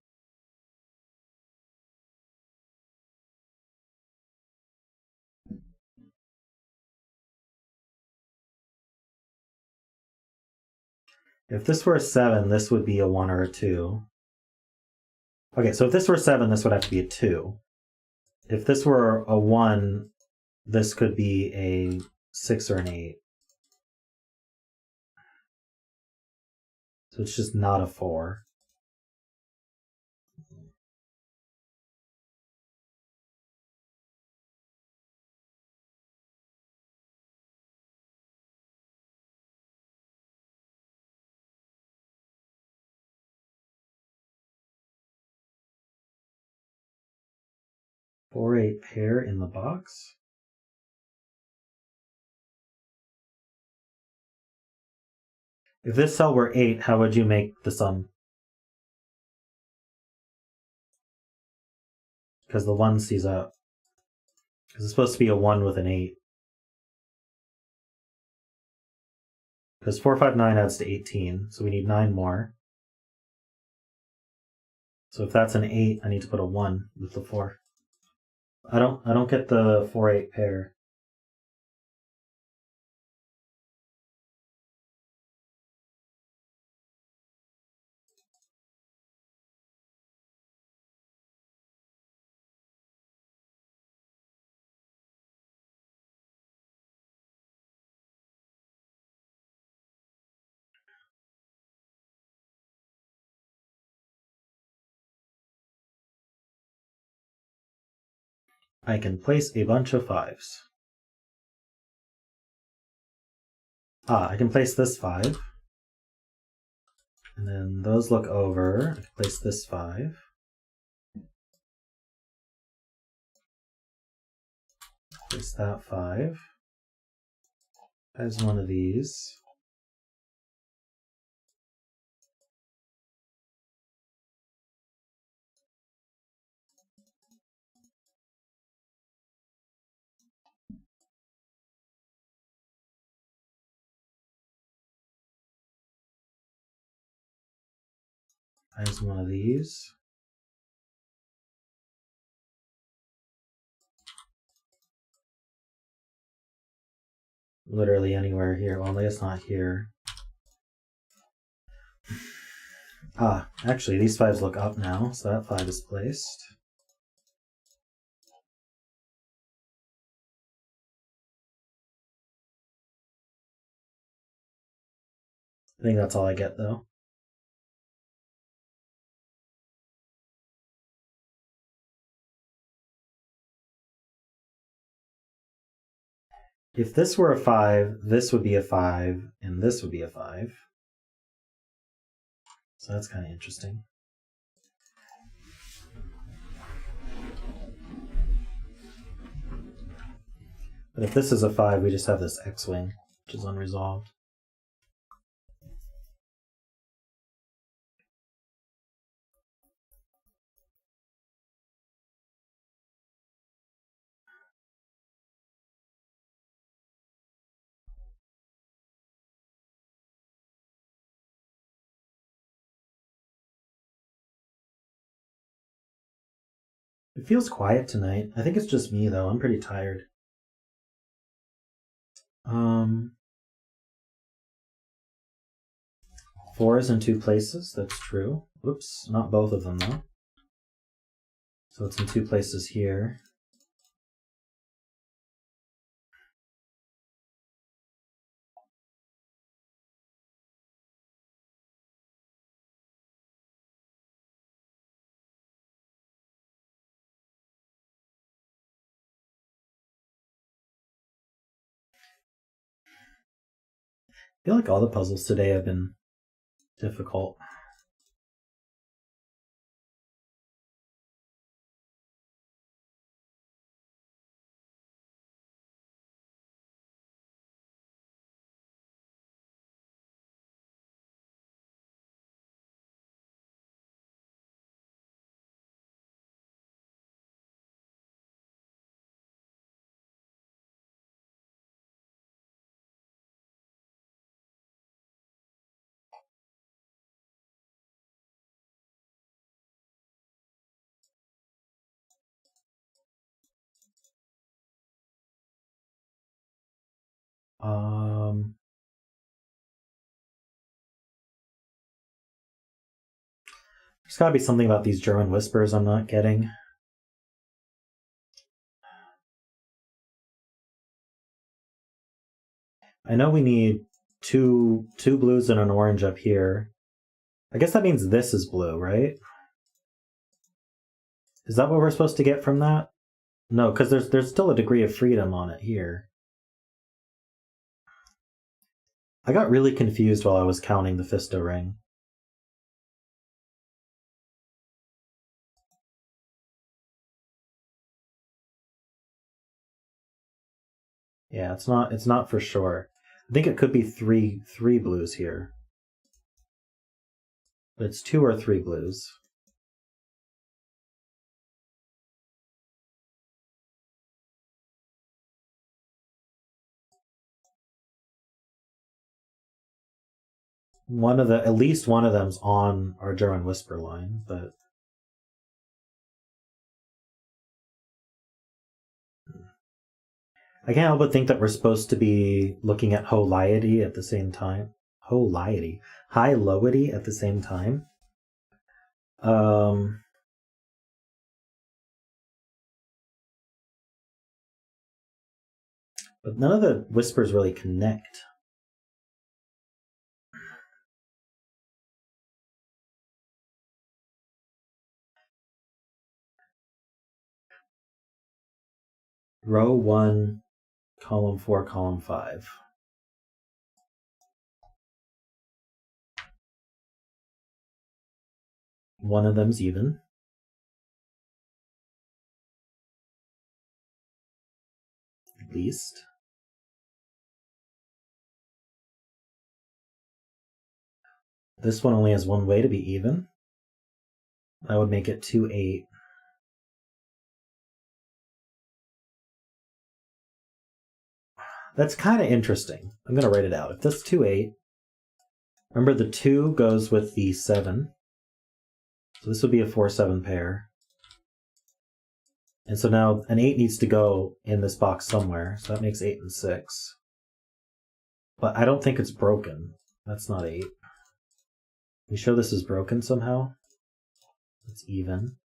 If this were a 7, this would be a 1 or a 2. Okay, so if this were 7, this would have to be a 2. If this were a 1, this could be a 6 or an 8. So it's just not a 4. Four, 8 pair in the box. If this cell were 8, how would you make the sum? Because the 1 sees up. Because it's supposed to be a 1 with an 8. Because 4, 5, 9 adds to 18, so we need 9 more. So if that's an 8, I need to put a 1 with the 4. I don't get the 4, 8 pair. I can place a bunch of 5s. I can place this 5. And then those look over. I can place this 5. Place that 5. As one of these. As one of these. Literally anywhere here. Well, I guess not here. Ah, actually, these 5s look up now, so that 5 is placed. I think that's all I get, though. If this were a 5, this would be a 5, and this would be a 5. So that's kind of interesting. But if this is a 5, we just have this X-wing, which is unresolved. It feels quiet tonight. I think it's just me, though. I'm pretty tired. 4 is in 2 places. That's true. Whoops, not both of them, though. So it's in 2 places here. I feel like all the puzzles today have been difficult. There's gotta be something about these German whispers I'm not getting. I know we need two blues and an orange up here. I guess that means this is blue, right? Is that what we're supposed to get from that? No, because there's still a degree of freedom on it here. I got really confused while I was counting the Fisto ring. Yeah, it's not for sure. I think it could be three blues here. But it's 2 or 3 blues. At least one of them's on our German whisper line, but I can't help but think that we're supposed to be looking at Holiety at the same time. Holiety. High-lowity at the same time. But none of the whispers really connect. Row 1, column 4, column 5. One of them's even. At least. This one only has one way to be even. That would make it 2, 8. That's kind of interesting. I'm going to write it out. If that's 2, 8, remember the 2 goes with the 7. So this would be a 4-7 pair. And so now an 8 needs to go in this box somewhere. So that makes 8 and 6. But I don't think it's broken. That's not 8. We show this is broken somehow. It's even.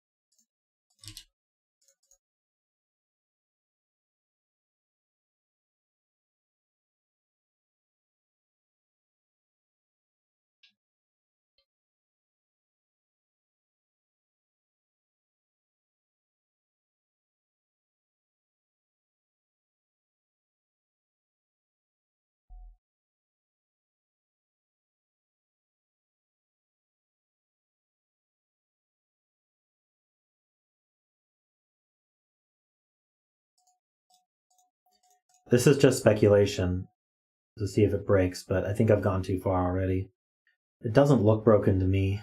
This is just speculation to see if it breaks, but I think I've gone too far already. It doesn't look broken to me.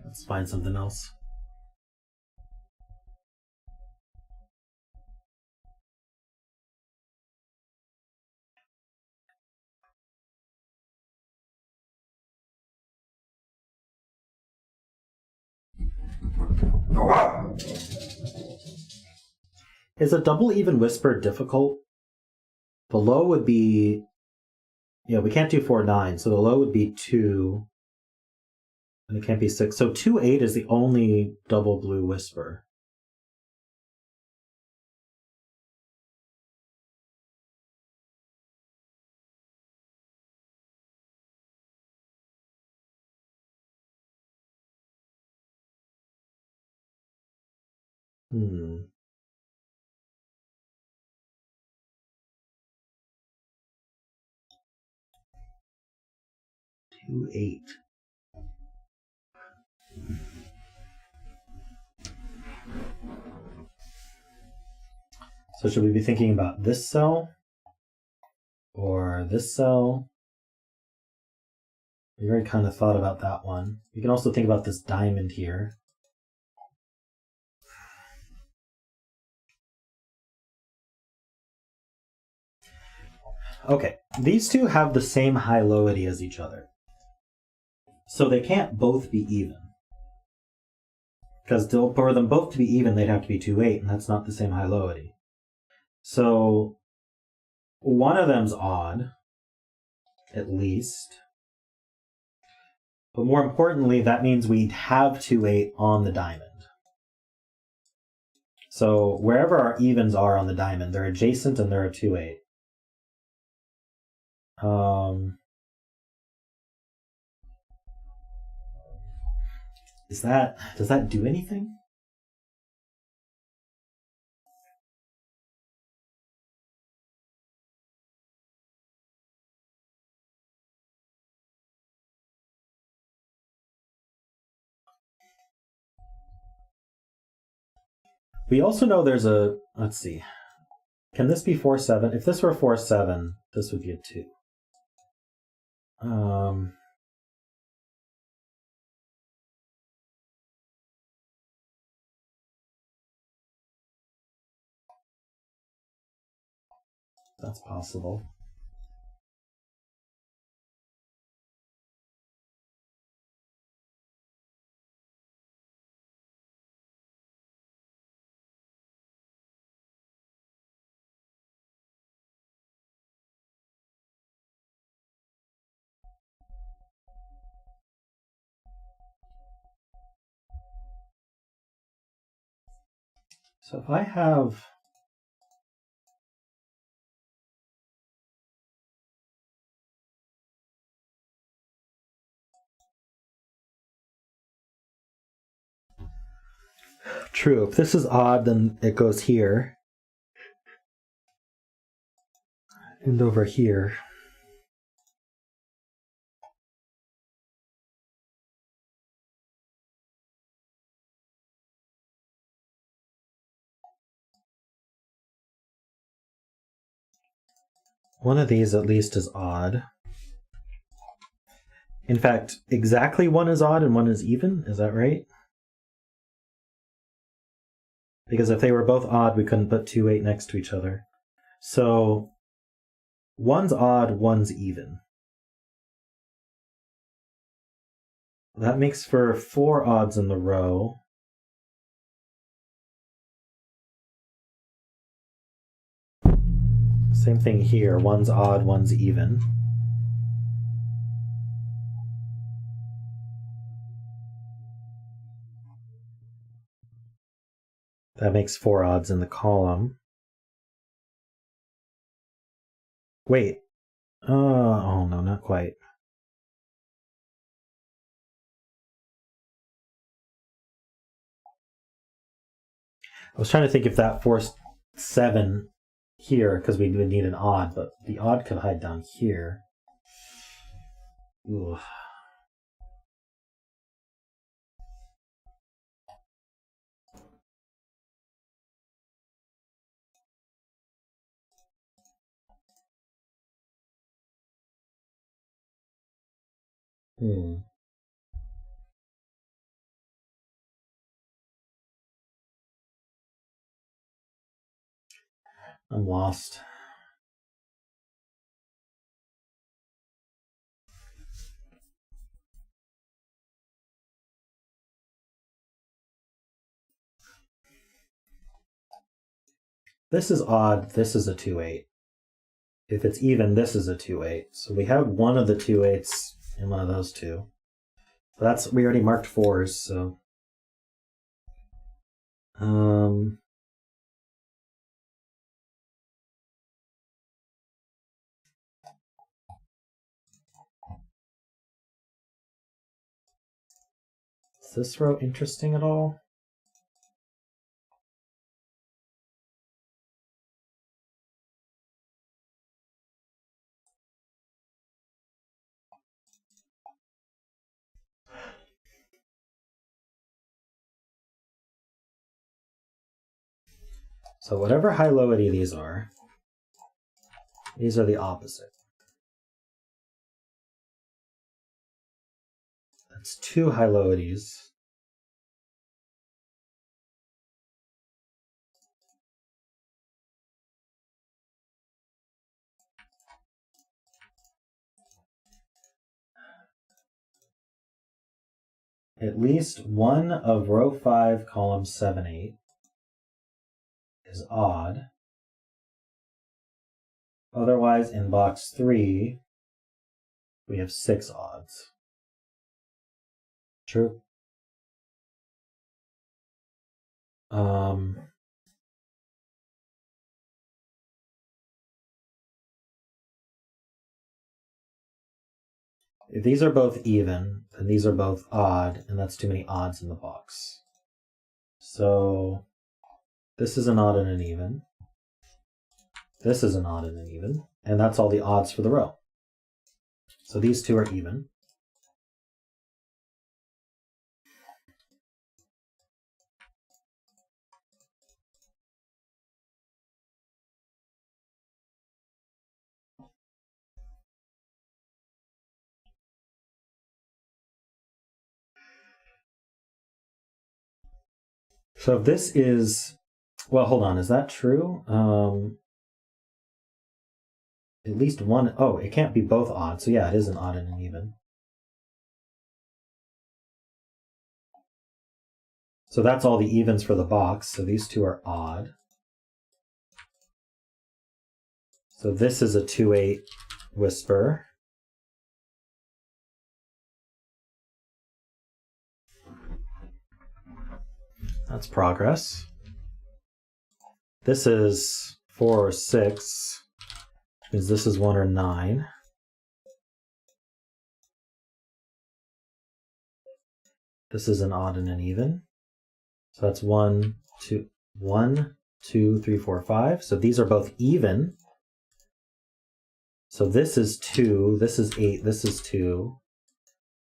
Let's find something else. Is a double even whisper difficult? The low would be... Yeah, we can't do 4-9, so the low would be 2. And it can't be 6. So 2-8 is the only double blue whisper. Hmm. 2-8. So should we be thinking about this cell? Or this cell? We already kind of thought about that one. We can also think about this diamond here. Okay, these two have the same high-lowity as each other. So they can't both be even. Because for them both to be even, they'd have to be 2-8, and that's not the same high-lowity. So one of them's odd, at least. But more importantly, that means we'd have 2-8 on the diamond. So wherever our evens are on the diamond, they're adjacent and they're a 2-8. Does that do anything? We also know there's a, let's see. Can this be 4-7? If this were 4-7, this would be a 2. That's possible. So if I have... True, if this is odd, then it goes here. And over here. One of these at least is odd. In fact, exactly one is odd and one is even, is that right? Because if they were both odd, we couldn't put 2, 8 next to each other. So one's odd, one's even. That makes for 4 odds in the row. Same thing here, one's odd, one's even. That makes 4 odds in the column. Wait. Oh no, not quite. I was trying to think if that forced 7 here, because we would need an odd, but the odd could hide down here. Ooh. I'm lost. This is odd, this is a 2, 8. If it's even, this is a 2, 8. So we have one of the 2, 8s in one of those two. But we already marked 4s, so. Is this row interesting at all? So whatever high-lowity these are the opposite. That's 2 high-lowities. At least one of row 5, column 7, 8 is odd. Otherwise, in box 3, we have 6 odds. True. If these are both even, then these are both odd, and that's too many odds in the box. So this is an odd and an even. This is an odd and an even, and that's all the odds for the row. So these two are even. So if this is, well, hold on, is that true? At least one, oh, it can't be both odd, so yeah, it is an odd and an even. So that's all the evens for the box, so these two are odd. So this is a 2, 8 whisper. That's progress. This is 4 or 6, because this is 1 or 9. This is an odd and an even. So that's 1, 2, 3, 4, 5. So these are both even. So this is 2, this is 8, this is 2.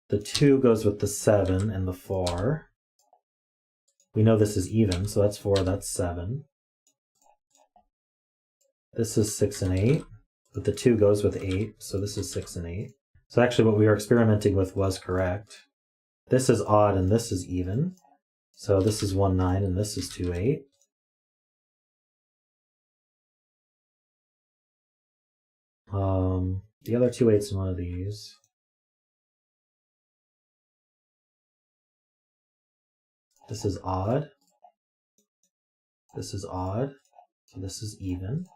The 2 goes with the 7 and the 4. We know this is even, so that's 4, that's 7. This is 6 and 8. but the 2 goes with 8, so this is 6 and 8. So actually what we were experimenting with was correct. This is odd and this is even. So this is 1, 9, and this is 2, 8. The other 2 8s in one of these. This is odd. This is odd. So this is even.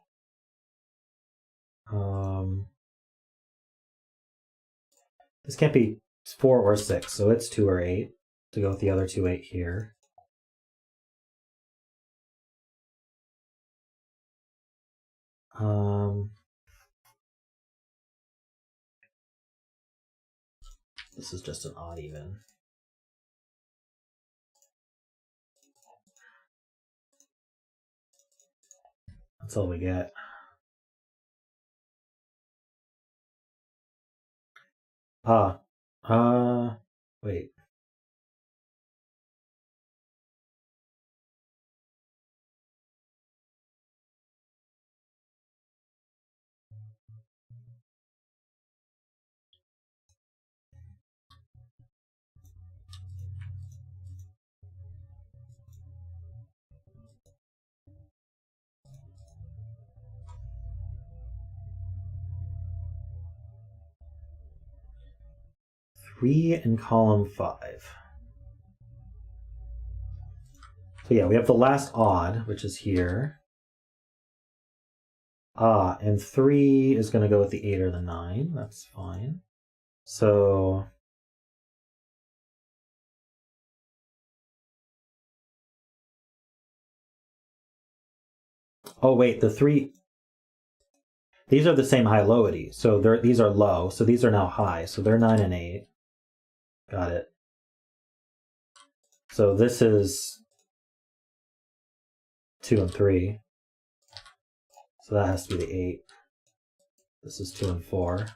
This can't be 4 or 6, so it's 2 or 8 to go with the other 2 8 here. This is just an odd even. That's all we get. Wait. Three in column 5. So yeah, we have the last odd, which is here. And 3 is going to go with the 8 or the 9. That's fine. So oh wait, the 3. These are the same high-lowity. So these are low. So these are now high. So they're 9 and 8. Got it. So this is 2 and 3. So that has to be the 8. This is 2 and 4.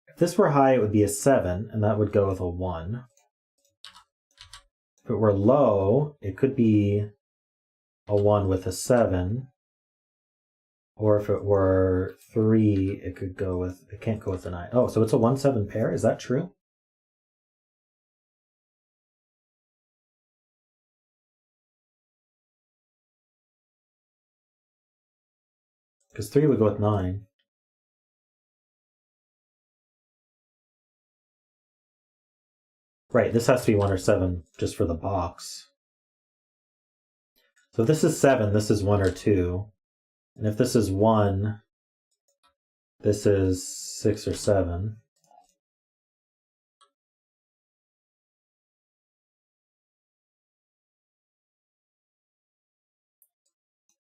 If this were high, it would be a 7, and that would go with a 1. If it were low, it could be a 1 with a 7. Or if it were 3, it could go with, it can't go with a 9. Oh, so it's a 1-7 pair? Is that true? Because 3 would go with 9. Right, this has to be 1 or 7 just for the box. So if this is 7, this is 1 or 2. And if this is 1, this is 6 or 7.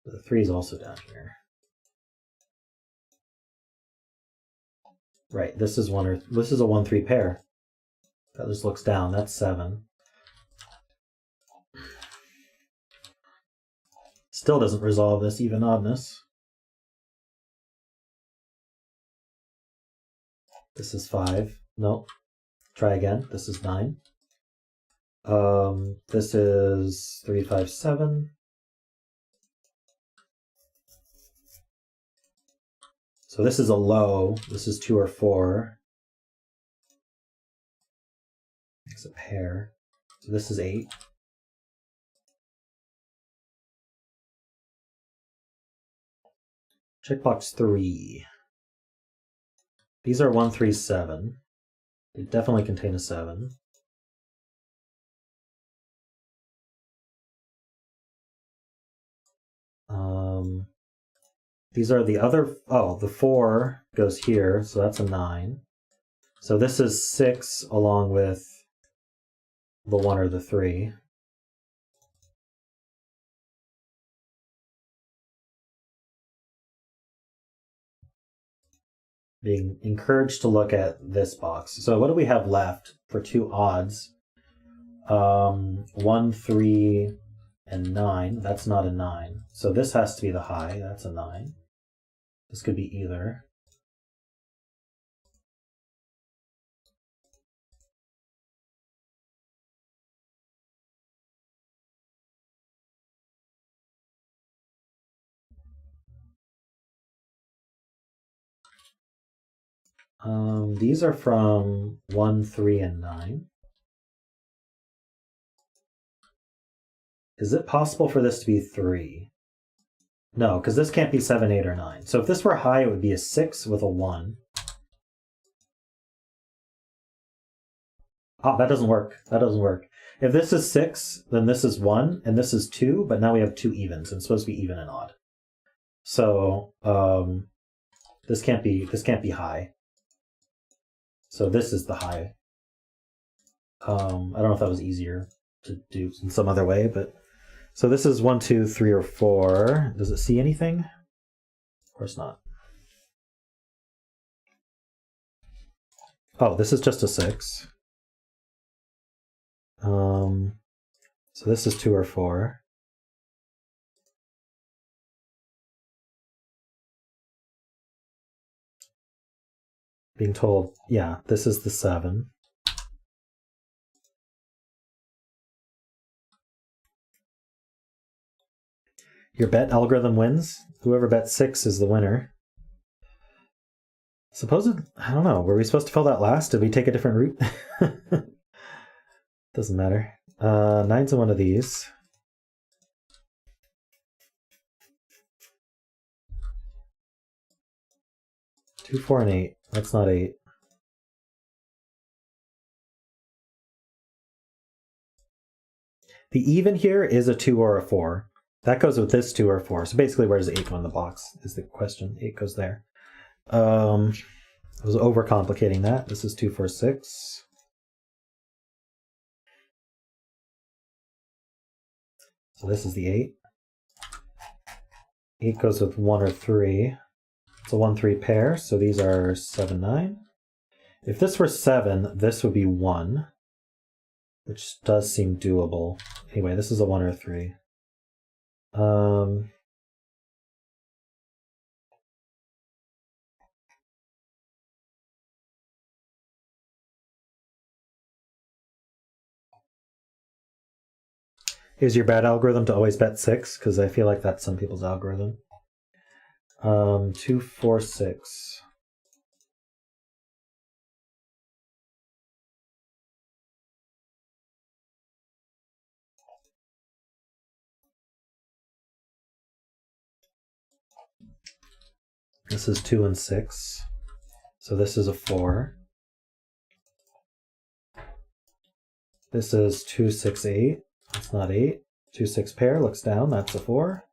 The 3 is also down here. Right, this is 1 or this is a 1-3 pair. That just looks down. That's 7. Still doesn't resolve this even oddness. This is 5. Nope. Try again. This is 9. This is 3, 5, 7. So this is a low. This is 2 or 4. It's a pair. So this is 8. Checkbox 3. These are 1, 3, 7. They definitely contain a 7. These are the other, oh, the 4 goes here, so that's a 9. So this is 6 along with the 1 or the 3. Being encouraged to look at this box. So what do we have left for 2 odds? 1, 3, and 9. That's not a 9. So this has to be the high. That's a 9. This could be either. These are from 1, 3, and 9. Is it possible for this to be 3? No, because this can't be 7, 8, or 9. So if this were high, it would be a 6 with a 1. Ah, that doesn't work. That doesn't work. If this is 6, then this is 1, and this is 2, but now we have 2 evens, and it's supposed to be even and odd. So this can't be high. So this is the high. I don't know if that was easier to do in some other way, but so this is 1, 2, 3, or 4. Does it see anything? Of course not. Oh, this is just a 6. So this is 2 or 4. Being told, yeah, this is the 7. Your bet algorithm wins. Whoever bets 6 is the winner. I don't know, were we supposed to fill that last? Did we take a different route? Doesn't matter. 9's in one of these. 2, 4, and 8. That's not 8. The even here is a 2 or a 4. That goes with this 2 or 4. So basically, where does 8 go in the box is the question. 8 goes there. I was overcomplicating that. This is 2, 4, 6. So this is the 8. 8 goes with 1 or 3. It's a 1, 3 pair, so these are 7, 9. If this were 7, this would be 1, which does seem doable. Anyway, this is a 1 or 3. Is your bad algorithm to always bet 6? Because I feel like that's some people's algorithm. 2, 4, 6. This is 2 and 6. So this is a 4. This is 2, 6, 8. That's not 8. 2, 6 pair looks down. That's a 4.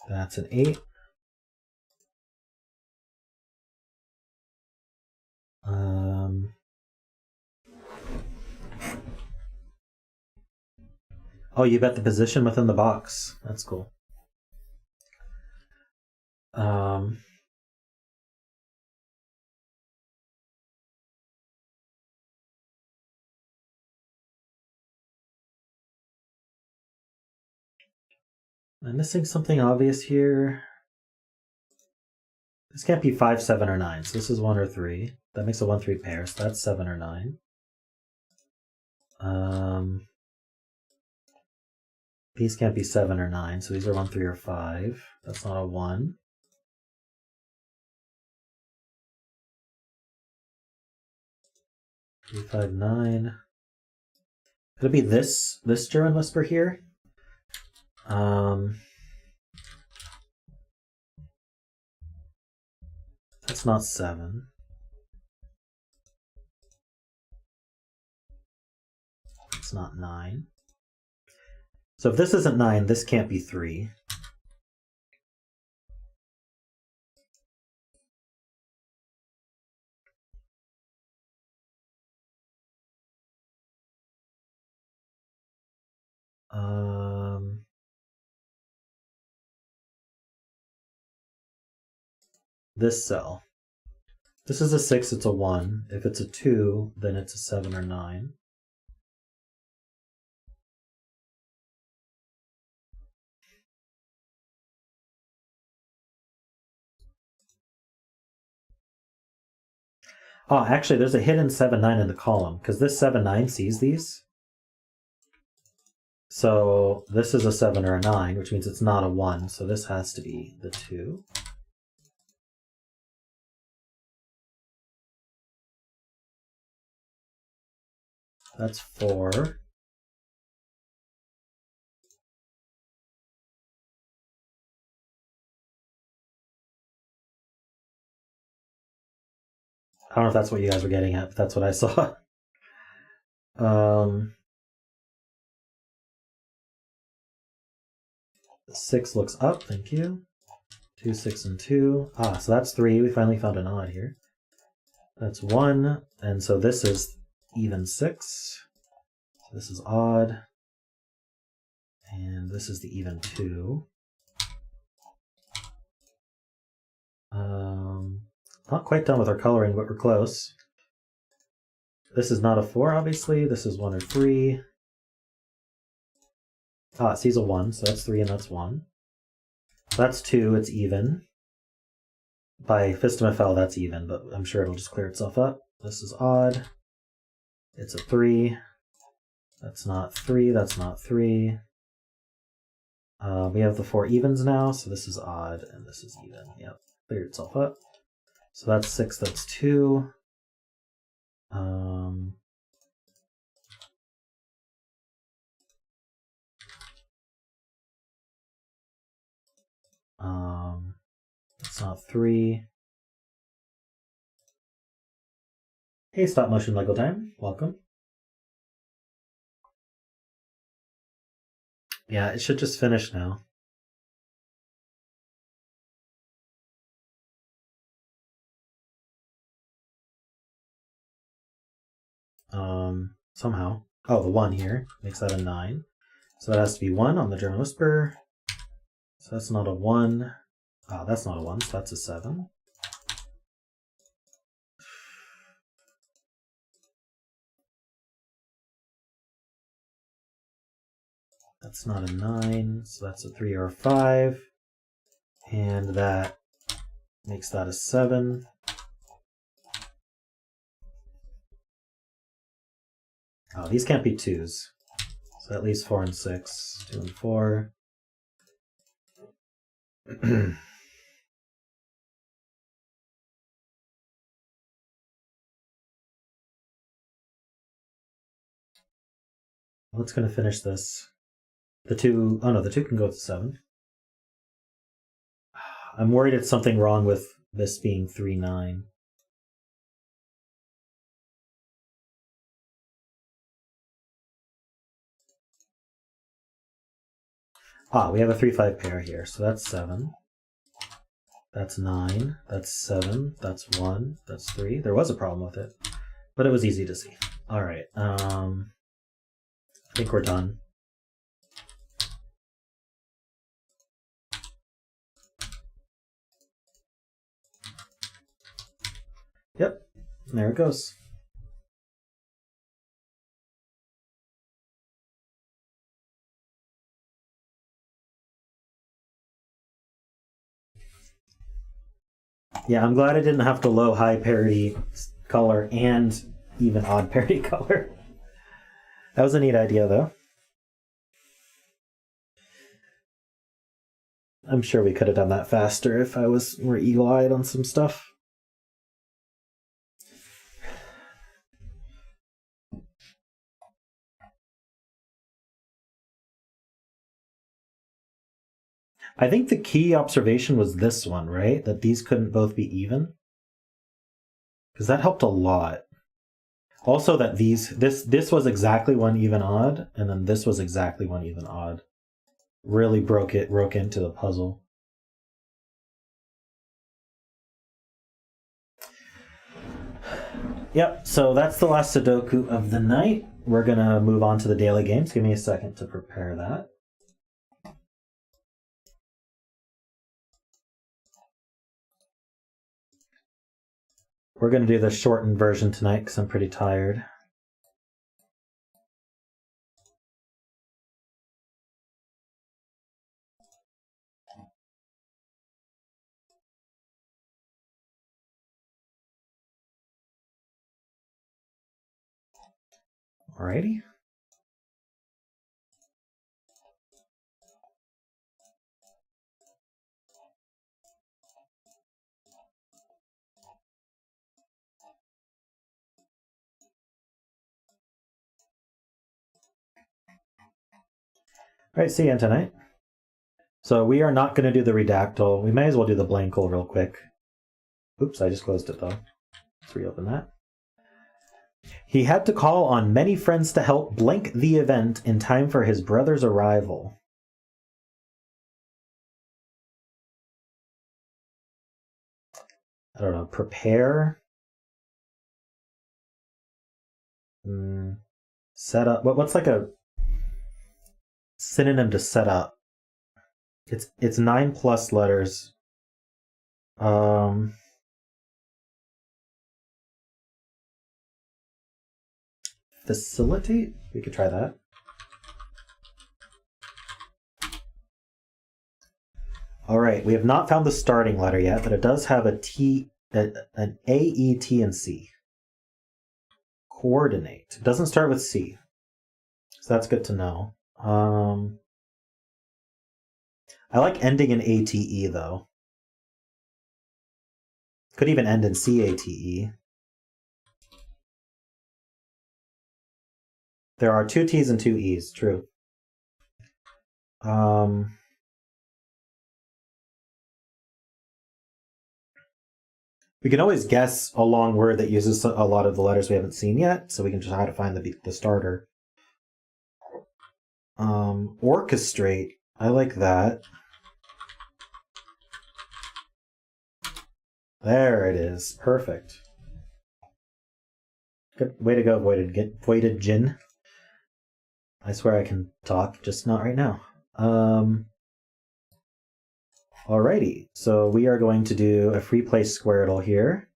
That's an 8. Oh, you bet the position within the box. That's cool. I'm missing something obvious here. This can't be 5, 7, or 9. So this is 1 or 3. That makes a 1, 3 pair. So that's 7 or 9. These can't be 7 or 9. So these are 1, 3, or 5. That's not a 1. Three, 5, 9. Could it be this German whisper here? That's not 7. It's not 9. So if this isn't 9, this can't be 3. This cell. This is a 6, it's a 1. If it's a 2, then it's a 7 or 9. Oh, actually, there's a hidden 7, 9 in the column, because this 7, 9 sees these. So this is a 7 or a 9, which means it's not a 1, so this has to be the 2. That's 4. I don't know if that's what you guys were getting at, but that's what I saw. 6 looks up, thank you. 2, 6, and 2. Ah, so that's 3. We finally found an odd here. That's 1, and so this is even 6. So this is odd. And this is the even 2. Not quite done with our coloring, but we're close. This is not a 4, obviously. This is 1 or 3. Ah, it sees a 1, so that's 3 and that's 1. So that's 2, it's even. By Fistum FL, that's even, but I'm sure it'll just clear itself up. This is odd. It's a 3. That's not 3, that's not 3. We have the 4 evens now, so this is odd, and this is even. Yep, cleared itself up. So that's 6, that's 2. It's not 3. Hey, stop motion Lego time. Welcome. Yeah, it should just finish now. Somehow. Oh, the 1 here makes that a 9. So that has to be 1 on the German Whisper. So that's not a 1. Oh, that's not a 1, so that's a 7. That's not a 9, so that's a 3 or a 5. And that makes that a 7. Oh, these can't be 2s. So at least 4 and 6. 2 and 4. What's going to finish this? The 2... Oh no, the 2 can go with the 7. I'm worried it's something wrong with this being 3, 9. Ah, we have a 3, 5 pair here, so that's 7. That's 9. That's 7. That's 1. That's 3. There was a problem with it, but it was easy to see. All right. I think we're done. Yep. There it goes. Yeah, I'm glad I didn't have to low high parity color and even odd parity color. That was a neat idea, though. I'm sure we could have done that faster if I were eagle-eyed on some stuff. I think the key observation was this one, right? That these couldn't both be even. Because that helped a lot. Also that this was exactly 1 even odd, and then this was exactly 1 even odd. Really broke into the puzzle. Yep, so that's the last Sudoku of the night. We're gonna move on to the daily games. Give me a second to prepare that. We're gonna do the shortened version tonight because I'm pretty tired. Alrighty. All right, see you tonight. So we are not going to do the redactyl. We may as well do the blankle real quick. Oops, I just closed it though. Let's reopen that. He had to call on many friends to help blank the event in time for his brother's arrival. I don't know, prepare? Set up? What's like a synonym to set up? It's 9+ letters. Facilitate? We could try that. All right, we have not found the starting letter yet, but it does have a T, an A, E, T, and C. Coordinate. It doesn't start with C, so that's good to know. I like ending in ATE though. Could even end in CATE. There are 2 T's and 2 E's, true. We can always guess a long word that uses a lot of the letters we haven't seen yet, so we can try to find the starter. Orchestrate. I like that. There it is. Perfect. Good way to go, Voided Jin. I swear I can talk, just not right now. Alrighty, so we are going to do a free play Squirtle here.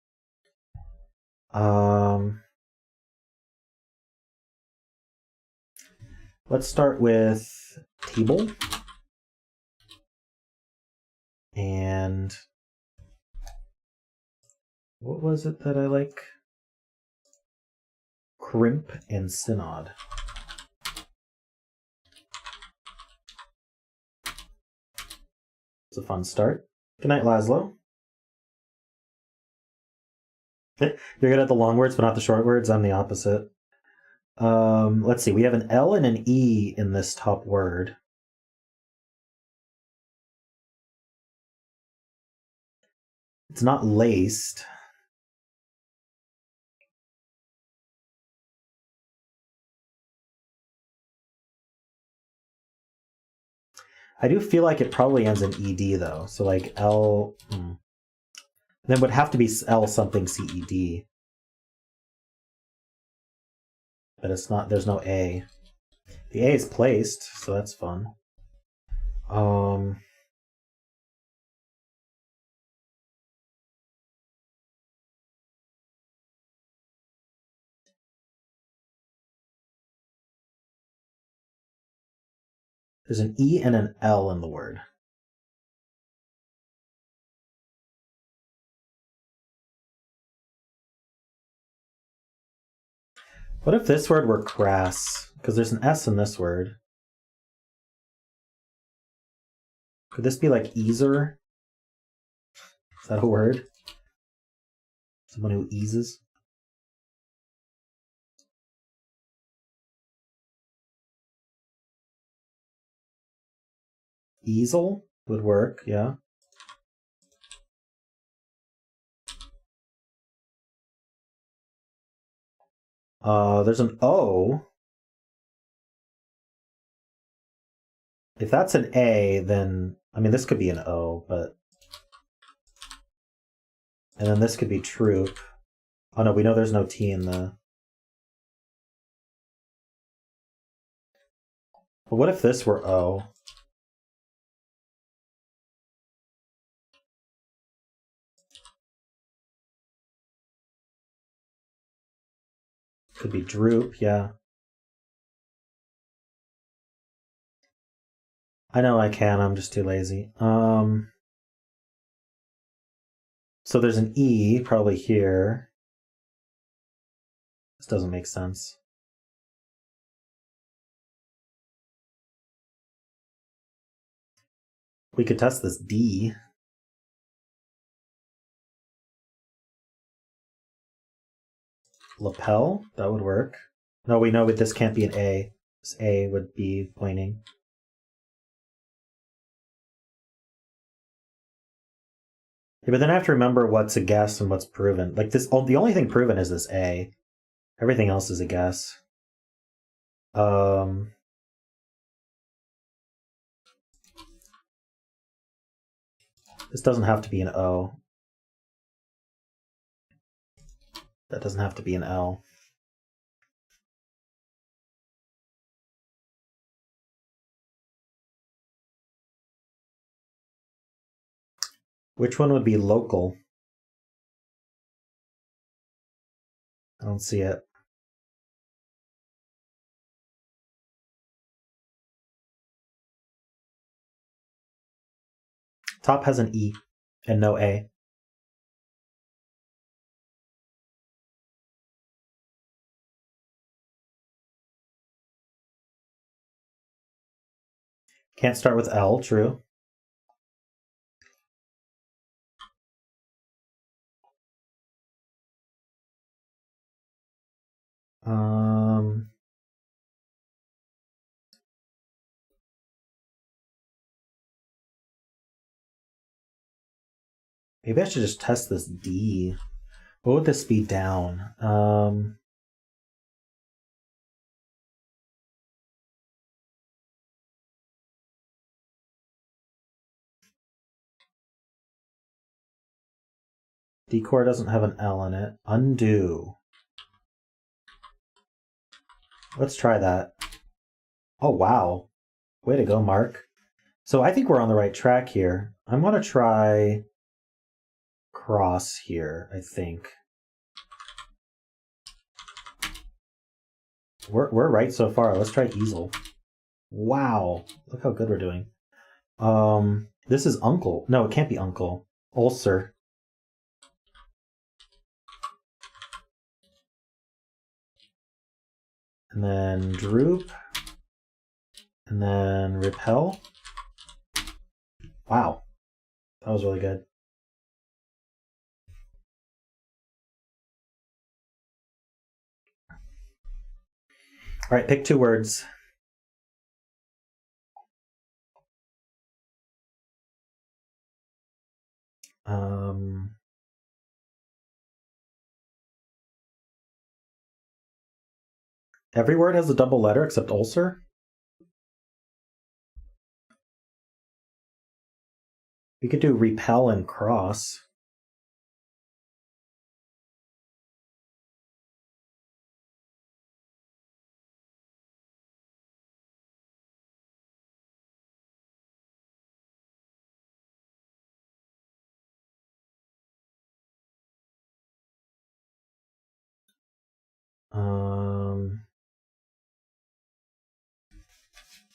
Let's start with table. And what was it that I like? Crimp and Synod. It's a fun start. Good night, Laszlo. You're good at the long words, but not the short words. I'm the opposite. Let's see. We have an L and an E in this top word. It's not laced. I do feel like it probably ends in ED though. So like L. Then would have to be L something CED. But it's not, there's no A. The A is placed, so that's fun. There's an E and an L in the word. What if this word were crass? Because there's an S in this word. Could this be like easer? Is that a word? Someone who eases? Easel would work, yeah. There's an O. If that's an A, then, I mean, this could be an O, but... And then this could be troop. Oh no, we know there's no T in the... But what if this were O? Could be droop, yeah. I know I can, I'm just too lazy. So there's an E probably here. This doesn't make sense. We could test this D. Lapel? That would work. No, we know this can't be an A. This A would be pointing. Yeah, but then I have to remember what's a guess and what's proven. Like this, the only thing proven is this A. Everything else is a guess. This doesn't have to be an O. That doesn't have to be an L. Which one would be local? I don't see it. Top has an E and no A. Can't start with L, true. Maybe I should just test this D. What would this be down? Decor doesn't have an L in it. Undo. Let's try that. Oh, wow. Way to go, Mark. So I think we're on the right track here. I want to try cross here, I think. We're right so far. Let's try easel. Wow. Look how good we're doing. This is uncle. No, it can't be uncle. Ulcer. And then droop. And then repel. Wow. That was really good. All right, pick 2 words. Every word has a double letter except ulcer. We could do repel and cross.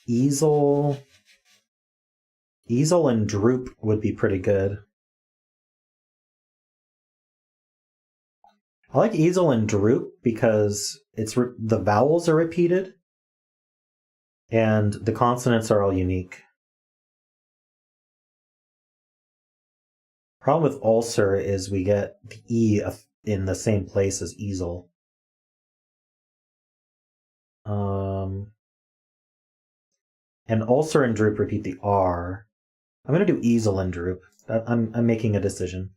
Easel. Easel and droop would be pretty good. I like easel and droop because the vowels are repeated and the consonants are all unique. Problem with ulcer is we get the E in the same place as easel. And ulcer and droop repeat the R. I'm going to do easel and droop. I'm making a decision.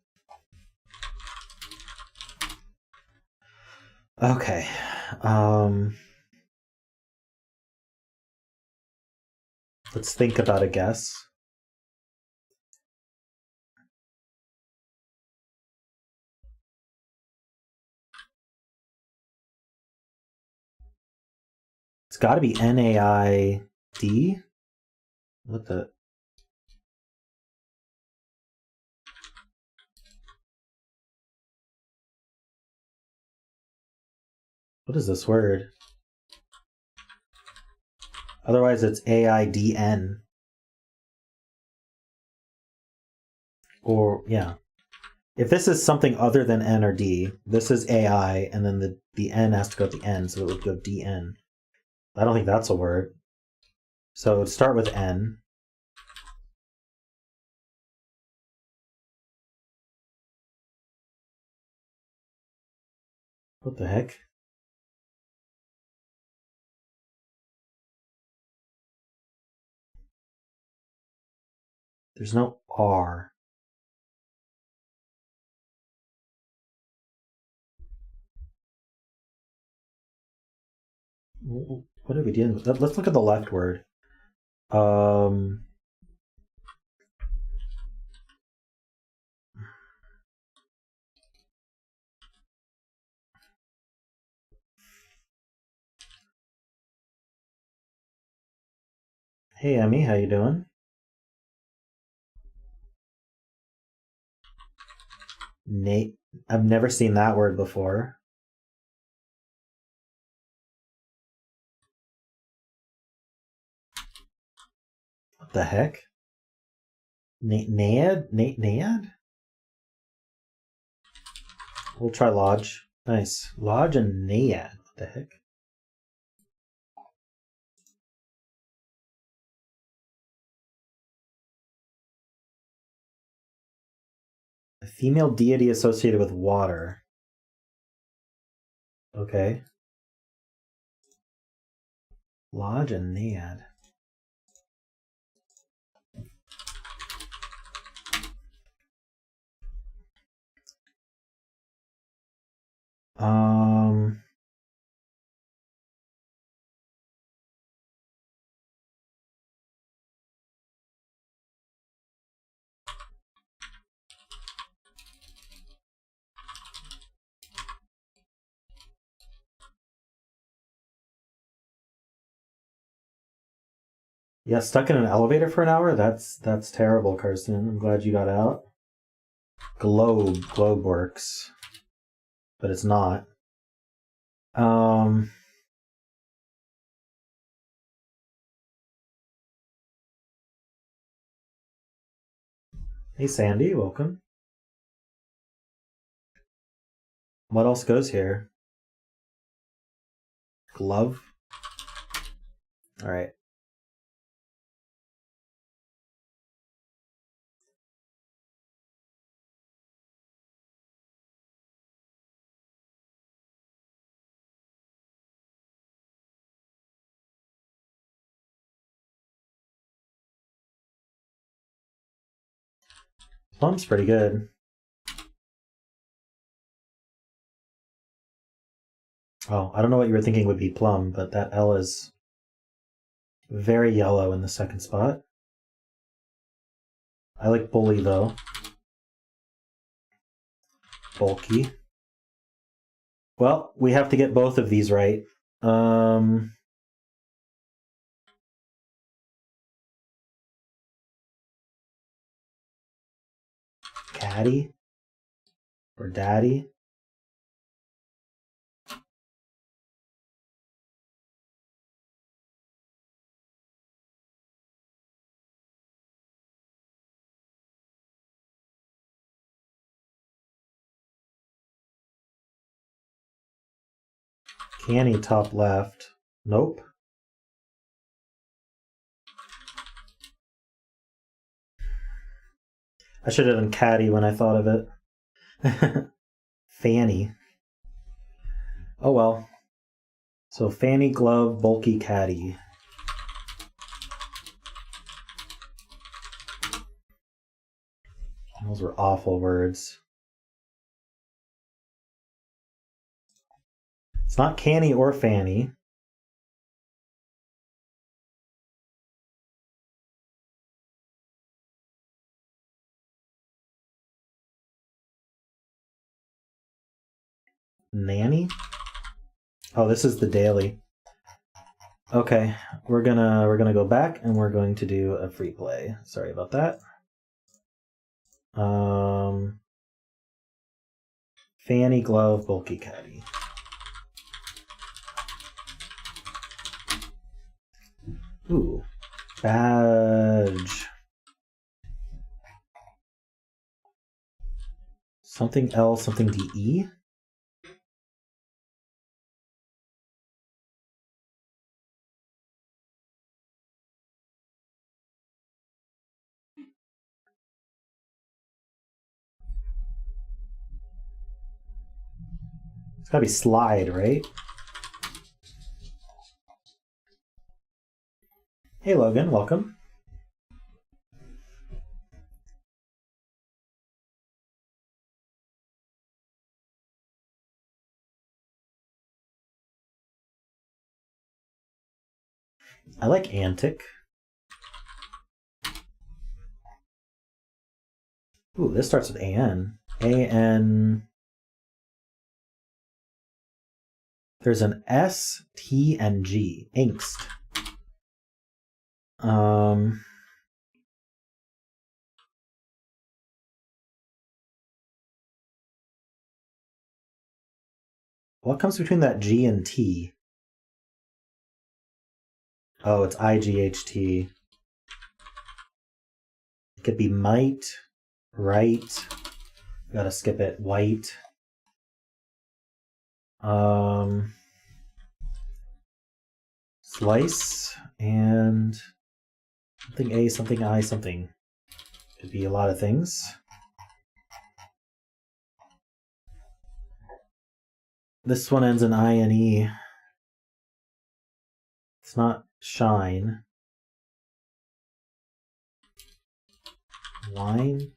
Okay. Let's think about a guess. It's got to be NAID. What the? What is this word? Otherwise, it's AIDN. Or, yeah. If this is something other than N or D, this is AI, and then the N has to go at the end, so it would go DN. I don't think that's a word. So it would start with N. What the heck? There's no R. What are we dealing with? Let's look at the left word. Hey Emmy, how you doing? Nate, I've never seen that word before. What the heck? Naiad? Naiad? We'll try Lodge. Nice. Lodge and Naiad. What the heck? A female deity associated with water. Okay. Lodge and Naiad. Yeah, stuck in an elevator for an hour? That's terrible, Carson. I'm glad you got out. Globe works. But it's not. Hey Sandy, welcome. What else goes here? Glove. All right. Plum's pretty good. Oh, I don't know what you were thinking would be plum, but that L is very yellow in the second spot. I like bully though. Bulky. Well, we have to get both of these right. Caddy or daddy. Canny top left. Nope. I should have done caddy when I thought of it. Fanny. Oh well. So fanny, glove, bulky, caddy. Those were awful words. It's not canny or fanny. Nanny? Oh, this is the daily. Okay, we're gonna go back and we're going to do a free play. Sorry about that. Fanny, glove, bulky, caddy. Ooh, badge. Something L, something DE. It's gotta be slide, right? Hey Logan, welcome. I like antic. Ooh, this starts with A-N. A-N... There's an S, T, and G. Angst. What comes between that G and T? Oh, it's I-G-H-T. It could be might, right. Gotta skip it. White. Slice and something A, something I, something. Could be a lot of things. This one ends in I-N-E. It's not shine. Wine.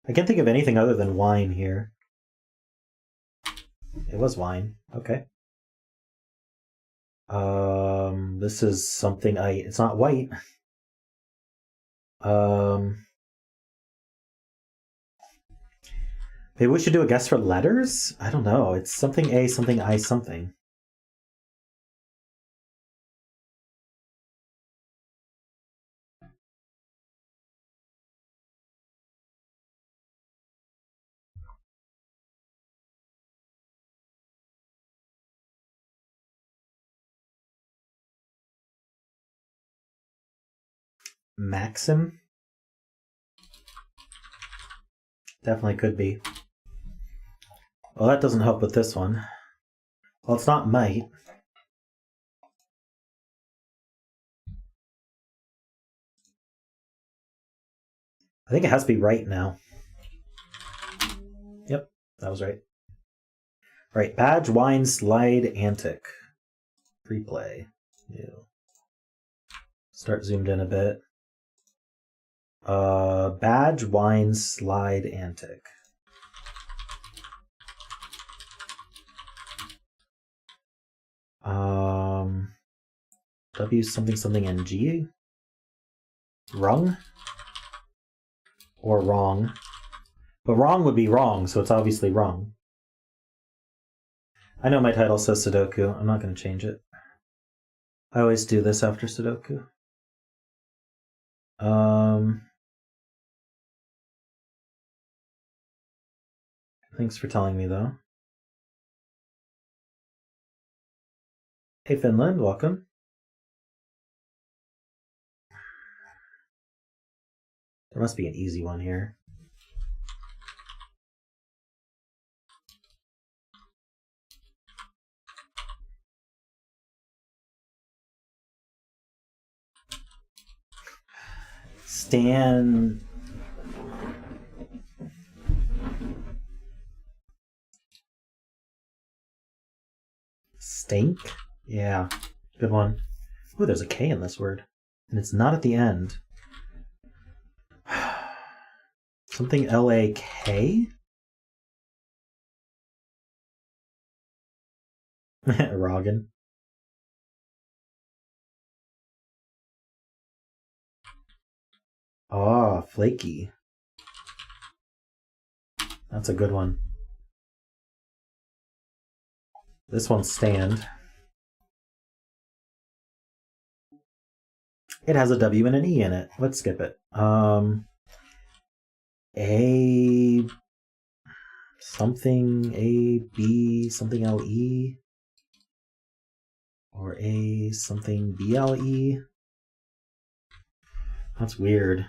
I can't think of anything other than wine here. It was wine. Okay. This is something it's not white. Maybe we should do a guess for letters? I don't know. It's something A, something I, something. Maxim? Definitely could be. Well, that doesn't help with this one. Well, it's not might. I think it has to be right now. Yep, that was right. Right, badge, wine, slide, antic. Free play. New. Start zoomed in a bit. Badge, wine, slide, antic. W something something and G. Rung? Or wrong. But wrong would be wrong, so it's obviously wrong. I know my title says Sudoku. I'm not going to change it. I always do this after Sudoku. Thanks for telling me, though. Hey, Finland, welcome. There must be an easy one here. Stan... Stink? Yeah, good one. Ooh, there's a K in this word. And it's not at the end. Something L-A-K? Rogan. Ah, flaky. That's a good one. This one's stand. It has a W and an E in it. Let's skip it. A something A B something L E or A something B L E. That's weird.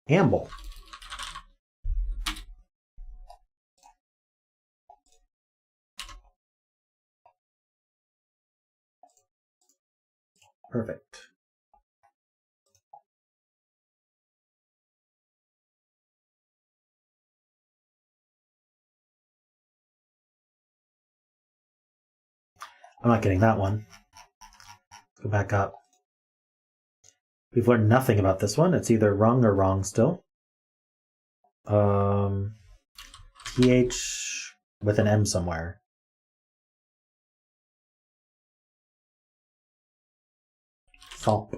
Amble. Perfect. I'm not getting that one. Let's go back up. We've learned nothing about this one. It's either wrong or wrong still. TH with an M somewhere. Thump.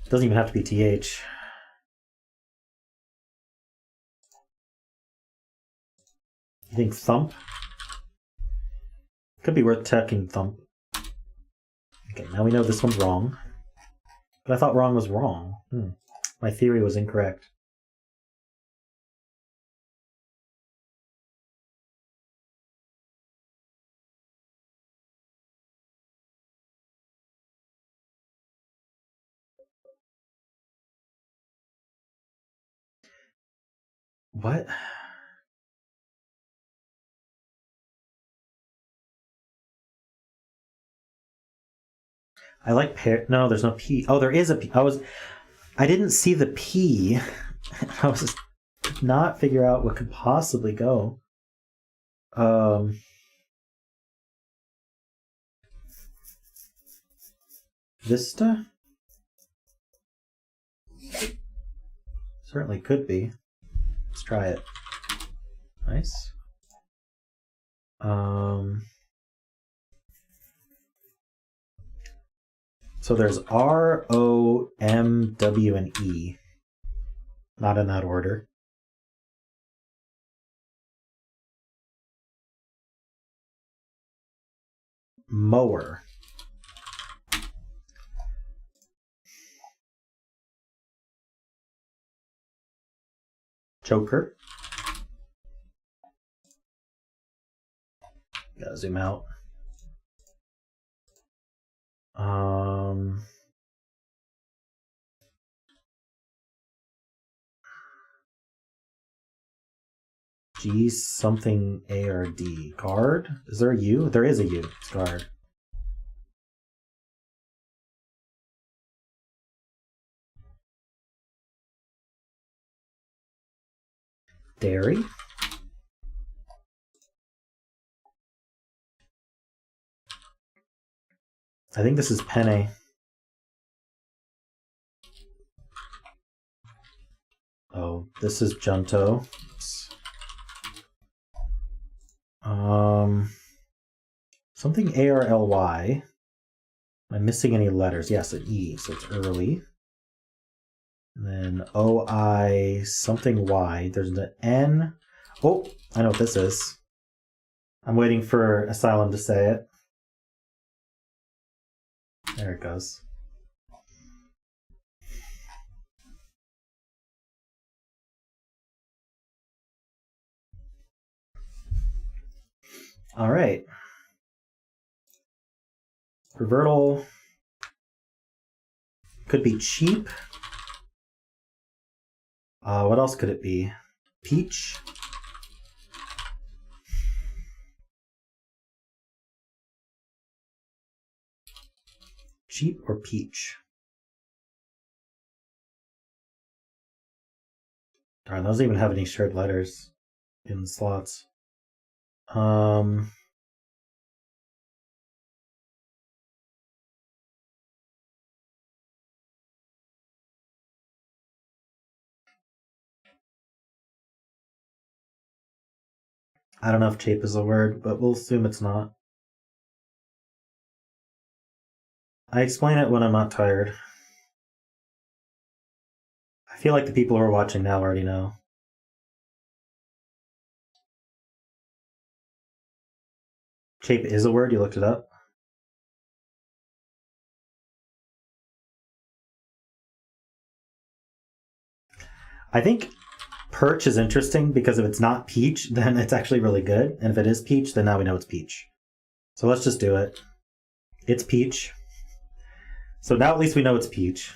Doesn't even have to be TH. You think thump? Could be worth checking thump. Okay, now we know this one's wrong. But I thought wrong was wrong. My theory was incorrect. What? I like pair. No, there's no P. Oh, there is a P. I didn't see the P. I was just not figure out what could possibly go. Vista? Certainly could be. Let's try it. Nice. So there's R, O, M, W, and E. Not in that order. Mower. Joker. Gotta zoom out. G something A or D. Guard? Is there a U? There is a U. It's guard. Dairy? I think this is penne. Oh, this is junto. Something A-R-L-Y. Am I missing any letters? Yes, an E, so it's early. And then O-I something Y. There's an N. Oh, I know what this is. I'm waiting for Asylum to say it. There it goes. All right. For Wordle, could be cheap. What else could it be? Peach. Cheap or peach? Darn, those don't even have any shared letters in the slots. I don't know if cheap is a word, but we'll assume it's not. I explain it when I'm not tired. I feel like the people who are watching now already know. Shape is a word? You looked it up? I think perch is interesting because if it's not peach, then it's actually really good. And if it is peach, then now we know it's peach. So let's just do it. It's peach. So now at least we know it's peach.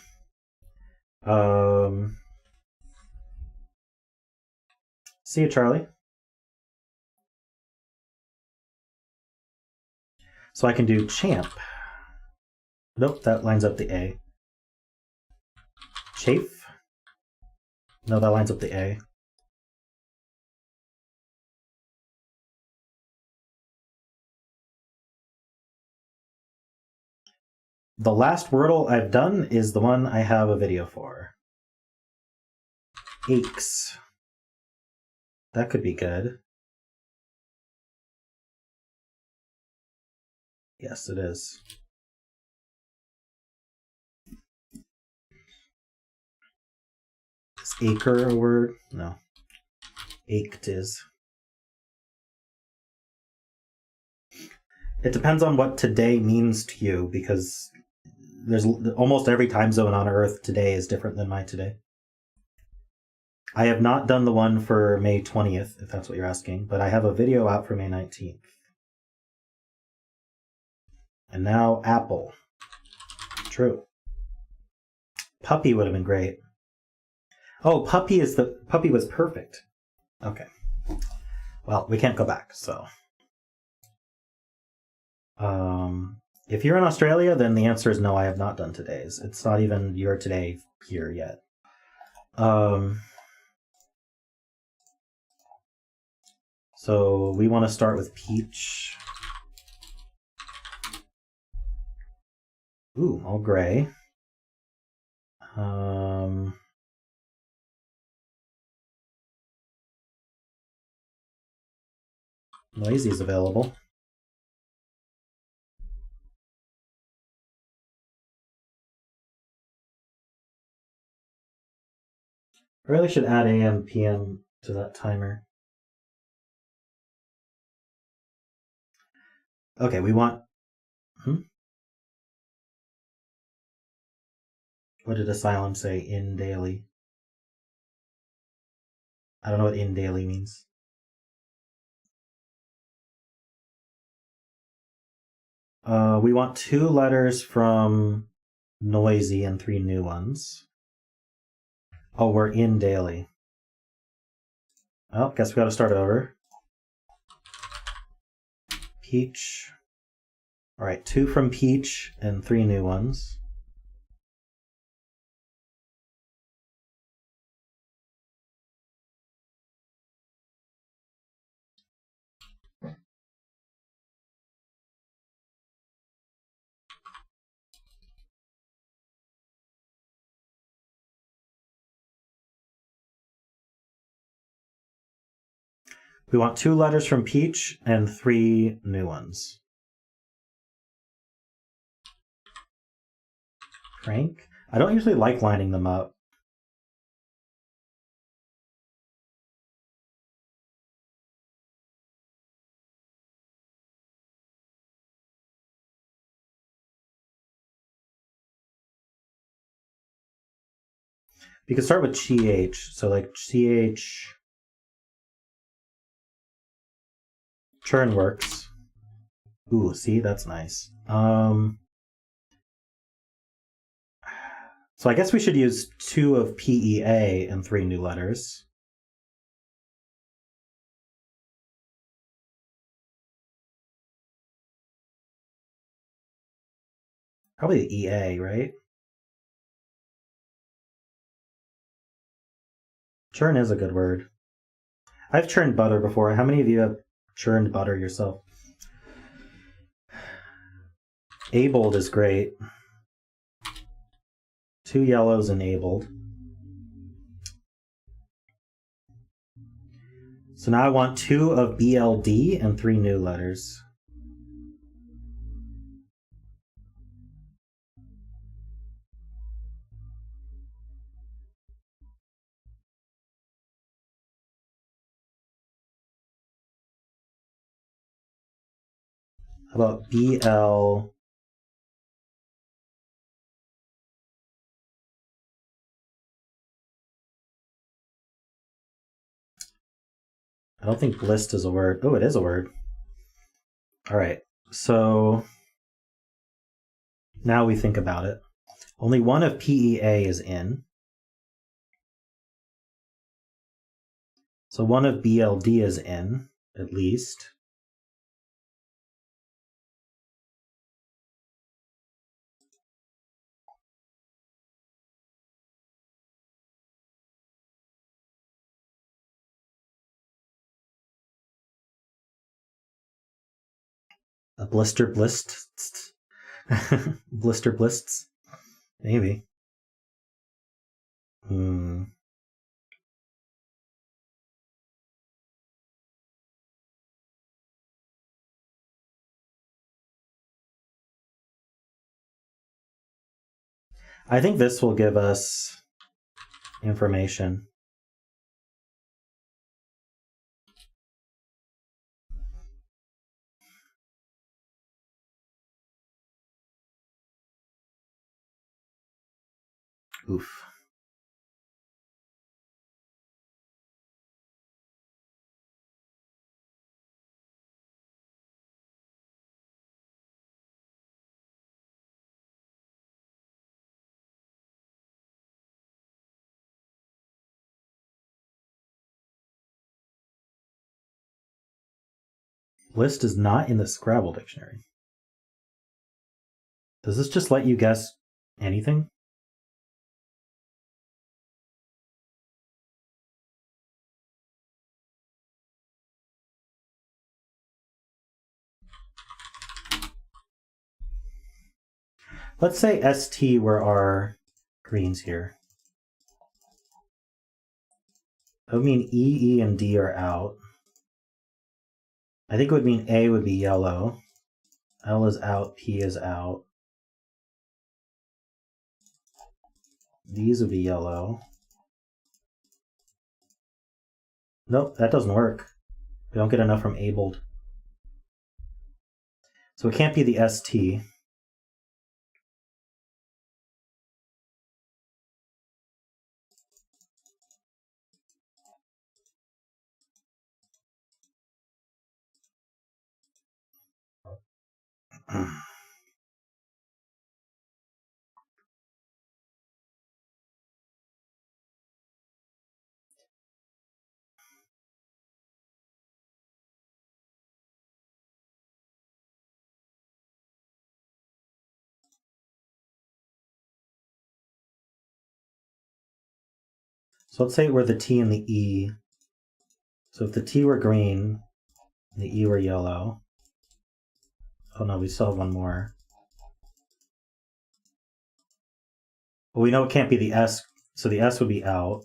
See you, Charlie. So I can do champ. Nope, that lines up the A. Chafe. No, that lines up the A. The last Wordle I've done is the one I have a video for. Aches. That could be good. Yes, it is. Is acre a word? No. Ached is. It depends on what today means to you, because there's almost every time zone on Earth today is different than my today. I have not done the one for May 20th, if that's what you're asking, but I have a video out for May 19th. And now apple. True. Puppy would have been great. Oh, puppy was perfect. Okay. Well, we can't go back, so. If you're in Australia, then the answer is no, I have not done today's. It's not even your today here yet. So we want to start with peach. Ooh, all gray. Noisy is available. I really should add AM, PM to that timer. Okay, we want... What did Asylum say? In daily. I don't know what in daily means. We want 2 letters from noisy and 3 new ones. Oh, we're in daily. Well, guess we gotta start over. Peach. Alright, 2 from peach and 3 new ones. We want 2 letters from peach and 3 new ones. Frank? I don't usually like lining them up. You could start with CH, so like CH... Churn works. Ooh, see, that's nice. So I guess we should use 2 of PEA and 3 new letters. Probably the EA, right? Churn is a good word. I've churned butter before. How many of you have churned butter yourself? Abled is great. 2 yellows and abled. So now I want 2 of BLD and 3 new letters. How about BL? I don't think list is a word. Oh, it is a word. All right, so now we think about it. Only 1 of PEA is in. So 1 of BLD is in, at least. A blister blist. Blister blists? Maybe. I think this will give us information. Oof. List is not in the Scrabble dictionary. Does this just let you guess anything? Let's say ST were our greens here. That would mean E, E, and D are out. I think it would mean A would be yellow. L is out, P is out. These would be yellow. Nope, that doesn't work. We don't get enough from abled. So it can't be the ST. So let's say it were the T and the E. So if the T were green and the E were yellow. Oh no, we still have one more. Well, we know it can't be the S, so the S would be out.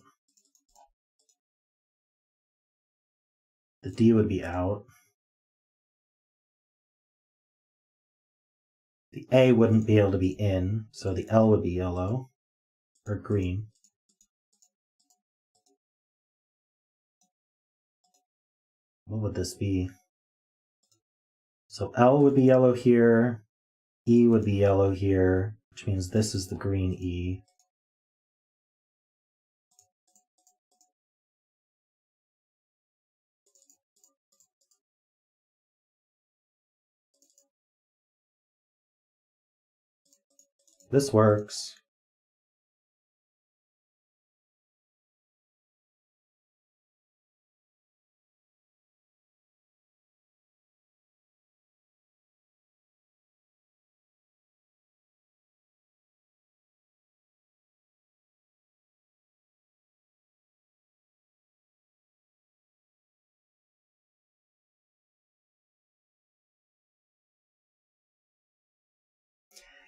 The D would be out. The A wouldn't be able to be in, so the L would be yellow or green. What would this be? So L would be yellow here, E would be yellow here, which means this is the green E. This works.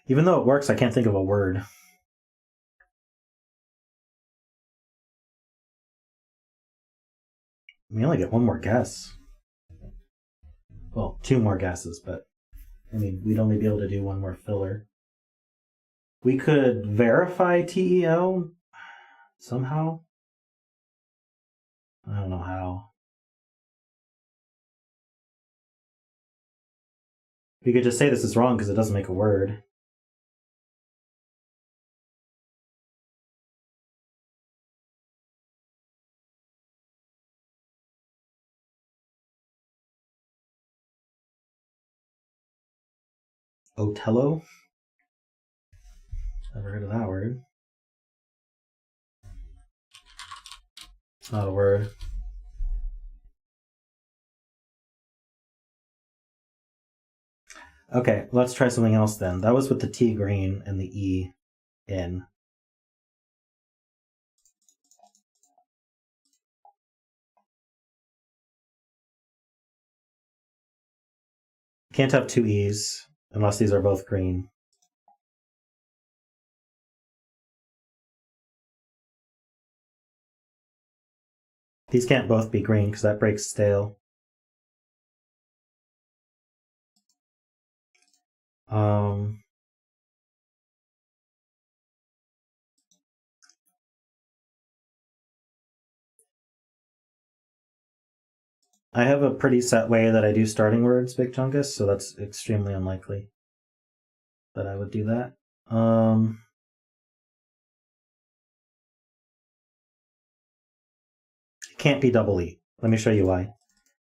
Even though it works, I can't think of a word. We only get one more guess. Well, two more guesses, but I mean, we'd only be able to do one more filler. We could verify TEL somehow. I don't know how. We could just say this is wrong because it doesn't make a word. Otello? Never heard of that word. It's not a word. Okay, let's try something else then. That was with the T green and the E in. Can't have two E's unless these are both green. These can't both be green because that breaks stale. I have a pretty set way that I do starting words, Big Chungus, so that's extremely unlikely that I would do that. It can't be double E. Let me show you why.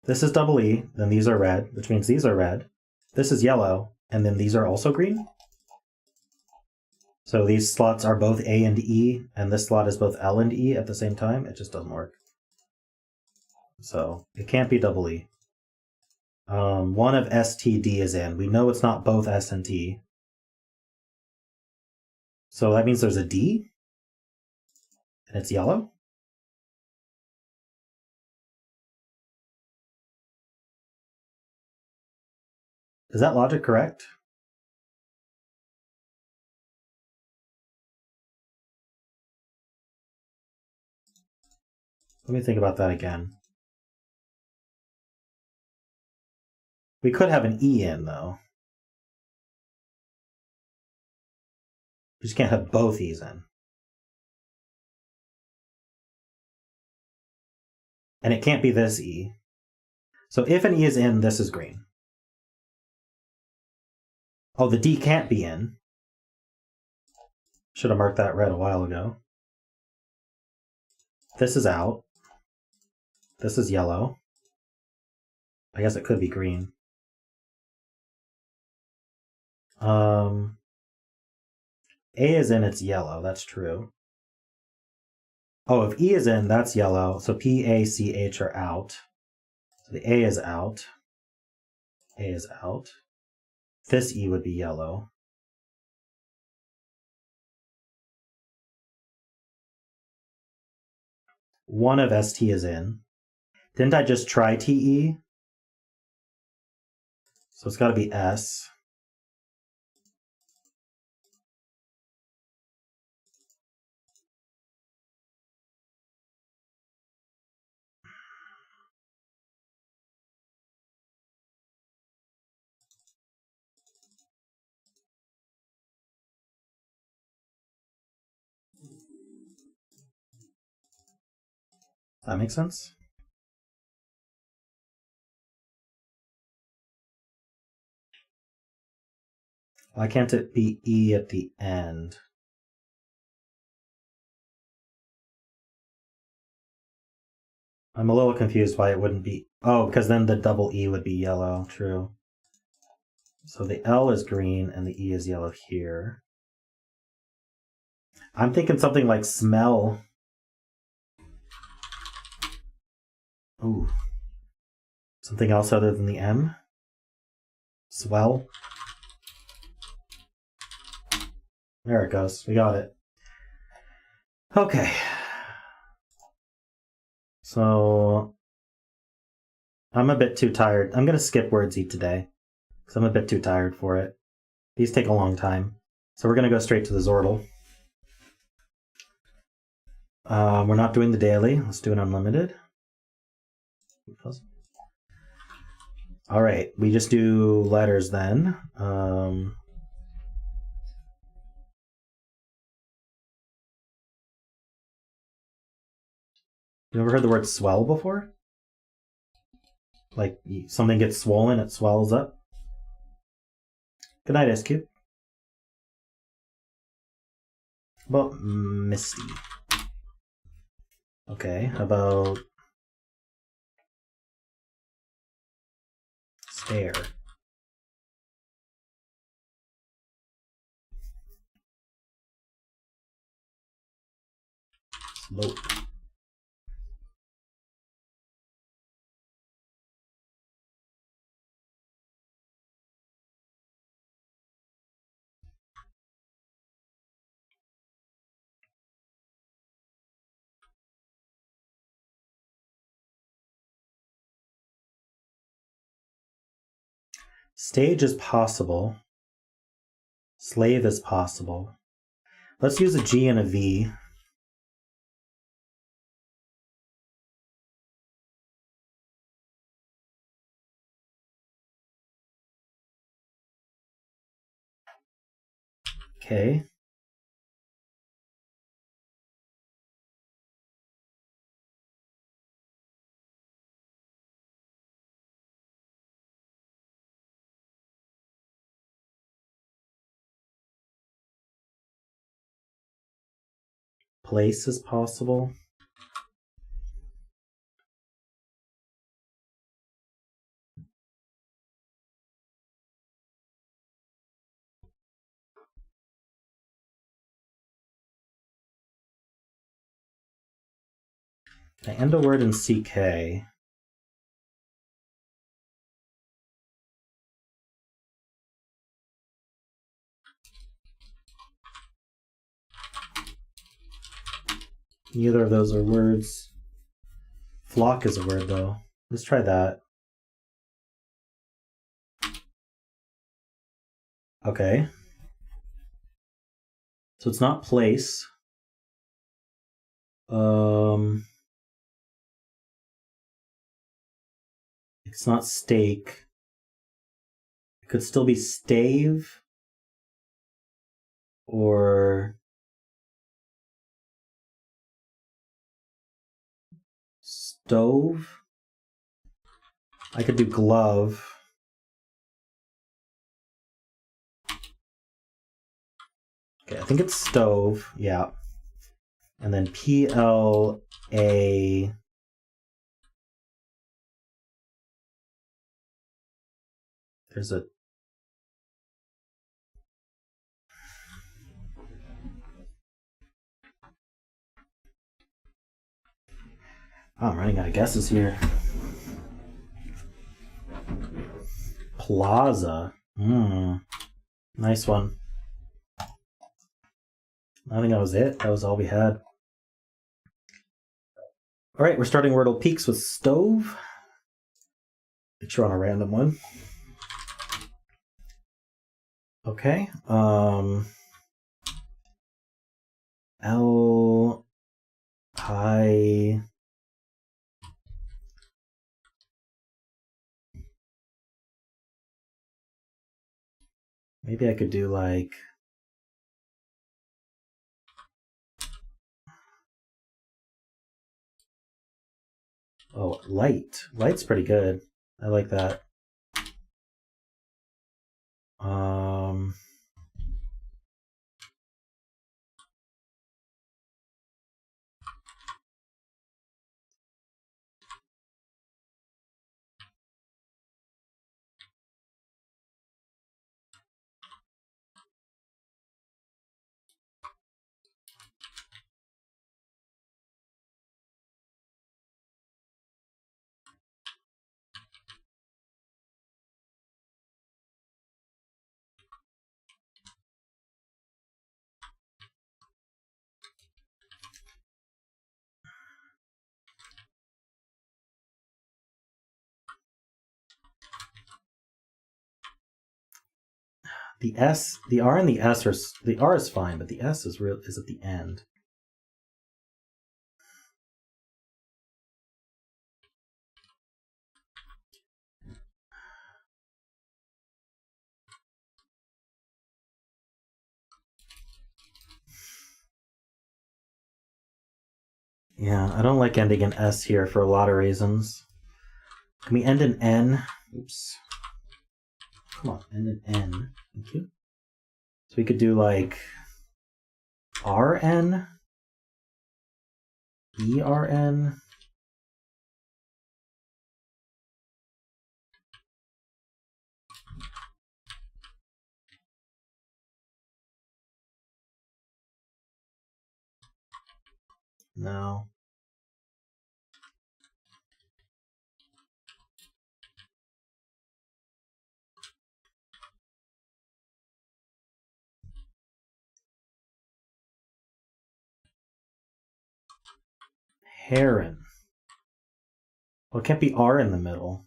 This is double E, then these are red, which means these are red. This is yellow, and then these are also green. So these slots are both A and E, and this slot is both L and E at the same time. It just doesn't work. So it can't be double E. One of S, T, D is in. We know it's not both S and T. So that means there's a D, and it's yellow. Is that logic correct? Let me think about that again. We could have an E in, though. We just can't have both E's in. And it can't be this E. So if an E is in, this is green. Oh, the D can't be in. Should have marked that red a while ago. This is out. This is yellow. I guess it could be green. A is in, it's yellow. That's true. Oh, if E is in, that's yellow. So P, A, C, H are out. So the A is out. A is out. This E would be yellow. One of ST is in. Didn't I just try TE? So it's got to be S. That makes sense? Why can't it be E at the end? I'm a little confused why it wouldn't be... Oh, because then the double E would be yellow. True. So the L is green and the E is yellow here. I'm thinking something like smell. Ooh. Something else other than the M? Swell? There it goes. We got it. Okay. So I'm a bit too tired. I'm going to skip Wordsy today because I'm a bit too tired for it. These take a long time. So we're going to go straight to the Zordle. We're not doing the daily. Let's do an unlimited. All right. We just do letters then. You ever heard the word swell before? Like something gets swollen, it swells up. Good night, Ice Cube. How about misty? Okay, how about stare? Slope. Stage is possible. Slave is possible. Let's use a G and a V. Okay. Place is possible. I end a word in CK. Neither of those are words. Flock is a word, though. Let's try that. Okay. So it's not place. It's not stake. It could still be stave. Or stove. I could do glove. Okay, I think it's stove. Yeah. And then PLA. There's a. Oh, I'm running out of guesses here. Plaza. Nice one. I think that was it. That was all we had. All right, we're starting Wordle Peaks with stove. Make sure on a random one. Okay. L I. Maybe I could do like. Oh, light. Light's pretty good. I like that. The S, the R and the S are, the R is fine, but the S is at the end. Yeah, I don't like ending in S here for a lot of reasons. Can we end in N? Oops. Come on, end in N. Thank you. So we could do like RN? ERN? No. Heron. Well, it can't be R in the middle.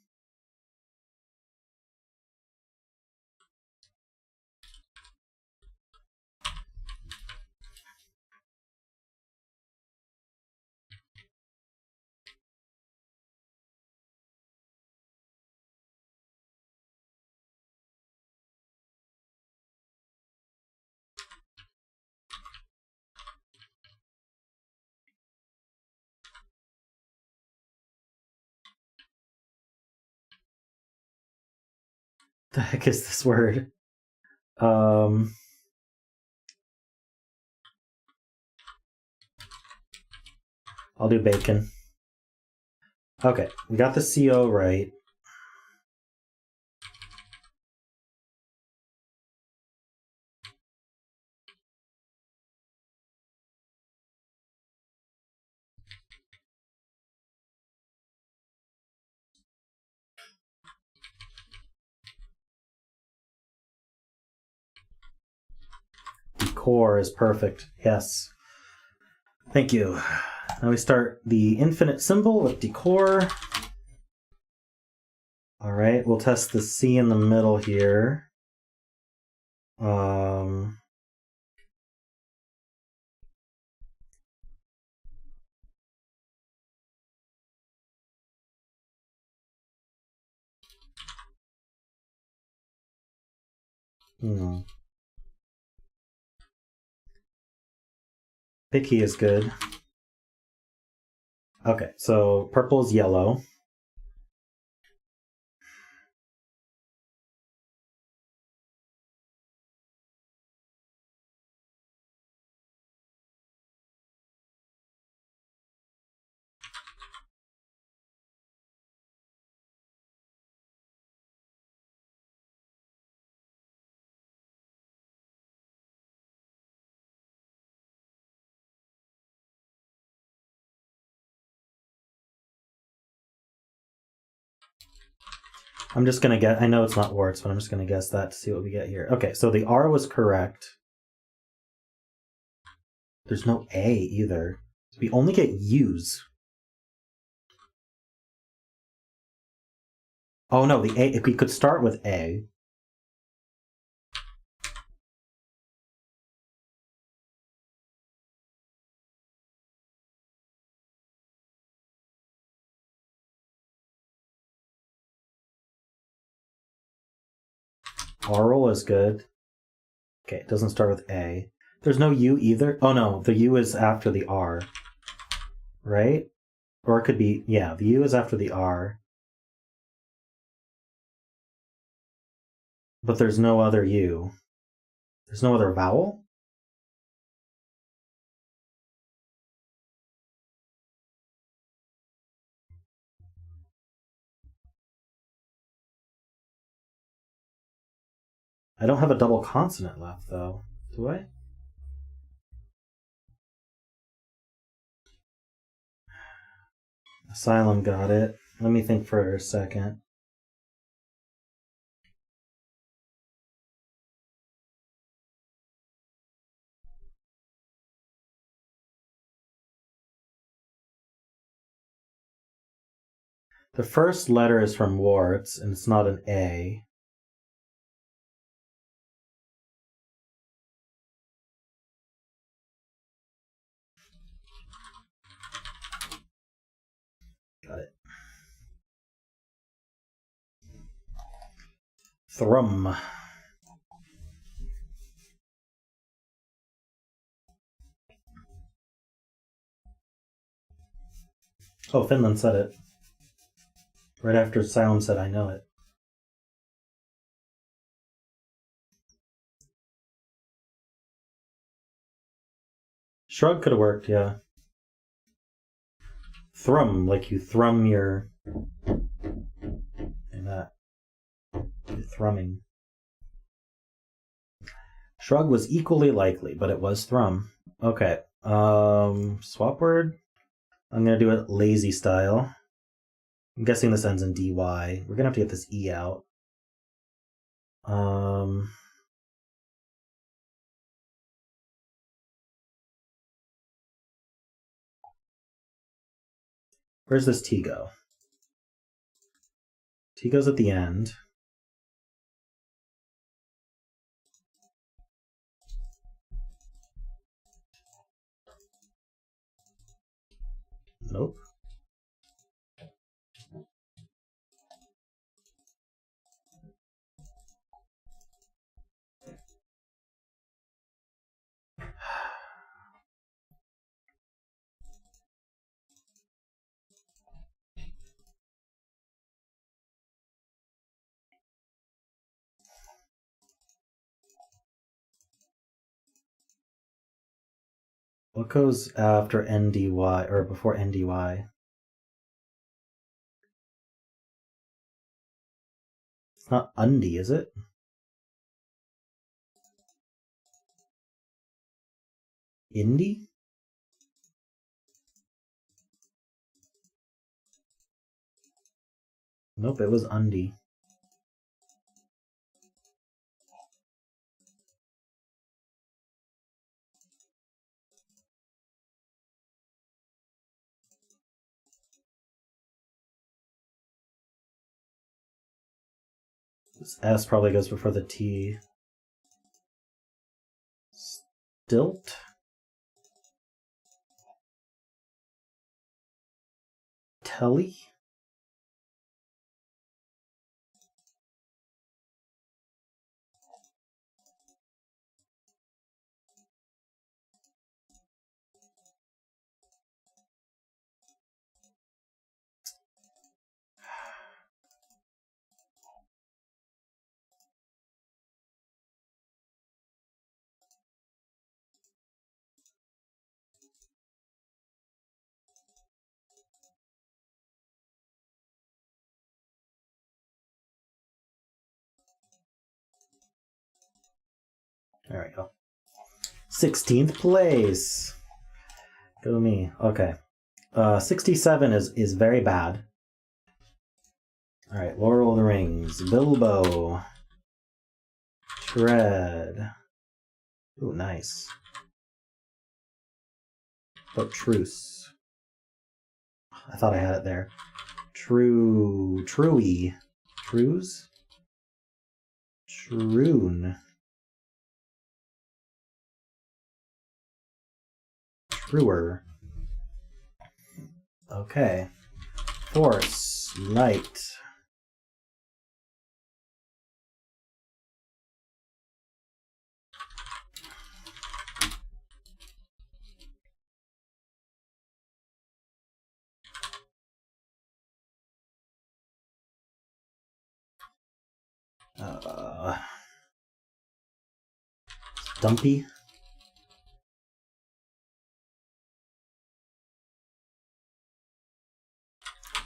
the heck is this word? I'll do bacon. Okay, we got the CO right. Decor is perfect. Yes. Thank you. Now we start the infinite symbol with decor. All right, we'll test the C in the middle here. Picky is good. Okay, so purple is yellow. I'm just going to guess. I know it's not warts, but I'm just going to guess that to see what we get here. Okay, so the R was correct. There's no A either. We only get U's. Oh no, the A. If we could start with A. Oral is good. Okay, it doesn't start with A. There's no U either. Oh no, the U is after the R. Right? Or it could be, yeah, the U is after the R. But there's no other U. There's no other vowel? I don't have a double consonant left, though. Do I? Asylum got it. Let me think for a second. The first letter is from warts, and it's not an A. Got it. Thrum. Oh, Finland said it. Right after Asylum said, I know it. Shrug could have worked, yeah. Thrum, like you thrum your... And that. You're thrumming. Shrug was equally likely, but it was thrum. Okay. Swap word. I'm gonna do it lazy style. I'm guessing this ends in DY. We're gonna have to get this E out. Where's this T go? T goes at the end. Nope. What goes after NDY or before NDY? It's not undy, is it? Indie? Nope, it was undy. This S probably goes before the T. Stilt? Telly? There we go. 16th place. Go me. Okay. 67 is very bad. Alright, Laurel of the Rings. Bilbo. Tread. Ooh, nice. Oh, Truce. I thought I had it there. Truey. Trues? Troon. Truer. Okay. Force. Knight. Dumpy.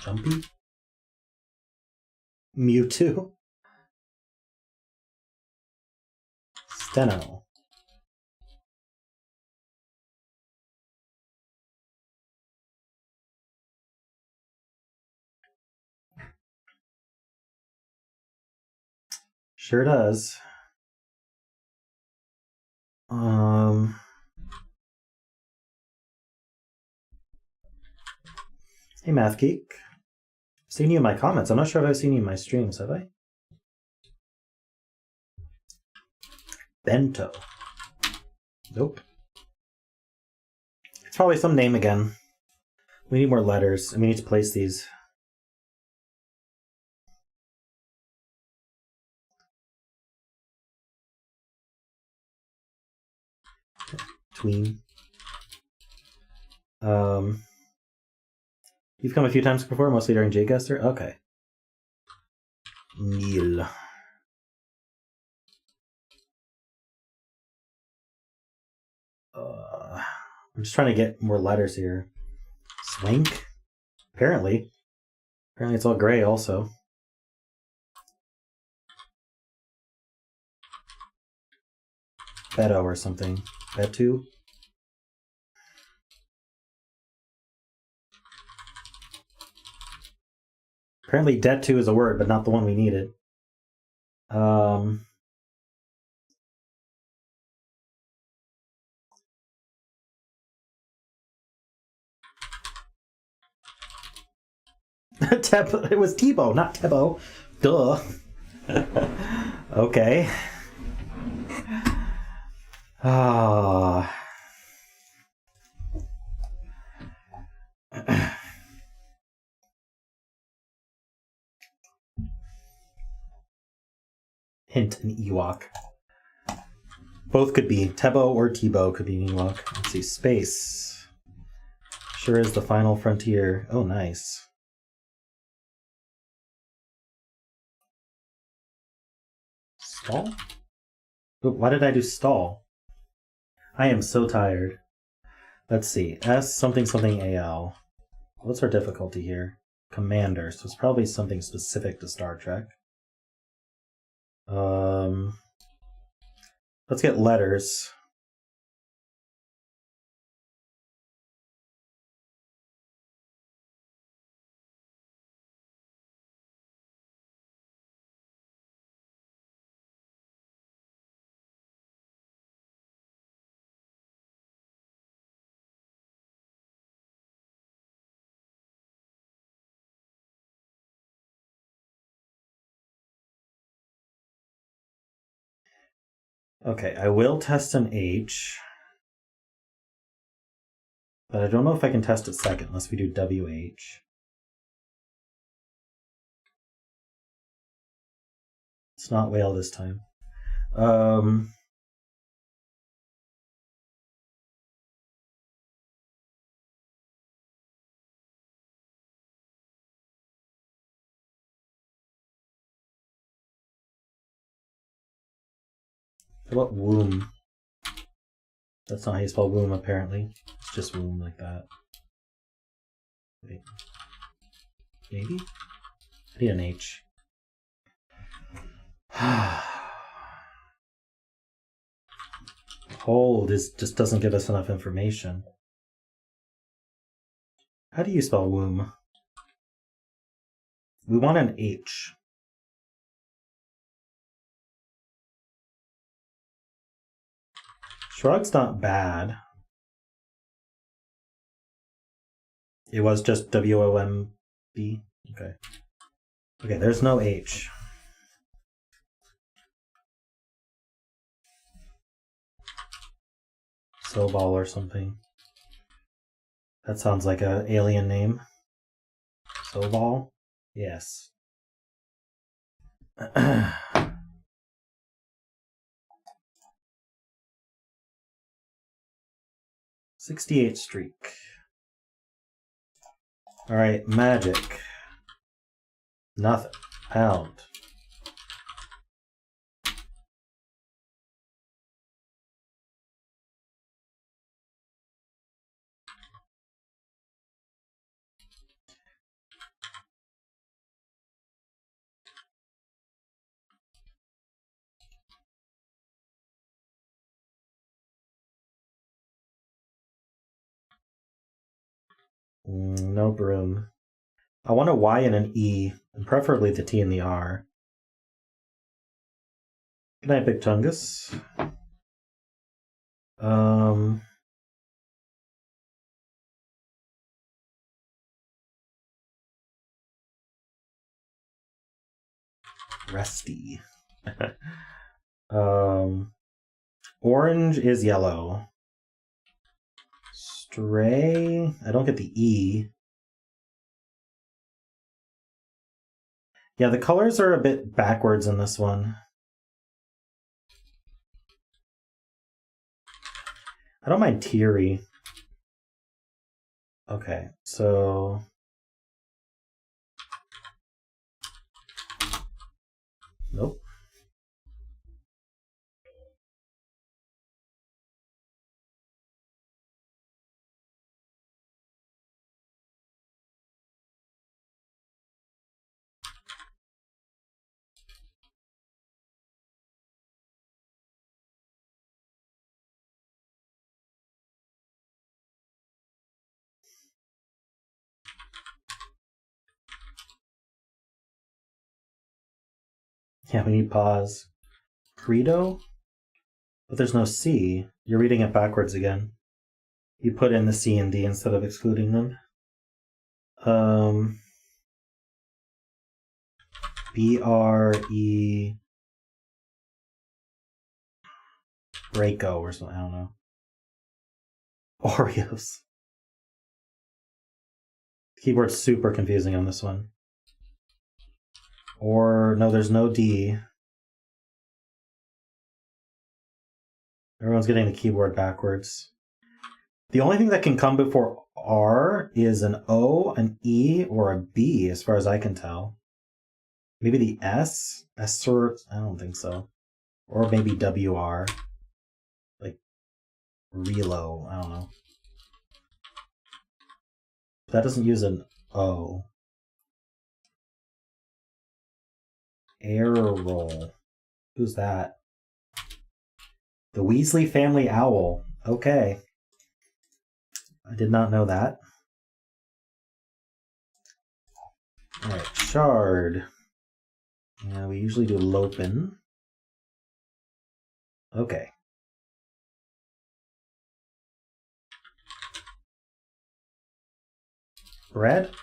Jumpy. Mewtwo. Steno. Sure does. Hey, Math Geek. I've seen you in my comments. I'm not sure if I've seen you in my streams, have I? Bento. Nope. It's probably some name again. We need more letters, and we need to place these. Tween. You've come a few times before, mostly during Jcaster? Okay. Neil. I'm just trying to get more letters here. Swank? Apparently. Apparently it's all gray also. Beto or something. Betu? Apparently Detu is a word, but not the one we needed. It was Tebow, not Tebow. Duh. Okay. Hint, an Ewok. Both could be. Tebow or Tebow could be an Ewok. Let's see. Space. Sure is the final frontier. Oh, nice. Stall? Why did I do stall? I am so tired. Let's see. S something something AL. What's our difficulty here? Commander. So it's probably something specific to Star Trek. Let's get letters. Okay, I will test an H. But I don't know if I can test it second unless we do WH. It's not whale this time. How about womb? That's not how you spell womb, apparently. It's just womb like that. Wait. Maybe? I need an H. Oh, this just doesn't give us enough information. How do you spell womb? We want an H. Shrug's not bad. It was just WOMB? Okay. Okay, there's no H. Sobal or something. That sounds like an alien name. Sobal? Yes. 68 streak. Alright, magic. Nothing. Pound. No broom. I want a Y and an E, and preferably the T and the R. Good night, Big Tungus. Rusty. Orange is yellow. Stray. I don't get the E. Yeah, the colors are a bit backwards in this one. I don't mind teary. Okay, so... Nope. Yeah, we need pause. Credo? But there's no C. You're reading it backwards again. You put in the C and D instead of excluding them. B-R-E... Breako or something, I don't know. Oreos. The keyboard's super confusing on this one. Or, no, there's no D. Everyone's getting the keyboard backwards. The only thing that can come before R is an O, an E, or a B, as far as I can tell. Maybe the S? S-sort? I don't think so. Or maybe WR. Like, Relo, I don't know. That doesn't use an O. Air roll. Who's that? The Weasley family owl. Okay. I did not know that. Alright, shard. Yeah, we usually do Lopen. Okay. Bread?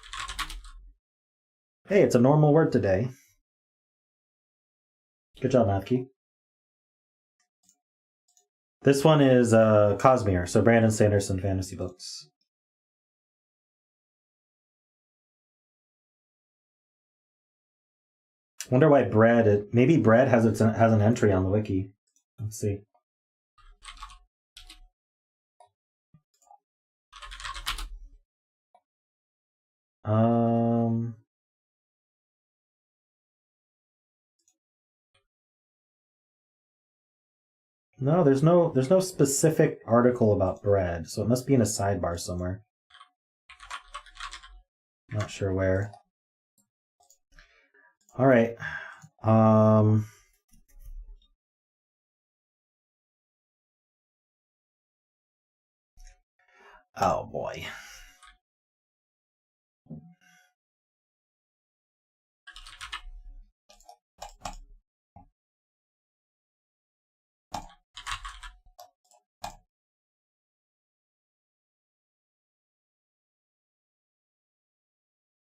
Hey, it's a normal word today. Good job, Mathkey. This one is Cosmere, so Brandon Sanderson fantasy books. Wonder why bread. Maybe bread has an entry on the wiki. Let's see. No, there's no specific article about bread, so it must be in a sidebar somewhere. Not sure where. All right. Oh boy.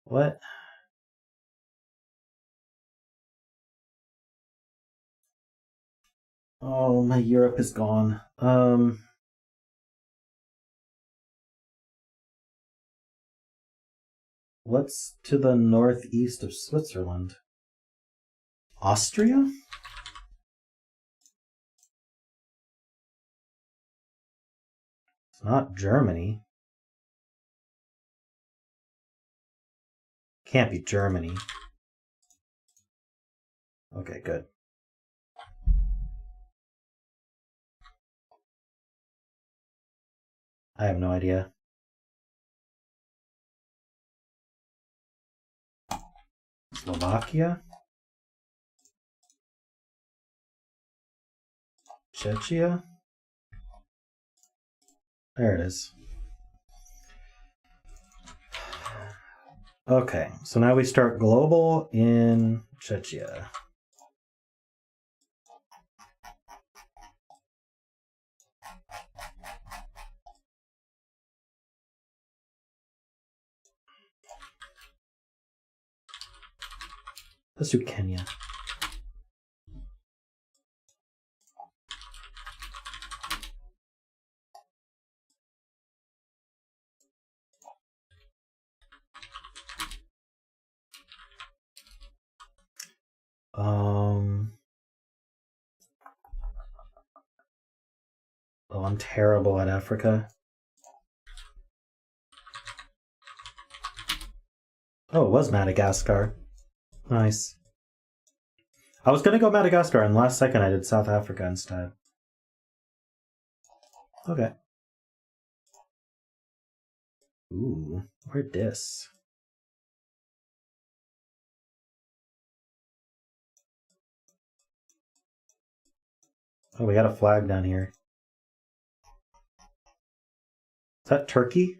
What? Oh, my Europe is gone. What's to the northeast of Switzerland? Austria? It's not Germany. Can't be Germany. Okay, good. I have no idea. Slovakia? Czechia? There it is. Okay, so now we start global in Czechia. Let's do Kenya. Oh, I'm terrible at Africa. Oh, it was Madagascar. Nice. I was gonna go Madagascar, and last second I did South Africa instead. Okay. Ooh, where dis? Oh, we got a flag down here. Is that Turkey?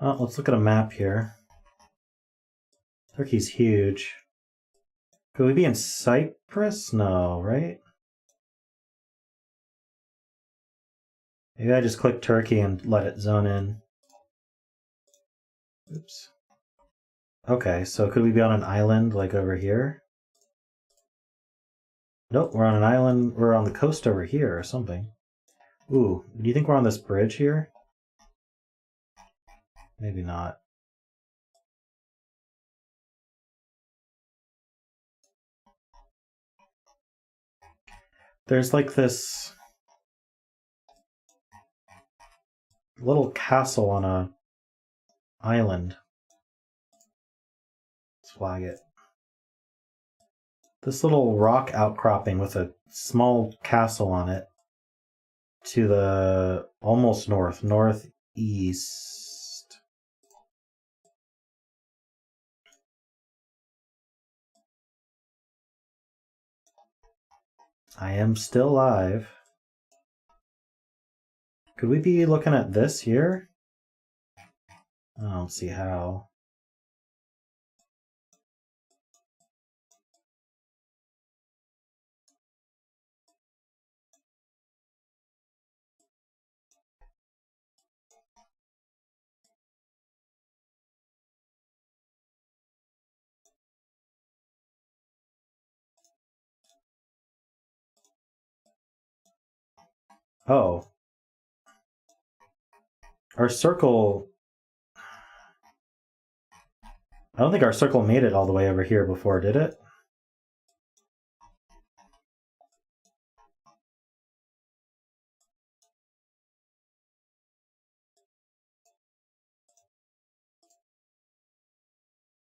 Oh, let's look at a map here. Turkey's huge. Could we be in Cyprus? No, right? Maybe I just click Turkey and let it zone in. Oops. Okay, so could we be on an island like over here? Nope, we're on an island. We're on the coast over here or something. Ooh, do you think we're on this bridge here? Maybe not. There's like this little castle on a island. Let's flag it. This little rock outcropping with a small castle on it to the almost northeast. I am still live. Could we be looking at this here? I don't see how. Oh. Our circle... I don't think our circle made it all the way over here before, did it?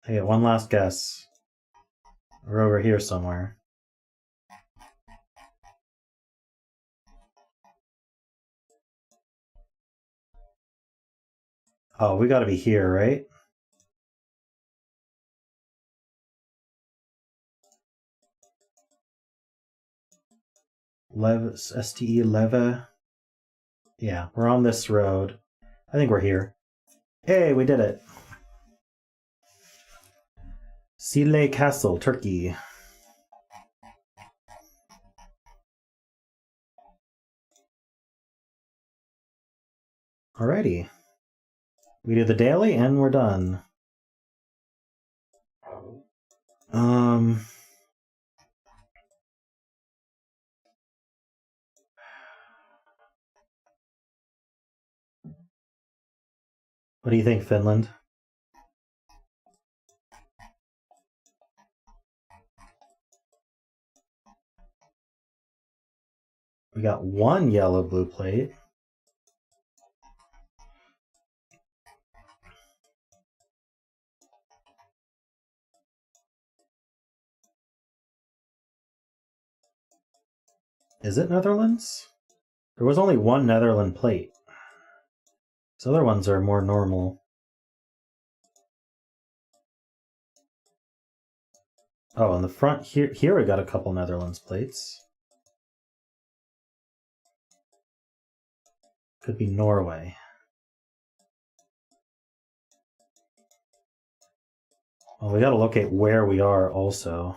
I get one last guess. We're over here somewhere. Oh, we gotta be here, right? STE Leve. Yeah, we're on this road. I think we're here. Hey, we did it. Sile Castle, Turkey. Alrighty. We do the daily and we're done. What do you think, Finland? We got one yellow-blue plate. Is it Netherlands? There was only one Netherland plate. These other ones are more normal. Oh, in the front here we got a couple Netherlands plates. Could be Norway. Well, we gotta locate where we are also.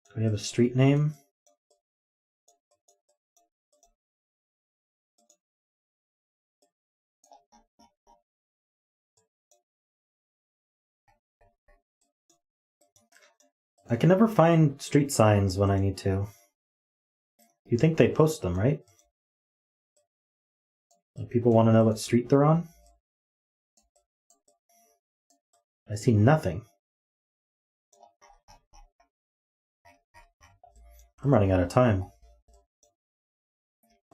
Do we have a street name? I can never find street signs when I need to. You think they post them, right? Like people want to know what street they're on? I see nothing. I'm running out of time.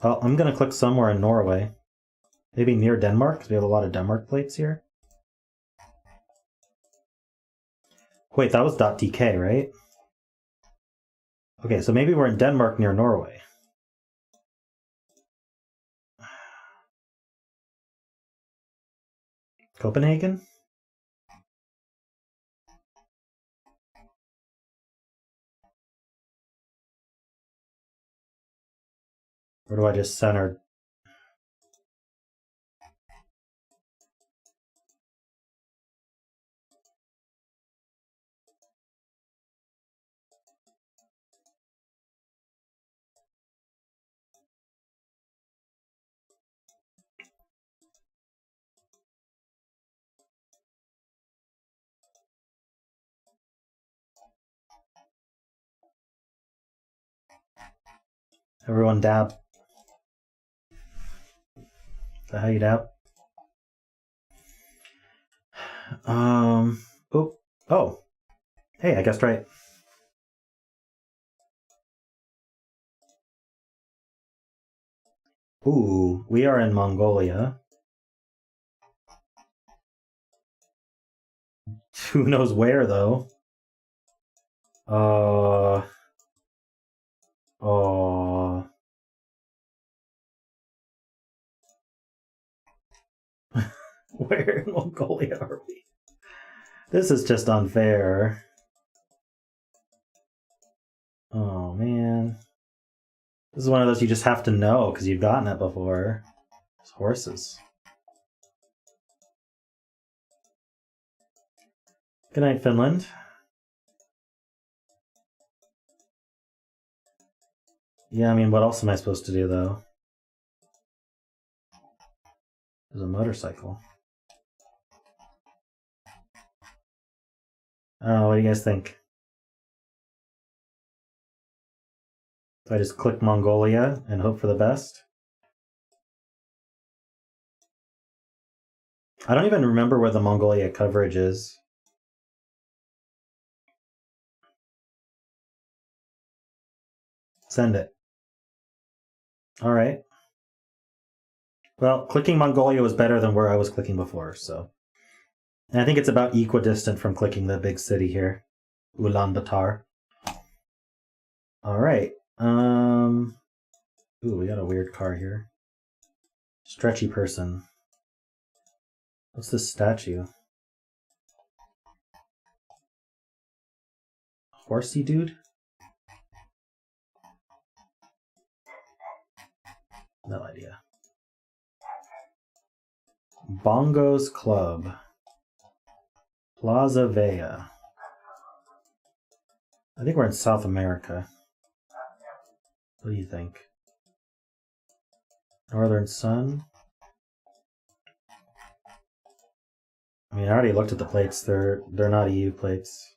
Well, I'm gonna click somewhere in Norway. Maybe near Denmark, because we have a lot of Denmark plates here. Wait, that was .dk, right? Okay, so maybe we're in Denmark near Norway. Copenhagen? Or do I just center? Everyone dab. Is that how you dab? Oh. Hey, I guessed right. Ooh, we are in Mongolia. Who knows where, though? Oh. Where in Mongolia are we? This is just unfair. Oh, man. This is one of those you just have to know because you've gotten it before. It's horses. Good night, Finland. Yeah, I mean, what else am I supposed to do, though? There's a motorcycle. I don't know, what do you guys think? Do I just click Mongolia and hope for the best? I don't even remember where the Mongolia coverage is. Send it. Alright. Well, clicking Mongolia was better than where I was clicking before, so. And I think it's about equidistant from clicking the big city here. Ulaanbaatar. Alright. Ooh, we got a weird car here. Stretchy person. What's this statue? Horsey dude? No idea. Bongos Club. Plaza Vea. I think we're in South America. What do you think? Northern Sun? I mean, I already looked at the plates. They're not EU plates.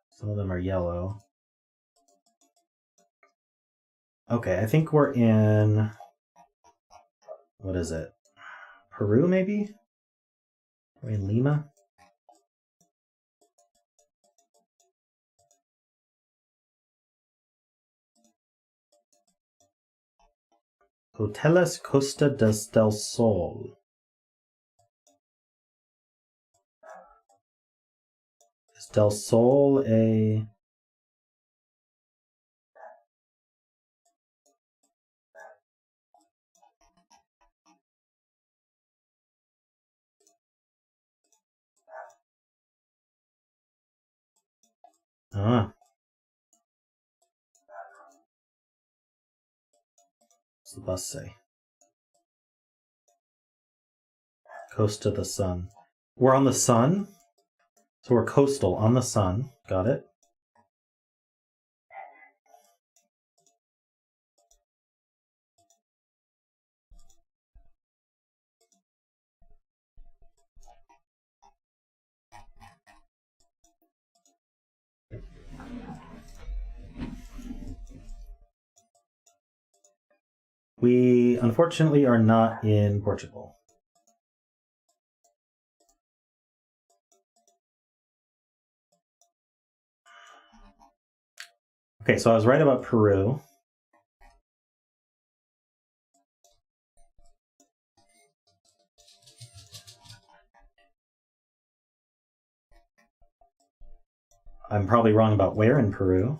Some of them are yellow. Okay, I think we're in... What is it? Peru, maybe? We're in Lima? Hoteles Costa del Sol. Is Del Sol a... Ah. What's the bus say? Costa the Sun. We're on the sun? So we're coastal on the sun. Got it. We unfortunately are not in Portugal. Okay, so I was right about Peru. I'm probably wrong about where in Peru.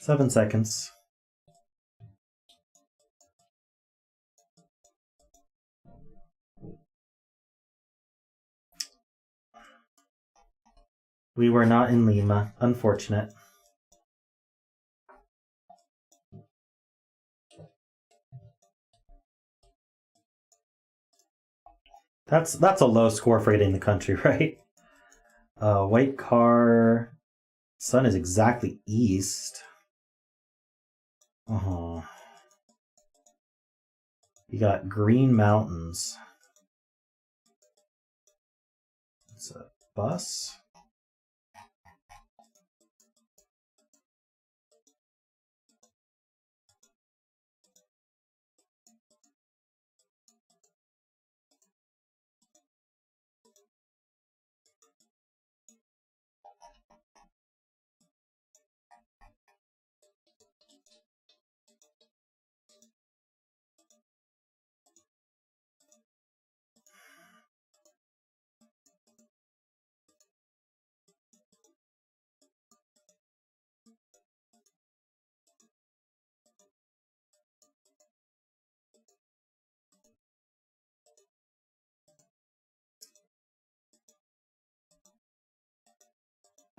Seven seconds. We were not in Lima. Unfortunate. That's a low score for getting the country right. White car. Sun is exactly east. Oh. You got green mountains. It's a bus.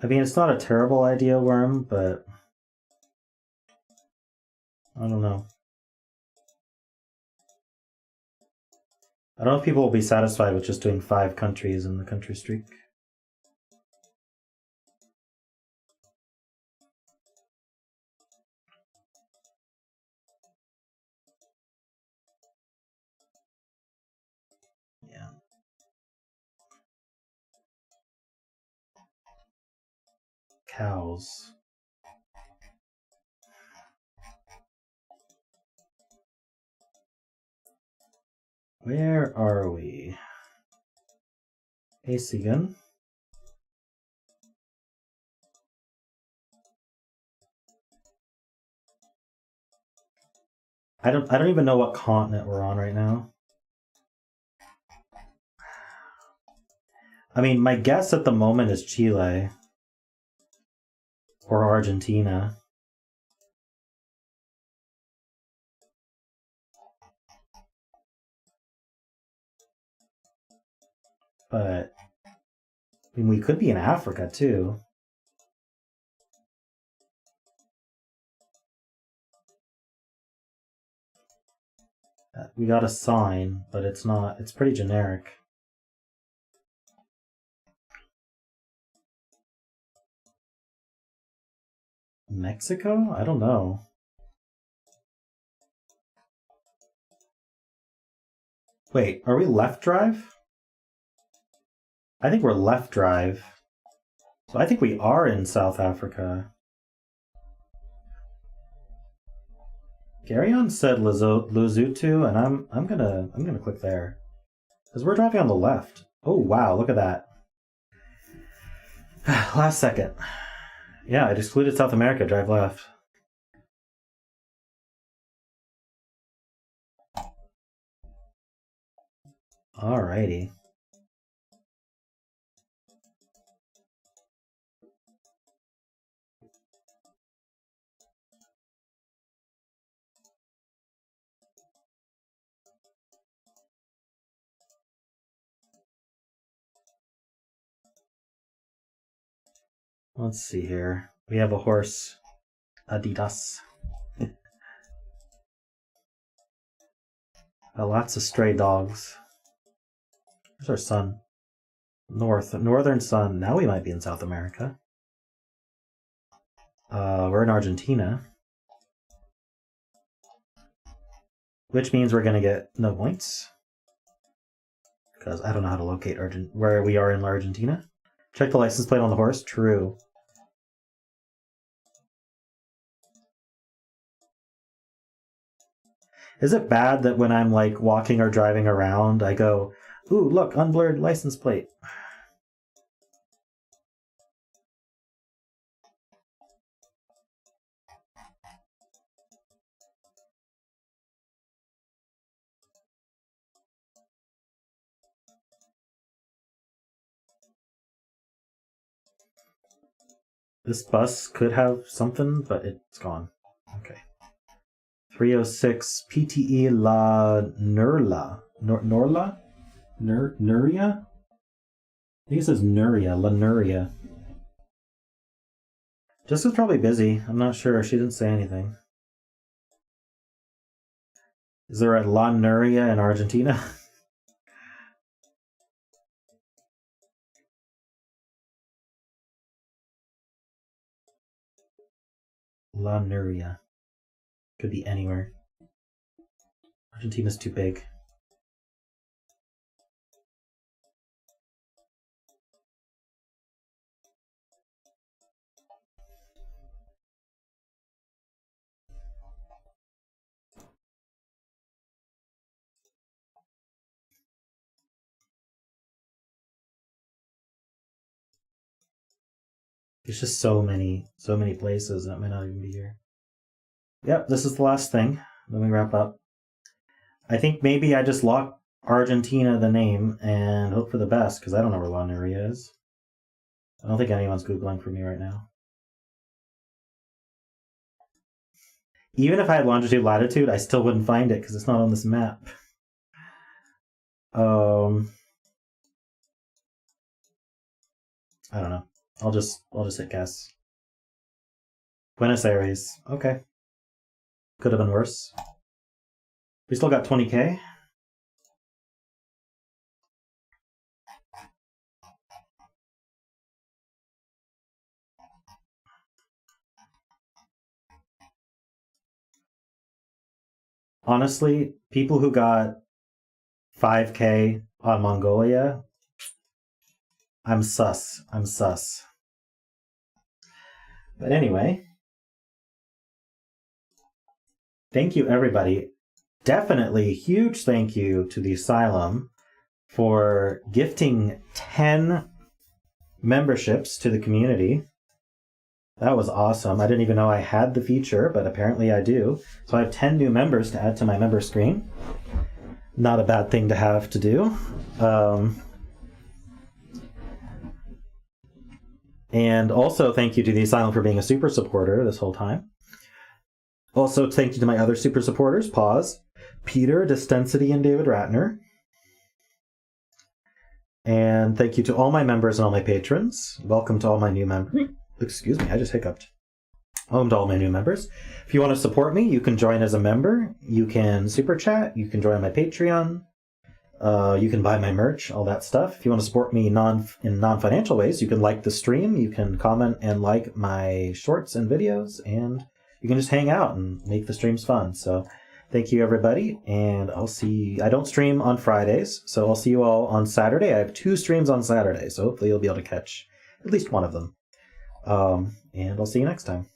I mean, it's not a terrible idea, Worm, but I don't know. I don't know if people will be satisfied with just doing 5 countries in the country streak. Yeah. Cows. Where are we? Asigan. I don't even know what continent we're on right now. I mean, my guess at the moment is Chile or Argentina. But I mean, we could be in Africa too. We got a sign, but it's not. It's pretty generic. Mexico? I don't know. Wait, are we left drive? I think we're left drive. So I think we are in South Africa. Garyon said Lesotho, and I'm gonna click there. Because we're driving on the left. Oh wow, look at that. Last second. Yeah, it excluded South America, drive left. Alrighty. Let's see here. We have a horse. Adidas. Lots of stray dogs. There's our sun. Northern sun. Now we might be in South America. We're in Argentina. Which means we're going to get no points. Because I don't know how to locate where we are in Argentina. Check the license plate on the horse. True. Is it bad that when I'm like walking or driving around, I go, ooh, look, unblurred license plate. This bus could have something, but it's gone. Okay. 306 PTE La Nurla. Norla? Nuria? I think it says Nuria. La Nuria. Jessica's probably busy. I'm not sure. She didn't say anything. Is there a La Nuria in Argentina? La Nuria. Could be anywhere. Argentina's too big. There's just so many places that might not even be here. Yep, this is the last thing. Let me wrap up. I think maybe I just lock Argentina the name and hope for the best, because I don't know where La Nuria is. I don't think anyone's Googling for me right now. Even if I had longitude, latitude, I still wouldn't find it because it's not on this map. I don't know. I'll just hit guess. Buenos Aires. Okay. Could have been worse. We still got 20K. Honestly, people who got 5K on Mongolia, I'm sus. But anyway, thank you, everybody. Definitely huge thank you to the Asylum for gifting 10 memberships to the community. That was awesome. I didn't even know I had the feature, but apparently I do. So I have 10 new members to add to my member screen. Not a bad thing to have to do. And also thank you to the Asylum for being a super supporter this whole time. Also thank you to my other super supporters, Pause, Peter, Distensity, and David Ratner. And thank you to all my members and all my patrons. Welcome to all my new members. Excuse me, I just hiccuped. Welcome to all my new members. If you want to support me, you can join as a member. You can super chat. You can join my Patreon. You can buy my merch, all that stuff. If you want to support me in non-financial ways, you can like the stream. You can comment and like my shorts and videos. And you can just hang out and make the streams fun. So thank you, everybody. And I'll see you. I don't stream on Fridays, so I'll see you all on Saturday. I have 2 streams on Saturday, so hopefully you'll be able to catch at least one of them. And I'll see you next time.